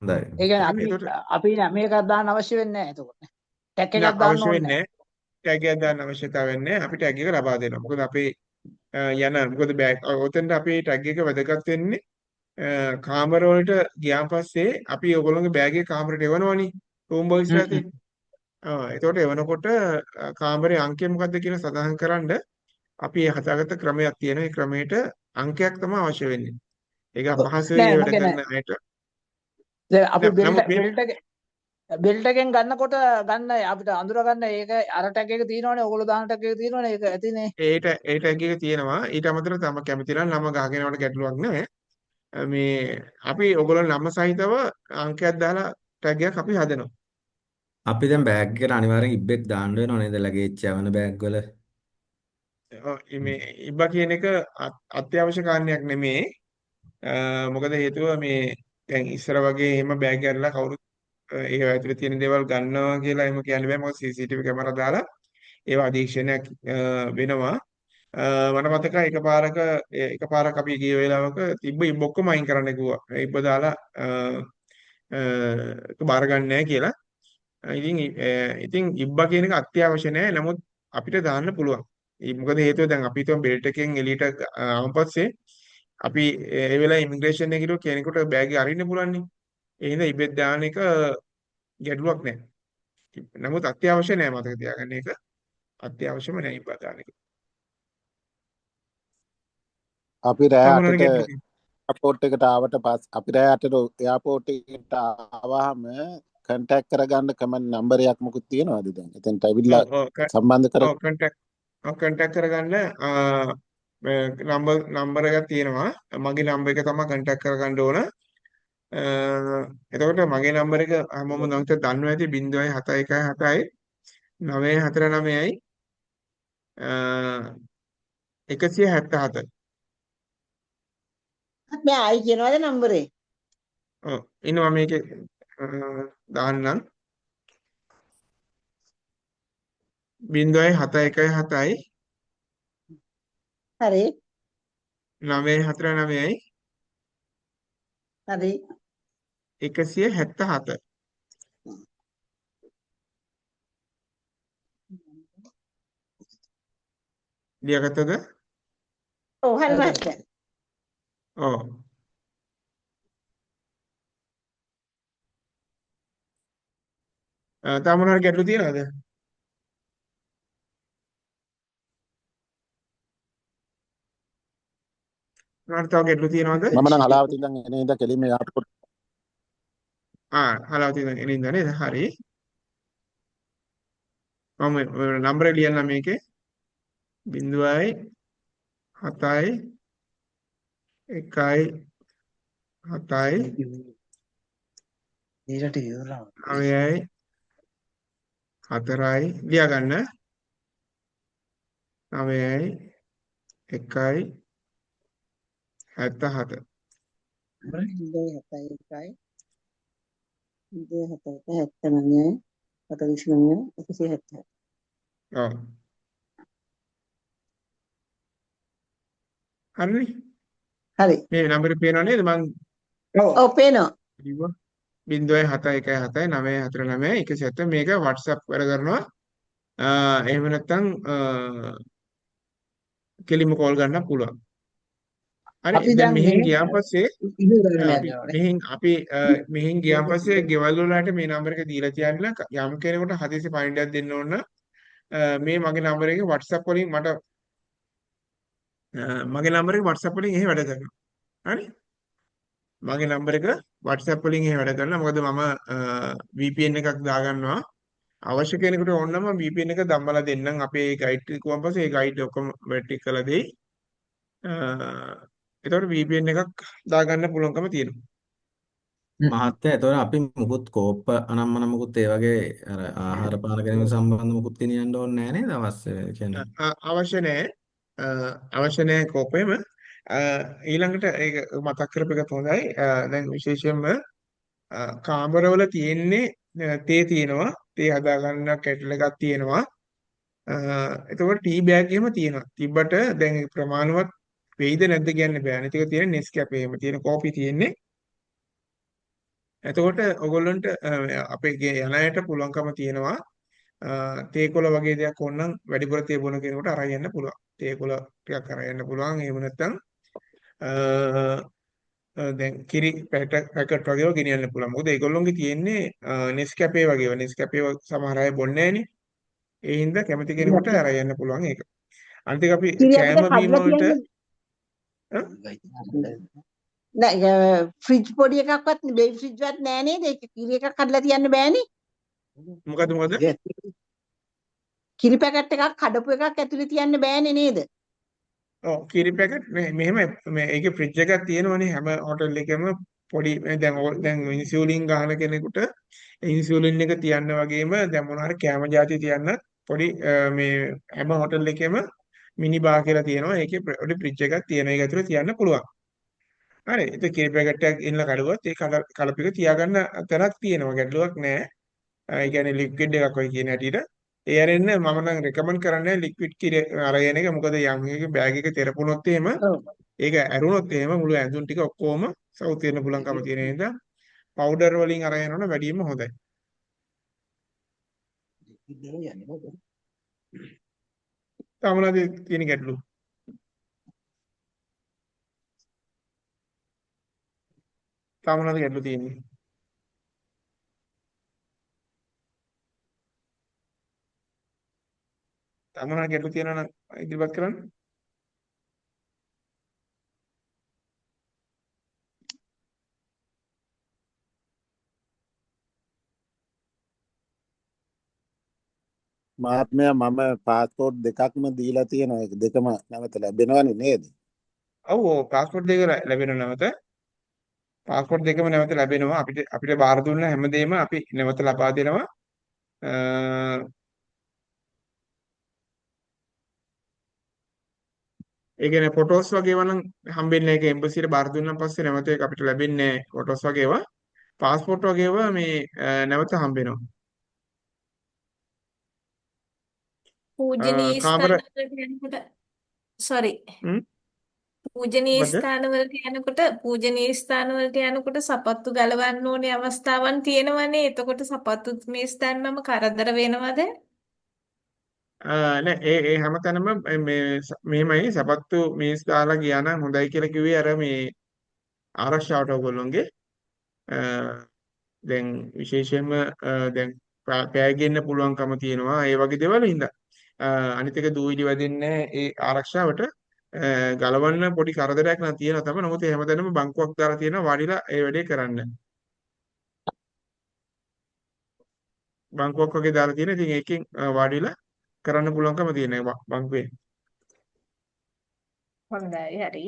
හොඳයි. ඒ කියන්නේ හරිනේ. එතකොට අපි මේකක් දාන්න අවශ්‍ය වෙන්නේ නැහැ එතකොට. ටැග් එකක් නෑ දාන්න අවශ්‍ය ඕනේ වෙන්නේ නැහැ. නැහැ. ටැග් එකක් දාන්න අවශ්‍යතාවයක් නැහැ. අපි ටැග් එක ලබා දෙනවා. මොකද අපේ මොකද බෑග් ඔතෙන්ට අපේ ටැග් එක වැදගත් වෙන්නේ කාමර වලට ගියාන් පස්සේ අපි ඔයගොල්ලෝගේ බෑග් එක කාමරයට එවනවනේ. රූම් බොයිස්ලා ඇතේ. එතකොට එවනකොට කාමරේ අංකය මොකක්ද කියලා සඳහන් කරන්න අපි හදාගත්ත ක්‍රමයක් තියෙනවා. ඒ ක්‍රමයට අංකයක් තමයි අවශ්‍ය වෙන්නේ. ඒක අපහසුයි නෑ ඒ මම වැඩ කියන්නේ කරන අයට. දැන් අපි නමුත් මේ බෙල්ට් එකෙන් ගන්නකොට ගන්න අපිට අඳුර ගන්න ඒක අර ටැග් එක තියෙනවනේ ඕගොල්ලෝ දාන ටැග් එක තියෙනවනේ ඒක ඇතිනේ. ඒ ටැග් එක තියෙනවා. ඊට අමතරව තම කැමති නම් නම ගහගෙන යනවට ගැටලුවක් නැහැ. මේ අපි ඔයගොල්ලෝ නම සහිතව අංකයක් දාලා ටැග් එකක් අපි හදනවා. අපි දැන් බෑග් එකට අනිවාර්යෙන් ඉබ්බෙක් දාන්න වෙනව නේද? ලගේජ් යවන බෑග් වල. මේ ඉබ්බා කියන එක අත්‍යවශ්‍ය කාරණයක් නෙමෙයි. මොකද හේතුව මේ දැන් ඉස්සර වගේ එහෙම බෑග් ඇරලා කවුරුත් ඒක ඇතුලේ තියෙන දේවල් ගන්නවා කියලා එහෙම කියන්න බෑ. මොකද CCTV කැමරා දාලා ඒවා අධීක්ෂණයක් වෙනවා. මට මතකයි එකපාරක් අපි ගිය වෙලාවක තිබ්බ ඉබ්බ ඔක්කොම අයින් කරන්න කිව්වා. ඉබ්බ දාලා ඒක බාර ගන්න නැහැ කියලා. ඉතින් ඉබ්බා කියන එක අත්‍යවශ්‍ය නැහැ. නමුත් අපිට දාන්න පුළුවන්. මොකද හේතුව දැන් අපි හිතමු බෙල්ට් එකෙන් එළියට ආවන් පස්සේ අපි ඒ වෙලාවේ ඉමිග්‍රේෂන් එකේ ගිහුව කෙනෙකුට බෑග් එක අරින්න පුළුවන් නේ. ඒ හින්දා ඉබ්බෙක් දාන එක ගැටලුවක් නැහැ. නමුත් අත්‍යවශ්‍ය නැහැ මතක තියාගන්න ඒක. අත්‍යවශ්‍යම නැහැ ඉබ්බා දාන එක. අපි රෑ තමුණට 8ට ගැටලු තියෙනවා. එයාපෝට් එකට ආවට පස්සේ අපි රෑ 8ට එයාපෝට් එකට ආවහම කන්ටැක්ට් කරගන්න කමෙන්ට් නම්බරයක් මොකුත් තියනවාද දැන්? එතෙන්ට ඇවිල්ලා සම්බන්ධ කර කන්ටැක්ට් කරගන්න නම්බර එකක් තියෙනවා. මගේ නම්බර එක තමයි කන්ටැක්ට් කරගන්න ඕන. එතකොට මගේ නම්බර එක හැමෝම නැවත දන්නවා ඇති 0.717යි 949යි 177. මේ ආයි කියනවාද නම්බරේ? ඔව් ඉන්නවා මේකේ දාන්නම් 0.717යි හරි 949යි හරි 177. ලියාගත්තද? ඔව් හරි මහත්තයා. ඔව්. තව මොනවාරි ගැටලු තියෙනවද? මොනවාරි තව ගැටලු තියෙනවද? මම නම් හලාවතින් ඉඳන් එනේ ඉඳන් කෙලින්ම එයාපෝට් හලාව තියෙන එනින්ද නේද? හරි. මම නම්බරේ ලියන්නම් මේකේ 0.7යි 1යි 7යි ඊට ඉවරයි. 9යි 4යි ලියා ගන්න 9යි 1යි 77. 271යි 279යි 49යි 170. ඔව්. හරිනේ. හරි. මේ නම්බරේ පේනව නේද? මං ඔව් පේනවා. කිව්වා 0.717යි 949යි 170 මේක WhatsApp වැඩ කරනවා. එහෙම නැත්නම් කෙලිම කෝල් ගන්න පුළුවන්. හරි අපි දැන් දැන් මෙහෙන් මේ ගියාන් පස්සේ ඉඳගෙන අපි මෙහෙන් ගියාන් පස්සේ ගෙවල් වලට මේ නම්බර එක දීලා තියන්න යම් කෙනෙකුට හදිසි පණිඩයක් දෙන්න ඕන නම් මේ මගේ නම්බර එකේ WhatsApp වලින් මගේ නම්බර එක WhatsApp වලින් එහෙ වැඩ කරනවා. හරි? මගේ නම්බර එක WhatsApp වලින් එහෙ වැඩ කරනවා. මොකද මම VPN එකක් දාගන්නවා. අවශ්‍ය කෙනෙකුට ඕන නම් VPN එක දම්මලා දෙන්නම්. අපේ ගයිඩ් කිව්වන් පස්සේ ඒ ගයිඩ් ඔක්කොම වැටි කරලා දෙයි. ඒතකොට VPN එකක් දාගන්න පුළුවන්කම තියෙනවා. මහත්තයා එතකොට අපි මුකුත් කෝප්ප අනම්මන මුකුත් ඒ වගේ අර ආහාර පාන ගැනීම සම්බන්ධ මුකුත් ගෙනියන්න ඕනේ නැහැ නේද? අවශ්‍ය කියන්නේ. අවශ්‍ය නැහැ. අවශ්‍ය නැහැ කෝපෙම. ඊළඟට ඒක මතක් කරපු එකත් හොඳයි. දැන් විශේෂයෙන්ම කාමරවල තියෙන්නේ තේ තියෙනවා. තේ හදා ගන්න කැටල් එකක් තියෙනවා. එතකොට ටී බෑග් එහෙම තියෙනවා. තිබ්බට දැන් ඒක ප්‍රමාණවත් වෙයිද නැද්ද කියන්න බෑ. අනිත් එක තියෙන නෙස්කැෆේ එහෙම තියෙන කෝපි තියෙන්නේ. එතකොට ඔයගොල්ලන්ට අපේ යන අයට පුළුවන්කම තියෙනවා තේකොළ වගේ දෙයක් ඕනනම් වැඩිපුර තේ බොන කෙනෙකුට අරන් යන්න පුළුවන්. තේකොළ ටිකක් අරන් යන්න පුළුවන්. එහෙම නැත්නම් දැන් කිරි පැකට් වගේව ගෙනියන්න පුළුවන්. මොකද ඒගොල්ලොන්ගේ තියෙන්නේ නෙස්කැෆේ වගේව. නෙස්කැෆේ සමහර අය බොන්නේ නැහනේ. ඒ හින්දා කැමති කෙනෙකුට අරන් යන්න පුළුවන් ඒක. අනිත් එක අපි කිරි කෑම අපිට බීම කඩලා වලට තියන්නේ නෑ ෆ්‍රිජ් පොඩි එකක්වත් බේබි ෆ්‍රිජ් වත් නෑ නේද? ඒක කිරි එකක් කඩලා තියන්න බෑනේ. මොකද කිරි පැකට් එකක් කඩපු එකක් ඇතුලේ තියන්න බෑනේ නේද? ඔව් කිරි පැකට් මෙහෙම මේ ඒකේ ෆ්‍රිජ් එකක් තියෙනවනේ හැම හෝටල් එකෙම පොඩි දැන් ඉන්සියුලින් ගන්න කෙනෙකුට ඉන්සියුලින් එක තියන්න වගේම දැන් මොනවා හරි කැම જાති තියන්න පොඩි මේ හැම හෝටල් එකෙම මිනි බා කියලා තියෙනවා. ඒකේ පොඩි ෆ්‍රිජ් එකක් තියෙනවා. ඒක ඇතුලේ තියන්න පුළුවන්. හරි. ඒක කිරි පැකට් එකක් ඉන්න කඩුවත් ඒ කලපික තියාගන්න තැනක් තියෙනවා. ගැටලුවක් නෑ. ඒ කියන්නේ ලික්විඩ් එකක් වගේ කියන හැටියට. ඒ අරින්න මම නම් රෙකමන්ඩ් කරන්නේ ලික්විඩ් කිරි අරගෙන එක. මොකද යම් එකක බෑග් එක තෙරපුණොත් එහෙම ඔව්. ඒක ඇරුණොත් එහෙම මුළු ඇඳුම් ටික ඔක්කොම සවුත් වෙන්න පුළුවන්කම තියෙන නිසා පවුඩර් වලින් අරගෙන යනවනම් වැඩියෙන්ම හොඳයි. තමනද තියෙන ගැටලු. තමනද ගැටලු තියෙන්නේ. තමනද ගැටලු තියෙනවා නම් ඉදිරිපත් කරන්න. මහත්මයා මම පාස්පෝර්ට් දෙකක්ම දීලා තියෙනවා. ඒක දෙකම නැවත ලැබෙනවනේ නේද? ඔව් ඔව් පාස්පෝර්ට් දෙක ලැබෙනවා නැවත. පාස්පෝර්ට් දෙකම නැවත ලැබෙනවා. අපිට බාර දුන්න හැමදේම අපි නැවත ලබා දෙනවා. ඒ කියන්නේ ෆොටෝස් වගේ වනම් හම්බෙන්නේ නැහැ. ඒක එම්බසියට බාර දුන්නාන් පස්සේ නැවත ඒක අපිට ලැබෙන්නේ නැහැ. ෆොටෝස් වගේ ඒවා. පාස්පෝර්ට් වගේ ඒවා මේ නැවත හම්බෙනවා. පූජනීය කාමර ස්ථානවලට යනකොට sorry මොකද? පූජනීය ස්ථානවලට යනකොට සපත්තු ගලවන්න ඕනේ අවස්ථාවන් තියෙනවනේ. එතකොට සපත්තු මේ ස්ථානම කරදර වෙනවද? නෑ ඒ හැමතැනම මෙහෙමයි සපත්තු මේස් දාලා ගියා නම් හොඳයි කියලා කිව්වේ අර මේ ආරක්ෂාවට ඔයගොල්ලෝගේ දැන් විශේෂයෙන්ම දැන් පෑගෙන්න පුළුවන්කම තියෙනවා ඒ වගේ දේවල් හින්දා අනිත් එක දූවිලි වැදෙන්නේ ඒ ආරක්ෂාවට ගලවන්න පොඩි කරදරයක් නම් තියෙනවා තමයි. නමුත් ඒ හැමතැනම බංකුවක් දාලා තියෙනවා වාඩිලා ඒ වැඩේ කරන්න. බංකුවක් වගේ දාලා තියෙනවා. ඉතින් ඒකෙන් වාඩිලා කරන්න පුළුවන්කම තියෙනවා බංකුවේ. හොඳයි හරි.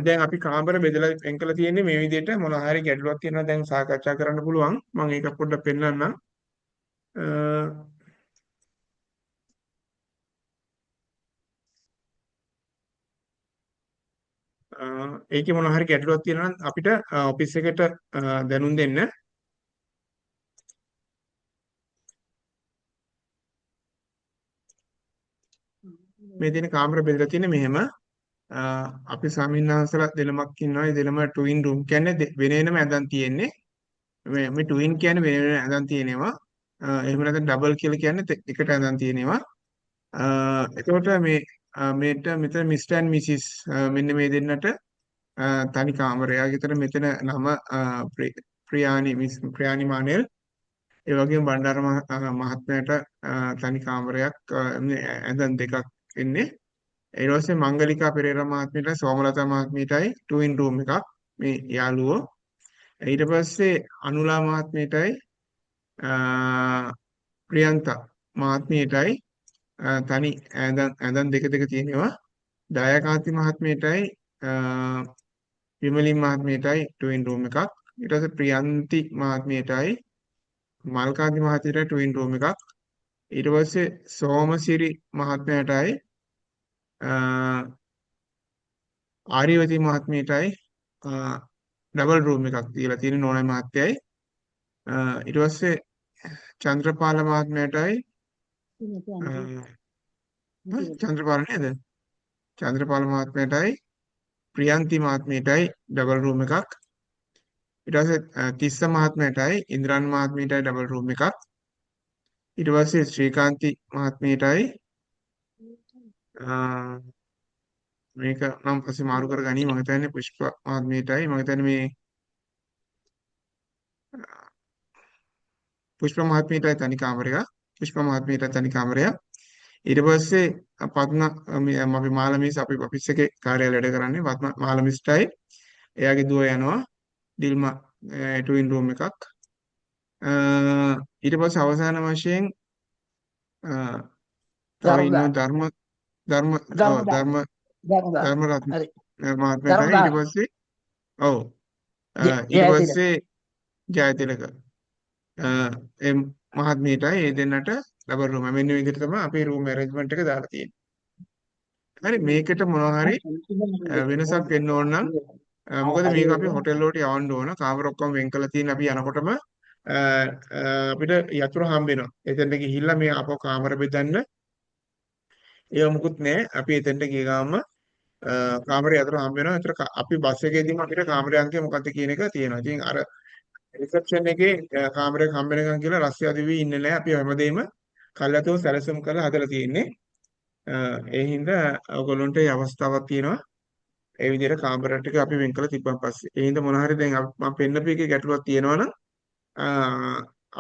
දැන් අපි කාමර බෙදලා වෙන් කරලා තියෙන්නේ මේ විදිහට මොනවා හරි ගැටලුවක් තියෙනවා දැන් සාකච්ඡා කරන්න පුළුවන්. මම ඒක පොඩ්ඩක් පෙන්නන්නම්. ඒකේ මොනවා හරි ගැටලුවක් තියෙනවා නම් අපිට ඔෆිස් එකට දැනුම් දෙන්න. මේ දින කාමර බෙදලා තියෙන්නේ මෙහෙම. අපි ස්වාමින්වහන්සේලා දෙනමක් ඉන්නවා. ඒ දෙනම ටුයින් රූම් කියන්නේ වෙනම ඇඳන් තියෙන්නේ. මේ ටුයින් කියන්නේ වෙන ඇඳන් තියෙනවා. එහෙම නැත්නම් ඩබල් කියලා කියන්නේ එකට ඇඳන් තියෙනවා. එතකොට මෙතන මිස්ටර් ඇන්ඩ් මිසිස් මෙන්න මේ දෙන්නට තනි කාමරයක්. ඒතර මෙතන නම ප්‍රියානි මානෙල්. ඒ වගේම බණ්ඩාර මහත්මයාට තනි කාමරයක් ඇඳන් දෙකක් ඉන්නේ. ඊට පස්සේ මංගලිකා පෙරේරා මහත්මියටයි සෝමලතා මහත්මියටයි ටුයින් රූම් එකක් මේ යාළුවෝ. ඊට පස්සේ අනුලා මහත්මියටයි ප්‍රියන්තා මහත්මියටයි තනි ඇඳන් දෙක තියෙනවා. දයාකාන්ති මහත්මියටයි විමලින් මහත්මියටයි ටුයින් රූම් එකක්. ඊට පස්සේ ප්‍රියන්ති මහත්මියටයි මල්කාන්ති මහත්මියටයි ටුයින් රූම් එකක්. ඊට පස්සේ සෝමසිරි මහත්මයාටයි ආර්යවති මහත්මියටයි ඩබල් රූම් එකක් දීලා තියෙන නෝනා මහත්තයයි ඊට පස්සේ චන්ද්‍රපාල මහත්මයාටයි ඉතින් අ, අන්තිම චන්ද්‍රපාල නේද? චන්ද්‍රපාල මහත්මයාටයි ප්‍රියන්ති මහත්මියටයි ඩබල් රූම් එකක්. ඊට පස්සේ තිස්ස මහත්මයාටයි ඉන්ද්‍රාන් මහත්මියටයි ඩබල් රූම් එකක්. ඊට පස්සේ ශ්‍රීකාන්ති මහත්මියටයි අ, මේක නම් පස්සේ මාරු කරගනි. මම හිතන්නේ පුෂ්ප මහත්මියටයි මම හිතන්නේ මේ පුෂ්ප මහත්මියටයි තනි කාමරයක්. පුෂ්ප මහත්මියටයි තනි කාමරයක්. ඊට පස්සේ පත්න අපි මාළමිස් අපි ඔෆිස් එකේ කාර්යාලය වැඩ කරන්නේ මාළමිස්ටයි එයාගේ දුව යනවා ඩිල්මා ටුවින් රූම් එකක්. ඊට පස්සේ අවසාන වශයෙන් අ, තව ඉන්නවා ධර්මදාස ධර්මරත්න හරි මහත්මයාටයි. ඊට ධර්මදාස පස්සේ ඔව් ඊට ජයතිලක පස්සේ ජයතිලක ඒ මහත්මියටයි ඒ දෙන්නට ඩබල් රූම්. මෙන්න මේ විදිහට තමයි අපේ රූම් ඇරේන්ජ්මන්ට් එක දාලා තියෙන්නේ. හරි මේකට මොනවා හරි වෙනසක් වෙන්න ඕන නම් මොකද මේක අපි හොටෙල් වලට යවන්න ඕන. කාමර ඔක්කොම වෙන් කරලා තියෙන අපි යනකොටම අපිට යතුරු හම්බ වෙනවා. එතෙන්ට ගිහිල්ලා මේ අපෝ කාමර බෙදන්න ඒව මුකුත් නැහැ. අපි එතෙන්ට ගිය ගාම කාමරේ යතුරු හම්බ වෙනවා. ඒතර අපි බස් එකේදීම අපිට කාමරේ අංකය මොකක්ද කියන එක තියෙනවා. ඉතින් අර රිසෙප්ෂන් එකේ කාමරයක් හම්බ වෙනකන් කියලා රස්සිය අදිවි ඉන්නේ නැහැ. අපි හැමදේම කල්ලාතෝ සැලසුම් කරලා හදලා තියෙන්නේ. ඒ හින්දා ඔයගොල්ලන්ට මේ අවස්ථාවක් තියෙනවා. ඒ විදිහට කාමර ටික අපි වෙන් කරලා තිබ්බන් පස්සේ. ඒ හින්දා මොන හරි දැන් මම පෙන්නපු එකේ ගැටලුවක් තියෙනවනම්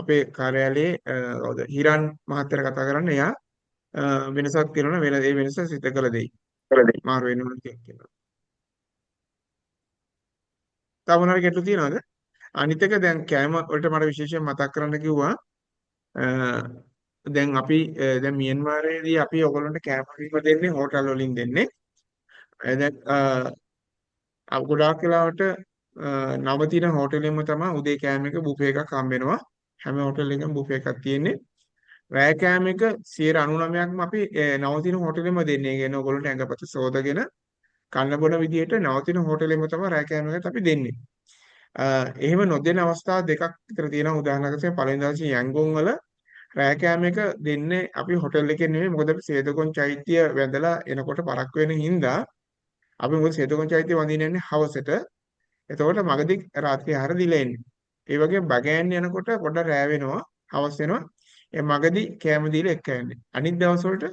අපේ කාර්යාලයේ කවුද හිරන් මහත්තයාට කතා කරන්න. එයා වෙනසක් තියෙනවා වෙන ඒ වෙනස සිදු කළ දෙයි. මාරු වෙනවා කියනවා. තව මොන හරි ගැටලු තියෙනවද? අනිත් එක දැන් කෑම වලට මට විශේෂයෙන් මතක් කරන්න කිව්වා. දැන් අපි දැන් මියන්මාරයේදී අපි ඔයගොල්ලන්ට කෑම බීම දෙන්නේ හෝටල් වලින් දෙන්නේ. දැන් ගොඩාක් වෙලාවට නවතින හෝටලෙම තමයි උදේ කෑම එක බුෆේ එකක් හම්බ වෙනවා. හැම හෝටල් එකකම බුෆේ එකක් තියෙන්නේ. රෑ කෑම එක 99%ක්ම අපි නවතින හෝටලෙම දෙන්නේ. ඒ කියන්නේ ඔයගොල්ලන්ට ඇඟපත සෝදගෙන කන්න බොන විදිහට නවතින හෝටලෙම තමයි රෑ කෑම එකත් අපි දෙන්නේ. එහෙම නොදෙන අවස්ථා දෙකක් විතර තියෙනවා. උදාහරණයක් වශයෙන් පළවෙනි දවසේ යැන්ගොන් වල රෑ කෑම එක දෙන්නේ අපි හෝටල් එකේ නෙමෙයි. මොකද අපි සේතකොන් චෛත්‍ය වැඳලා එනකොට පරක් වෙන හින්දා අපි මොකද සේතකොන් චෛත්‍ය වඳින්න යන්නේ හවසට. එතකොට මගදී රාත්‍රී ආහාර දීලා එන්නේ. ඒ වගේ බගෑන් යනකොට පොඩ්ඩක් රෑ වෙනවා, හවස වෙනවා. ඒ මගදී කෑම දීලා එක්ක යන්නේ. අනිත් දවස් වලට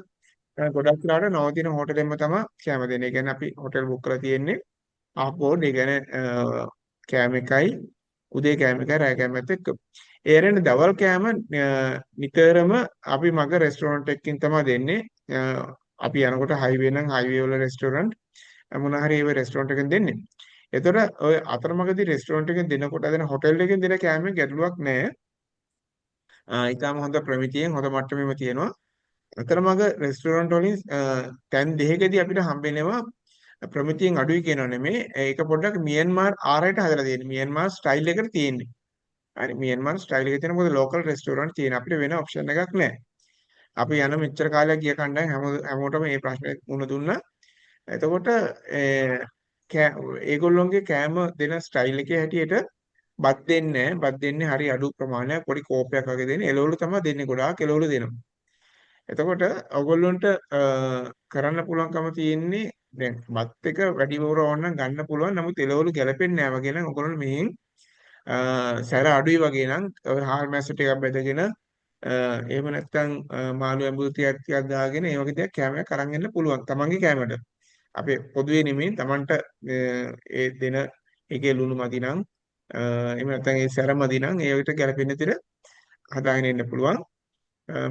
ගොඩක් වෙලාවට නවතින හෝටලෙම තමයි කෑම දෙන්නේ. ඒ කියන්නේ අපි හෝටල් බුක් කරලා තියෙන්නේ half board. ඒ කියන්නේ කෑම එකයි උදේ කෑම එකයි රෑ කෑමත් එක්ක. ඒ රෙන්න දවල් කෑම නිතරම අපි මග රෙස්ටෝරන්ට් එකකින් තමයි දෙන්නේ. අපි යනකොට හයිවේ නම් හයිවේ වල රෙස්ටෝරන්ට් මොන හරි ඒ රෙස්ටෝරන්ට් එකෙන් දෙන්නේ. එතකොට ඔය අතරමඟදී රෙස්ටෝරන්ට් එකෙන් දෙනකොට දෙන හෝටල් එකෙන් දෙන කෑමෙන් ගැටලුවක් නැහැ. ඊටාම හොඳ ප්‍රමිතියෙන් හොඳ මට්ටමෙම තියෙනවා. අතරමඟ රෙස්ටෝරන්ට් වලින් තැන් දෙකකදී අපිට හම්බෙනවා ප්‍රමිතියෙන් අඩුයි කියනව නෙමෙයි. ඒක පොඩ්ඩක් මියන්මාර් ආරයට හදලා තියෙන්නේ. මියන්මාර් ස්ටයිල් එකට තියෙන්නේ. හරි මියන්මාර් ස්ටයිල් එකේ තියෙන මොකද ලෝකල් රෙස්ටෝරන්ට් තියෙන අපිට වෙන ඔප්ෂන් එකක් නැහැ. අපි යන මෙච්චර කාලයක් ගිය කණ්ඩායම් හැමෝටම මේ ප්‍රශ්නේ මුණ දුන්නා. එතකොට ඒගොල්ලොන්ගේ කෑම දෙන ස්ටයිල් එකේ හැටියට බත් දෙන්නේ නැහැ. බත් දෙන්නේ හරි අඩු ප්‍රමාණයක් පොඩි කෝපයක් වගේ දෙන්නේ. එළවලු තමයි දෙන්නේ. ගොඩාක් එළවලු දෙනවා. එතකොට ඔයගොල්ලොන්ට කරන්න පුළුවන්කම තියෙන්නේ දැන් බත් එක වැඩිම ඕන නම් ගන්න පුළුවන්. නමුත් එළවලු ගැලපෙන්නේ නැහැ වගේ නම් ඔයගොල්ලෝ මෙහෙන් සැර අඩුයි වගේ නම් ඔය හාල් මැස්ස ටිකක් බෙදගෙන එහෙම නැත්නම් මාළු ඇඹුල් ටිකක් දාගෙන ඒ වගේ දෙයක් කැමයක් අරන් එන්න පුළුවන්. තමන්ගේ කැමරට. අපේ පොදුවේ නෙමෙයි තමන්ට ඒ දෙන එකේ ලුණු මදි නම් එහෙම නැත්නම් ඒ සැර මදි නම් ඒ විතර ගැලපෙන විදිහට හදාගෙන ඉන්න පුළුවන්.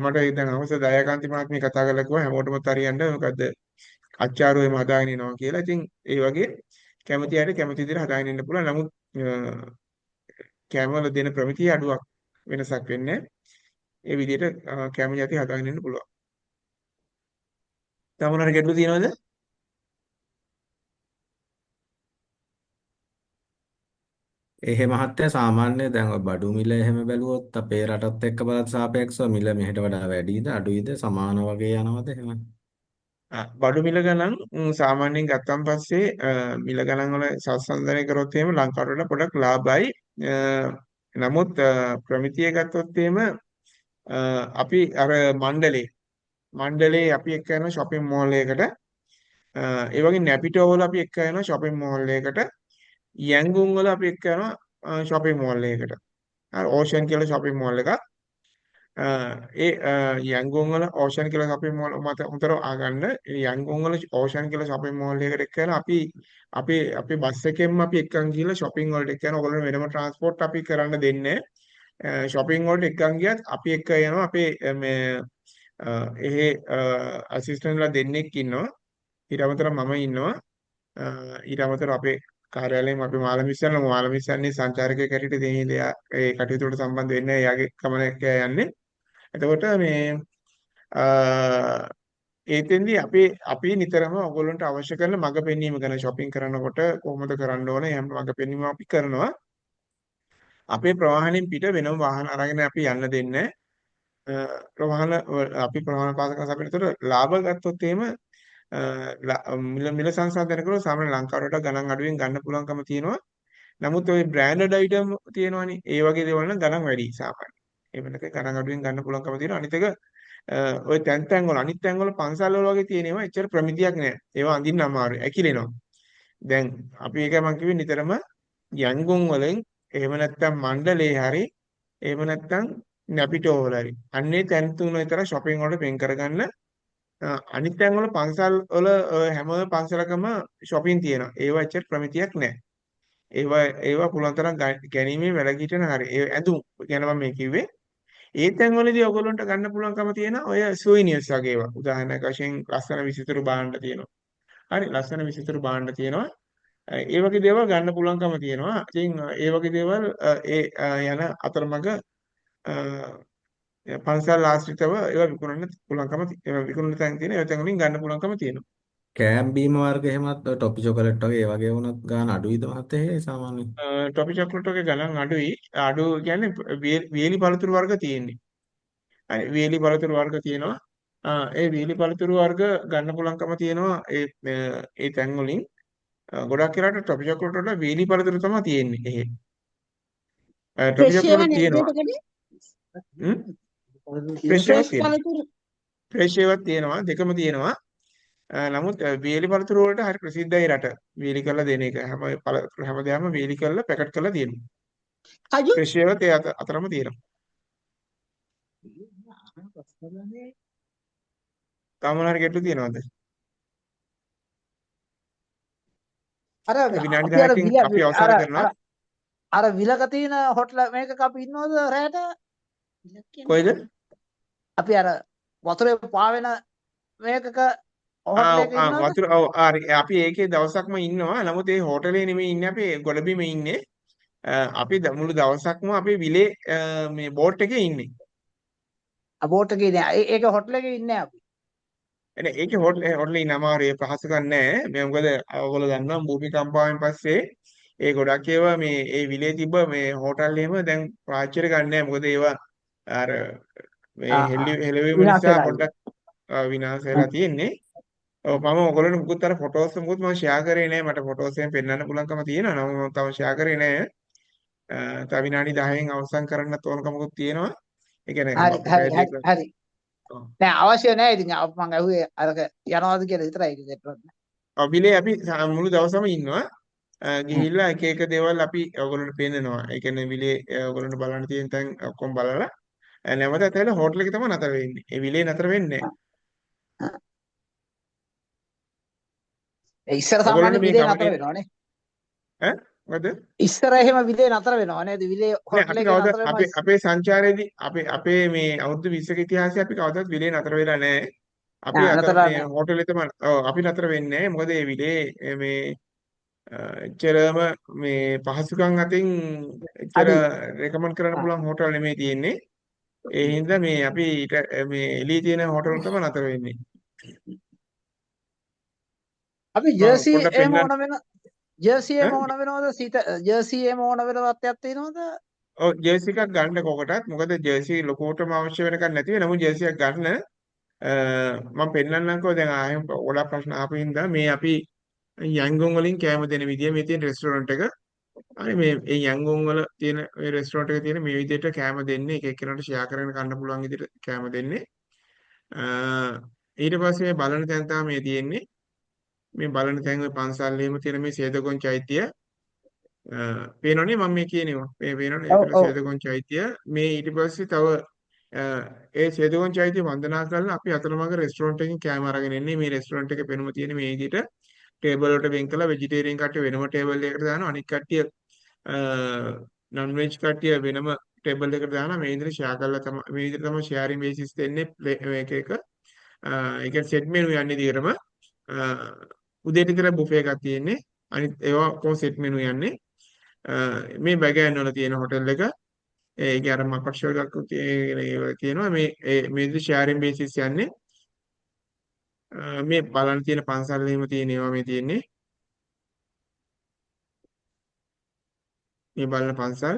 මට දැන් අවශ්‍ය දයාකාන්ති මහත්මිය කතා කරලා කිව්වා හැමෝටම හරියන්න මොකද්ද අච්චාරු එහෙම හදාගෙන ඉනවා කියලා. ඉතින් ඒ වගේ කැමති අයට කැමති විදිහට හදාගෙන ඉන්න පුළුවන්. නමුත් කැම වල දෙන ප්‍රමිතිය අඩුවක් වෙනසක් වෙන්නේ. ඒ විදිහට කැම යටි හදාගෙන ඉන්න පුළුවන්. තව මොනවාරි ගැටලු තියෙනවද? එහෙ මහත්තයා සාමාන්‍ය දැන් ඔය බඩු මිල එහෙම බැලුවොත් අපේ රටත් එක්ක බලත් සාපේක්ෂව මිල මෙහෙට වඩා වැඩිද අඩුයිද සමාන වගේ යනවද එහෙම? බඩු මිල ගණන් සාමාන්‍යයෙන් ගත්තන් පස්සේ මිල ගණන් වල සංසන්දනය කරොත් එහෙම ලංකාවට වඩා පොඩක් ලාභයි. නමුත් ප්‍රමිතිය ගත්තොත් එහෙම අපි අර මණ්ඩලේ අපි එක්ක යන shopping mall එකකට ඒ වගේ නැපිටෝ වල අපි එක්ක යන shopping mall එකකට යැන්ගුන් වල අපි එක්ක යන shopping mall එකකට අර ඕෂන් කියලා shopping mall එකක් ඒ යැන්ගුන් වල ඕෂන් කියලා shopping mall මත උතර ආගන්න යැන්ගුන් වල ඕෂන් කියලා shopping mall එකකට එක්ක යන අපි බස් එකෙන්ම අපි එක්කන් ගිහලා shopping වලට එක්ක යන ඔයගොල්ලෝ වෙනම transport අපි කරන්න දෙන්නේ shopping වලට එක්කන් ගියත් අපි එක්ක යනවා අපේ මේ එහෙ assistant ලා දෙන්නෙක් ඉන්නවා ඊට අමතරව මම ඉන්නවා ඊට අමතරව අපේ කාර්යාලයෙන් අපි මාළමිස්සන්නේ සංචාරකයෙක් හැටියට දෙහිලා ඒ කටයුතු වලට සම්බන්ධ වෙන්නේ එයාගේ ගමනක් යන්නේ. එතකොට මේ ඒතෙන්දී අපි නිතරම ඔයගොල්ලන්ට අවශ්‍ය කරන මඟ පෙන්වීම ගැන shopping කරනකොට කොහොමද කරන්න ඕනේ යම් මඟ පෙන්වීම අපි කරනවා. අපේ ප්‍රවාහණයෙන් පිට වෙනම වාහන අරගෙන අපි යන්න දෙන්නේ අපි ප්‍රවාහන පාසක අපිට ලාභ ගත්තොත් එහෙම මිල සංසන්දනය කරලා සාමාන්‍ය ලංකාවට ගණන් අඩුවෙන් ගන්න පුළුවන්කම තියෙනවා. නමුත් ওই බ්‍රෑන්ඩඩ් අයිටම් තියෙනවනේ. ඒ වගේ දේවල් නම් ගණන් වැඩි සාමාන්‍ය. ඒ වෙනක ගණන් අඩුවෙන් ගන්න පුළුවන්කම තියෙනවා. අනිත් එක ওই තැන් වල අනිත් තැන් වල පන්සල් වල වගේ තියෙන ඒවා එච්චර ප්‍රමිතියක් නෑ. ඒවා අඳින්න අමාරුයි. ඇකිලෙනවා. දැන් අපි ඒක මම කිව්වේ නිතරම යන්ගුන් වලින් එහෙම නැත්නම් මණ්ඩලේ හරි එහෙම නැත්නම් නැපිටෝ වල හරි. අන්නේ තැන් තුන විතර shopping වලට වෙන් කරගන්න අනිත් තැන් වල පන්සල් වල හැම පන්සලකම shopping තියෙනවා. ඒවා ඇත්තට ප්‍රමිතියක් නැහැ. ඒවා පුළුවන් තරම් ගැනීමේ වැලකීටන හරි. ඒ ඇඳුම් ගැන මම මේ කිව්වේ. ඒ තැන් වලදී ඔයගොල්ලන්ට ගන්න පුළුවන්කම තියෙන ඔය සුවිනියර්ස් වගේ ඒවා. උදාහරණයක් වශයෙන් ලස්සන විසිතුරු භාණ්ඩ තියෙනවා. හරි ලස්සන විසිතුරු භාණ්ඩ තියෙනවා. ඒ වගේ දේවල් ගන්න පුළුවන්කම තියෙනවා. ඉතින් ඒ වගේ දේවල් යන අතරමඟ පන්සල් ආශ්‍රිතව ඒවා විකුණන්න පුළුවන්කම ඒවා විකුණන තැන් තියෙන ඒ තැන් වලින් ගන්න පුළුවන්කම තියෙනවා. කෑම් බීම වර්ග එහෙමත් ටොපි චොකලට් වගේ ඒ වගේ වුණත් ගාන අඩුයිද මහත්තයා ඒ සාමාන්‍යයෙන්? ටොපි චොකලට් වගේ ගණන් අඩුයි. අඩු කියන්නේ වියලි පළතුරු වර්ග තියෙන්නේ. හරි වියලි පළතුරු වර්ග තියෙනවා. ඒ වියලි පළතුරු වර්ග ගන්න පුළුවන්කම තියෙනවා ඒ තැන් වලින්. ගොඩක් වෙලාවට ටොපි චොකලට් වල වියලි පළතුරු තමයි තියෙන්නේ. එහෙ. ටොපි චොකලට් තියෙනවා. ෆ්‍රෙෂ් ඒවාත් තියෙනවා දෙකම තියෙනවා. නමුත් වේලි පළතුරු වලට හරි ප්‍රසිද්ධයි රට. වේලි කරලා දෙන එක හැමදාම වේලි කරලා පැකට් කරලා තියෙනවා. කජු ෆ්‍රෙෂ් ඒවාත් ඒ අතරම තියෙනවා. තාම මොනවාරි ගැටලු තියෙනවද? අර විනාඩි අපි අර 10කින් විල අපි අවසන් කරනවා. අර විලක තියෙන හොටල මේකක අපි ඉන්නවද රැයට? කොයිද? අපි අර වතුරේ පාවෙන මේකක හොටල් එකක ඉන්නවද? වතුර අපි ඒකේ දවසක්ම ඉන්නවා. නමුත් ඒ හෝටලේ නෙමෙයි ඉන්නේ අපි ගොඩබිම ඉන්නේ. අපි මුළු දවසක්ම අපි විලේ මේ බෝට් එකේ ඉන්නේ. බෝට් එකේ නෑ. ඒක හොටල් එකේ ඉන්නේ අපි. එනේ ඒකේ හෝටලේ ඉන්න අමාරුයි පහසුකම් නැහැ. මේ මොකද ඔයගොල්ලෝ දන්නවා භූමිකම්පාවෙන් පස්සේ ඒ ගොඩක් ඒවා මේ ඒ විලේ තිබ්බ මේ හෝටල් එහෙම දැන් පාවිච්චියට ගන්න නැහැ. මොකද ඒවා අර මේ හෙළවීම නිසා පොඩ්ඩක් විනාශ වෙලා තියෙන්නේ. ඔව් මම ඔයගොල්ලන්ට මුකුත් අර ෆොටෝස් මුකුත් මම ෂෙයා කරේ නැහැ. මට ෆොටෝස් එකෙන් පෙන්වන්න පුළුවන්කම තියෙනවා. නමුත් මම තාම ෂෙයා කරේ නැහැ. තව විනාඩි 10න් අවසන් කරන්නත් ඕනකමකුත් තියෙනවා. ඒ කියන්නේ හරි. නෑ අවශ්‍ය නෑ ඉතින් මම අහුවේ අරක යනවාද කියලා විතරයි ඒක දෙන්නත්. ඔව් විලේ අපි මුළු දවසම ඉන්නවා. ගිහිල්ලා එක එක දේවල් අපි ඔයගොල්ලන්ට පෙන්නනවා. ඒ කියන්නේ විලේ ඔයගොල්ලන්ට බලන්න තියෙන තැන් ඔක්කොම බලලා නැවතත් ඇවිල්ලා හෝටල් එකේ තමයි නතර වෙන්නේ. ඒ විලේ නතර වෙන්නේ නැහැ. ඉස්සර සාමාන්‍ය විලේ නතර වෙනවනේ. ඈ මොකද? ඉස්සර එහෙම විලේ නතර වෙනව නේද? විලේ හොටල් එකේ නතර වෙනවා. අපේ සංචාරයේදී අපේ මේ අවුරුදු 20ක ඉතිහාසයේ අපි කවදාවත් විලේ නතර වෙලා නැහැ. අපි අතර මේ හෝටලේ තමයි අපි නතර වෙන්නේ නැහැ. මොකද මේ විලේ මේ එච්චරම මේ පහසුකම් අතින් එච්චර රෙකමන්ඩ් කරන්න පුළුවන් හෝටල් නෙමෙයි තියෙන්නේ. ඒ හින්දා මේ අපි මේ එළියේ තියෙන හෝටල් වල තමයි නතර වෙන්නේ. අපි ජර්සි එහෙම ඕන වෙන ජර්සි එහෙම ඕන වෙනවද? ජර්සි එහෙම ඕන වෙන තත්ත්වයක් තියෙනවද? ඔව් ජර්සි එකක් ගන්න කොකටත් මොකද ජර්සි ලොකුවටම අවශ්‍ය වෙනකන් නැති වෙන නමුත් ජර්සි එකක් ගන්න මම පෙන්නන්නම්කෝ දැන් ආයෙත් ගොඩක් ප්‍රශ්න ආපු හින්දා මේ අපි යන්ගොන් වලින් කෑම දෙන විදිය මේ තියෙන රෙස්ටොරන්ට් එක අනේ මේ යන්ගොන් වල තියෙන මේ රෙස්ටෝරන්ට් එකේ තියෙන මේ විදිහට කෑම දෙන්නේ එක එක්කෙනාට ෂෙයා කරගෙන කන්න පුළුවන් විදිහට කෑම දෙන්නේ. ඊට පස්සේ මේ බලන තැන තමයි මේ තියෙන්නේ. මේ බලන තැන් ඔය පන්සල් එහෙම තියෙන මේ සේදගොන් චෛත්‍ය පේනවනේ මම මේ කියනවා. මේ පේනවනේ ඔව් ඒතර ඔව් සේදගොන් චෛත්‍ය මේ ඊට පස්සේ තව ඒ සේදගොන් චෛත්‍ය වන්දනා කරලා අපි අතරමඟ රෙස්ටෝරන්ට් එකකින් කෑම අරගෙන එන්නේ. මේ රෙස්ටෝරන්ට් එකේ පෙනුම තියෙන මේ විදිහට ටේබල් වලට වෙන් කළා වෙජිටේරියන් කට්ටිය වෙනම ටේබල් එකකට දානවා. අනිත් කට්ටිය නන් වෙජ් කට්ටිය වෙනම ටේබල් එකකට දානවා. මේ විදිහට ෂෙයා කරලා තමයි මේ විදිහට තමයි ෂෙයාරින් බේසිස් දෙන්නේ එක එක. ඒ කියන්නේ සෙට් මෙනු යන්නේ දිගටම. උදේට විතර බුෆේ එකක් තියෙන්නේ. අනිත් ඒවා කොහොම සෙට් මෙනු යන්නේ. මේ බැගෑන් වල තියෙන හොටෙල් එක ඒකේ අර මකට් ෂෝ එකක් තියෙනවා මේ මේ විදිහට ෂෙයාරින් බේසිස් යන්නේ. මේ බලන්න තියෙන පන්සල් එහෙම තියෙන ඒවා මේ තියෙන්නේ. මේ බලන පන්සල්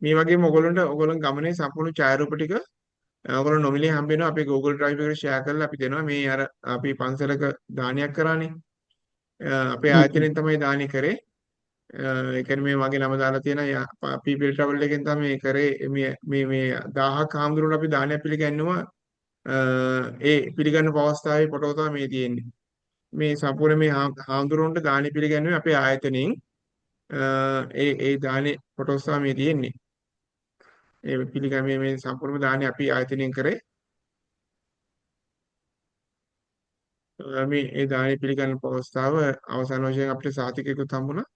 මේ වගේම ඔයගොල්ලන් ගමනේ සම්පූර්ණ ඡායාරූප ටික ඔයගොල්ලෝ නොමිලේ හම්බ වෙනවා අපේ Google Drive එකට ෂෙයා කරලා අපි දෙනවා මේ අර අපි පන්සලක දානයක් කරානේ අපේ ආයතනයෙන් තමයි දානි කරේ ඒ කියන්නේ මේ වගේ නම දාලා තියෙන පීපල් ට්‍රැවල් එකෙන් තමයි මේ කරේ මේ 1000ක් හාමුදුරුවෝ අපි දානයක් පිළිගන්නවා ඒ පිළිගන්න අවස්ථාවේ ෆොටෝ තමයි මේ තියෙන්නේ මේ සම්පූර්ණ මේ හාමුදුරුවන්ට දානි පිළිගන්නේ අපේ ආයතනයෙන් ඒ දානේ ෆොටෝස් තමයි මේ තියෙන්නේ ඒ පිළිගැමීමේ මේ සම්පූර්ණ දානේ අපි ආයතනයෙන් කරේ මේ ඒ දානේ පිළිගන්න අවස්ථාව අවසාන වශයෙන් අපිට සාතිකයකුත් හම්බුණා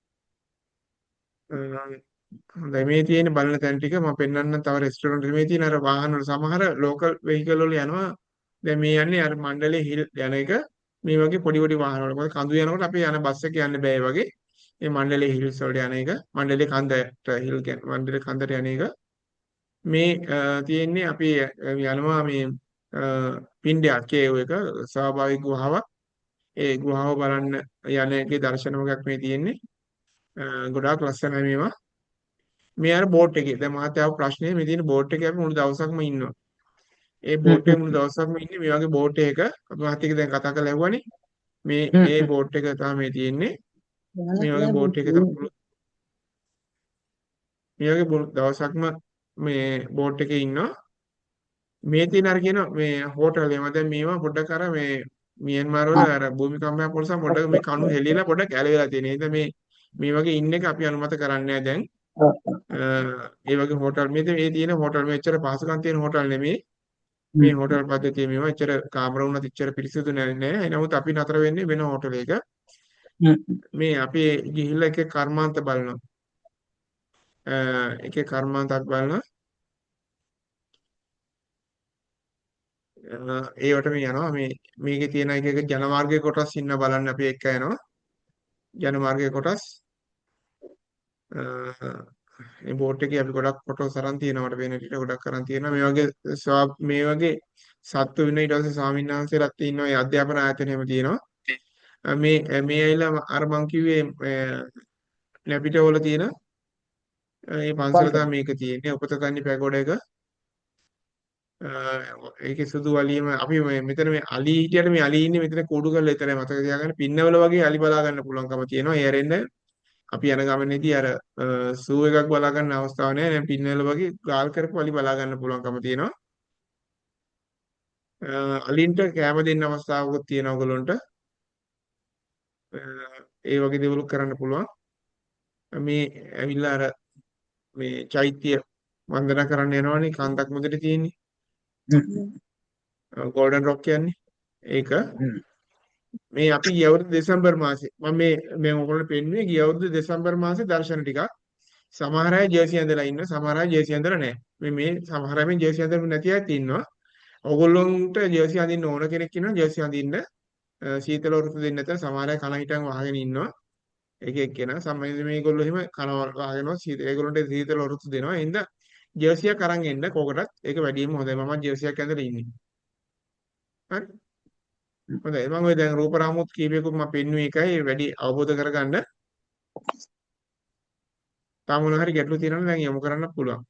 හොඳයි මේ තියෙන බලන තැන් ටික මම පෙන්වන්නම් තව රෙස්ටෝරන්ට් එකේ මේ තියෙන අර වාහන වල සමහර ලෝකල් වෙහිකල් වල යනවා දැන් මේ යන්නේ අර මණ්ඩලේ හිල් යන එක මේ වගේ පොඩි පොඩි වාහන වල මොකද කඳු යනකොට අපි යන බස් එක යන්න බෑ වගේ මේ මණ්ඩලේ හිල්ස් වලට යන එක මණ්ඩලේ කන්දට හිල් කියන්නේ මණ්ඩලේ කන්දට යන එක මේ තියෙන්නේ අපි යනවා මේ පින්ඩයක් කේව් එක ස්වාභාවික ගුහාවක් ඒ ගුහාව බලන්න යන එකේ දර්ශනමක් මේ තියෙන්නේ ගොඩාක් ලස්සනයි මේවා මේ අර බෝට් එකේ දැන් මහත්තයාව ප්‍රශ්නේ මේ තියෙන බෝට් එකේ අපි මුළු දවසක්ම ඉන්නවා ඒ බෝට් එකේ මුළු දවසක්ම ඉන්නේ මේ වගේ බෝට් එකක අපි මහත්තයෙක් දැන් කතා කරලා ඇහුවානේ මේ ඒ බෝට් එක තමයි මේ තියෙන්නේ මේ වගේ බෝට් එකක තමයි මේ වගේ දවසක්ම මේ බෝට් එකේ ඉන්නවා මේ තියෙන අර කියන මේ හෝටල් එකම දැන් මේවා පොඩ්ඩක් අර මේ මියන්මාර් වල අර භූමිකම්පයක් පොළසම් පොඩ්ඩක් මේ කණු හෙලියලා පොඩ්ඩක් ඇලවිලා තියෙන. ඒද මේ වගේ ඉන්න එක අපි අනුමත කරන්නේ නැහැ දැන්. ඒ වගේ හෝටල් මේ තියෙන හෝටල් මෙච්චර පහසුකම් තියෙන හෝටල් නෙමෙයි. මේ හෝටල් පද්ධතිය මේවා එච්චර කාමර වුණත් එච්චර පිරිසිදු නෑ. නමුත් අපි නතර වෙන්නේ වෙන හෝටල් එක. මේ අපි ගිහිල්ලා එක කර්මාන්ත බලනවා. එකේ කර්මාන්තයක් බලනවා. ඒවට මේ යනවා මේකේ තියෙන එක ජනමාර්ගයේ කොටස් ඉන්න බලන්න අපි එක්ක යනවා ජනමාර්ගයේ කොටස් මේ බෝට් එකේ අපි ගොඩක් ෆොටෝස් අරන් තියෙනවා මට පේන විදිහට ගොඩක් අරන් තියෙනවා මේ වගේ සත්තු වෙන ඊට පස්සේ ස්වාමීන් වහන්සේලාත් ඉන්නවා ඒ අධ්‍යාපන ආයතනෙම තියෙනවා මේ ඇවිල්ලා අර මං කිව්වේ නැපිටවල තියෙන මේ පන්සල තමයි මේක තියෙන්නේ උපතකන්ණි පැගොඩ එක ඒකේ සුදු අලියම අපි මෙතන මේ අලි හිටියට මේ අලි ඉන්නේ මෙතන කූඩු කරලා විතරයි මතක තියාගන්න පින්නවල වගේ අලි බලා ගන්න පුළුවන්කම තියෙනවා ඒ ඇරෙන්න අපි යන ගමනේදී අර සූ එකක් බලා ගන්න අවස්ථාවක් නැහැ දැන් පින්නවල වගේ ගාල් කරපු අලි බලා ගන්න පුළුවන්කම තියෙනවා අලින්ට කැම දෙන්න අවස්ථාවකුත් තියෙනවා ඔයගොල්ලන්ට ඒ වගේ දේවල් කරන්න පුළුවන් මේ ඇවිල්ලා අර මේ චෛත්‍ය වන්දනා කරන්න යනවනේ කන්දක් මුදට තියෙන්නේ ගෝල්ඩන් රොක් කියන්නේ ඒක මේ අපි ගිය අවුරුදු දෙසැම්බර් මාසේ මම මේ ඔයගොල්ලෝ පෙන්නුවේ ගිය අවුරුදු දෙසැම්බර් මාසේ දර්ශන ටිකක් සමහර අය ජර්සි ඇඳලා ඉන්න සමහර අය ජර්සි ඇඳලා නැහැ මේ සමහර අය මේ ජර්සි ඇඳලා නැති අයත් ඉන්නවා ඔයගොල්ලොන්ට ජර්සි අඳින්න ඕන කෙනෙක් ඉන්නවා ජර්සි අඳින්න සීතල වෘතු දෙන්න නැත්නම් සමහර අය කන හිටන් වහගෙන ඉන්නවා එක එක්කෙනා සම්මත මේගොල්ලෝ එහෙම කන වහගෙනවා ඒගොල්ලොන්ට සීතල වෘතු දෙනවා එහෙනම් ජර්සියක් අරන් එන්න කෝකටත් ඒක වැඩිම හොඳයි මම ජර්සියක් ඇඳලා ඉන්නේ හරි හොඳයි මම ඔය දැන් රූපරාමුත් කීපයකුත් මම පෙන්වුවේ එකයි වැඩි අවබෝධ කරගන්න තාම මොන හරි ගැටලු තියෙනවා නම් දැන් යොමු කරන්න පුළුවන්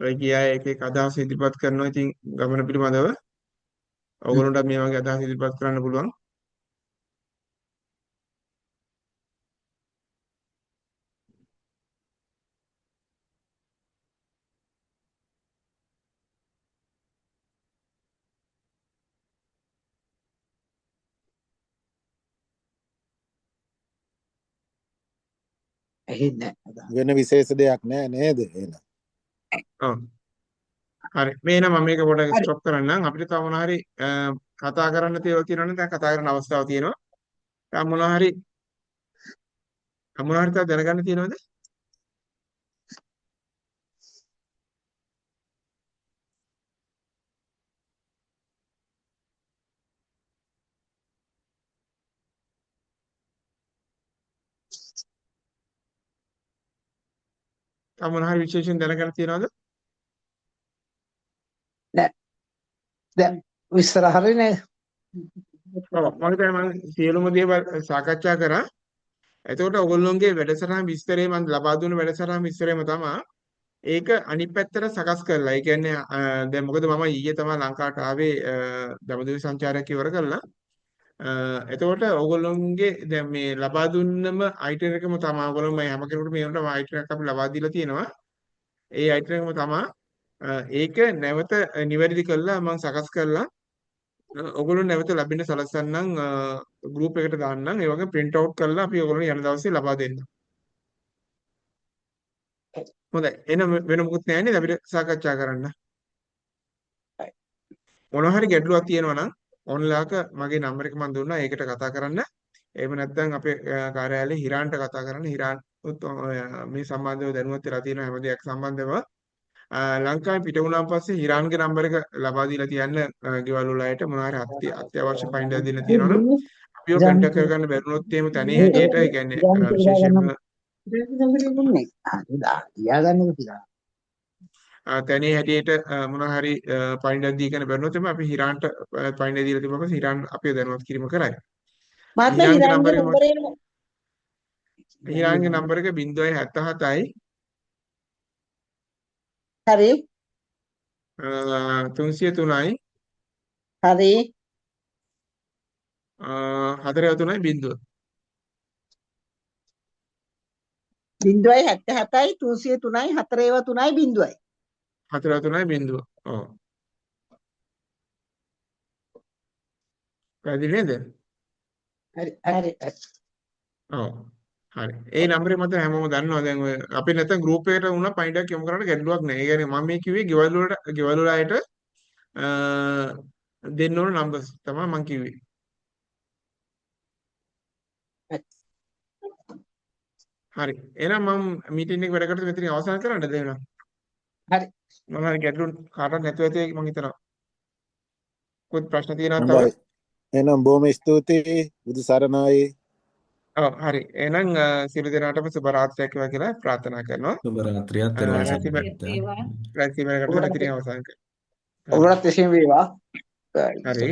ඔය කියා එක එක අදහස් ඉදිරිපත් කරනවා. ඉතින් ගමන පිළිබඳව ඔයගොල්ලන්ට මේ වගේ අදහස් ඉදිරිපත් කරන්න පුළුවන්. ඇහෙන්නේ නැහැ. වෙන විශේෂ දෙයක් නෑ නේද? එහෙනම්. ඔව්. හරි. මේ නම් මම මේක පොඩ්ඩක් හරි. ස්ටොප් කරන්නම්. අපිට තව මොනවා හරි කතා කරන්න තියෙනවනේ. දැන් කතා කරන්න අවස්ථාවක් තියෙනවා. දැන් මොනවා හරි තව දැනගන්න තියෙනවද? තව මොනවා හරි විශේෂයෙන් දැනගන්න තියෙනවද? නෑ. දැන් විස්තර හරිනේ. ඔව්. මම හිතන්නේ මම සියලුම දේවල් සාකච්ඡා කරා. එතකොට ඔයගොල්ලෝගේ වැඩසටහන් විස්තරේ මම ලබා දුන්න වැඩසටහන් විස්තරේම තමයි ඒක අනිත් පැත්තට සකස් කරලා. ඒ කියන්නේ දැන් මොකද මම ඊයේ තමයි ලංකාවට ආවේ දඹදිව සංචාරයක් ඉවර කරලා. එතකොට ඔයගොල්ලෝගේ දැන් මේ ලබා දුන්නම අයිටම් එකම තමයි ඔයගොල්ලෝ මේ හැම කෙනෙකුටම මේ වුණා අයිටම් එකක් අපි ලබා දීලා තියෙනවා. ඒ අයිටම් එකම තමයි ඒක නැවත නිවැරදි කරලා මම සකස් කරලා ඔයගොල්ලෝ නැවත ලැබෙන්න සලස්සන්නම් ගෲප් එකට දාන්නම්. ඒ වගේ print out කරලා අපි ඔයගොල්ලෝ යන දවසේ ලබා දෙන්න. හොඳයි. එහෙනම් වෙන මොකුත් නැහැ නේද අපිට සාකච්ඡා කරන්න. මොනවා හරි ගැටලුවක් තියෙනවා නම් ඔන්ලාක මගේ නම්බර එක මම දුන්නා. ඒකට කතා කරන්න. එහෙම නැත්නම් අපේ කාර්යාලයේ හිරාන්ට කතා කරන්න. හිරාන් මේ සම්බන්ධව දැනුවත් වෙලා තියෙන හැම දෙයක් සම්බන්ධව ලංකාවේ පිට වුණාන් පස්සේ හිරාන්ගේ නම්බර එක ලබා දීලා තියන්න ගෙවල් වල අයට මොනවා හරි අත්‍යවශ්‍ය පයින්ඩර් දෙන්න තියෙනවනම් අපිව කන්ටැක්ට් කරගන්න බැරිනොත් එහෙම තනිය හැටියට ඒ කියන්නේ විශේෂයෙන්ම තනිය හැටියට මොනවා හරි පයින්ඩර් දීගෙන බැරිනොත් එම අපි හිරාන්ට පයින්ඩර් දීලා තිබ්බම හිරාන් අපිව දැනුවත් කිරීම කරයි. මහත්මයා හිරාන්ගේ නම්බරේ හිරාන්ගේ නම්බර එක 077යි හරි 303යි හරි 430යි 0 077යි 303යි 403යි 0යි 430යි 0 ඔව් පැහැදිලි නේද? හරි හරි ඔව් හරි. ඒ නම්බරේ මත හැමෝම දන්නවා. දැන් ඔය අපි නැත්තම් ගෲප් එකට වුණා පයින්ට් එකක් යොමු කරන්න ගැටලුවක් නැහැ. ඒ කියන්නේ මම මේ කිව්වේ ගෙවල් වල අයට දෙන්න ඕන නම්බර්ස් තමයි මම කිව්වේ. හරි. එහෙනම් මම මීටින් එක වැඩ කරලා මෙතනින් අවසන් කරන්නද එහෙනම්? හරි. මම හරි ගැටලු කාටවත් නැතුව ඇති මම හිතනවා. කොහොත් ප්‍රශ්න තියෙනවද තව? හොඳයි. එහෙනම් බොහොම ස්තුතියි. බුදු සරණයි. ඔව් හරි. එහෙනම් සියලු දෙනාටම සුබ රාත්‍රියක් වේවා කියලා ප්‍රාර්ථනා කරනවා. සුබ රාත්‍රියක් දරුවන් සම්පූර්ණ. රැස්වීමකට මෙතනින් අවසන් කරනවා. ඔබට එසේම වේවා. හරි.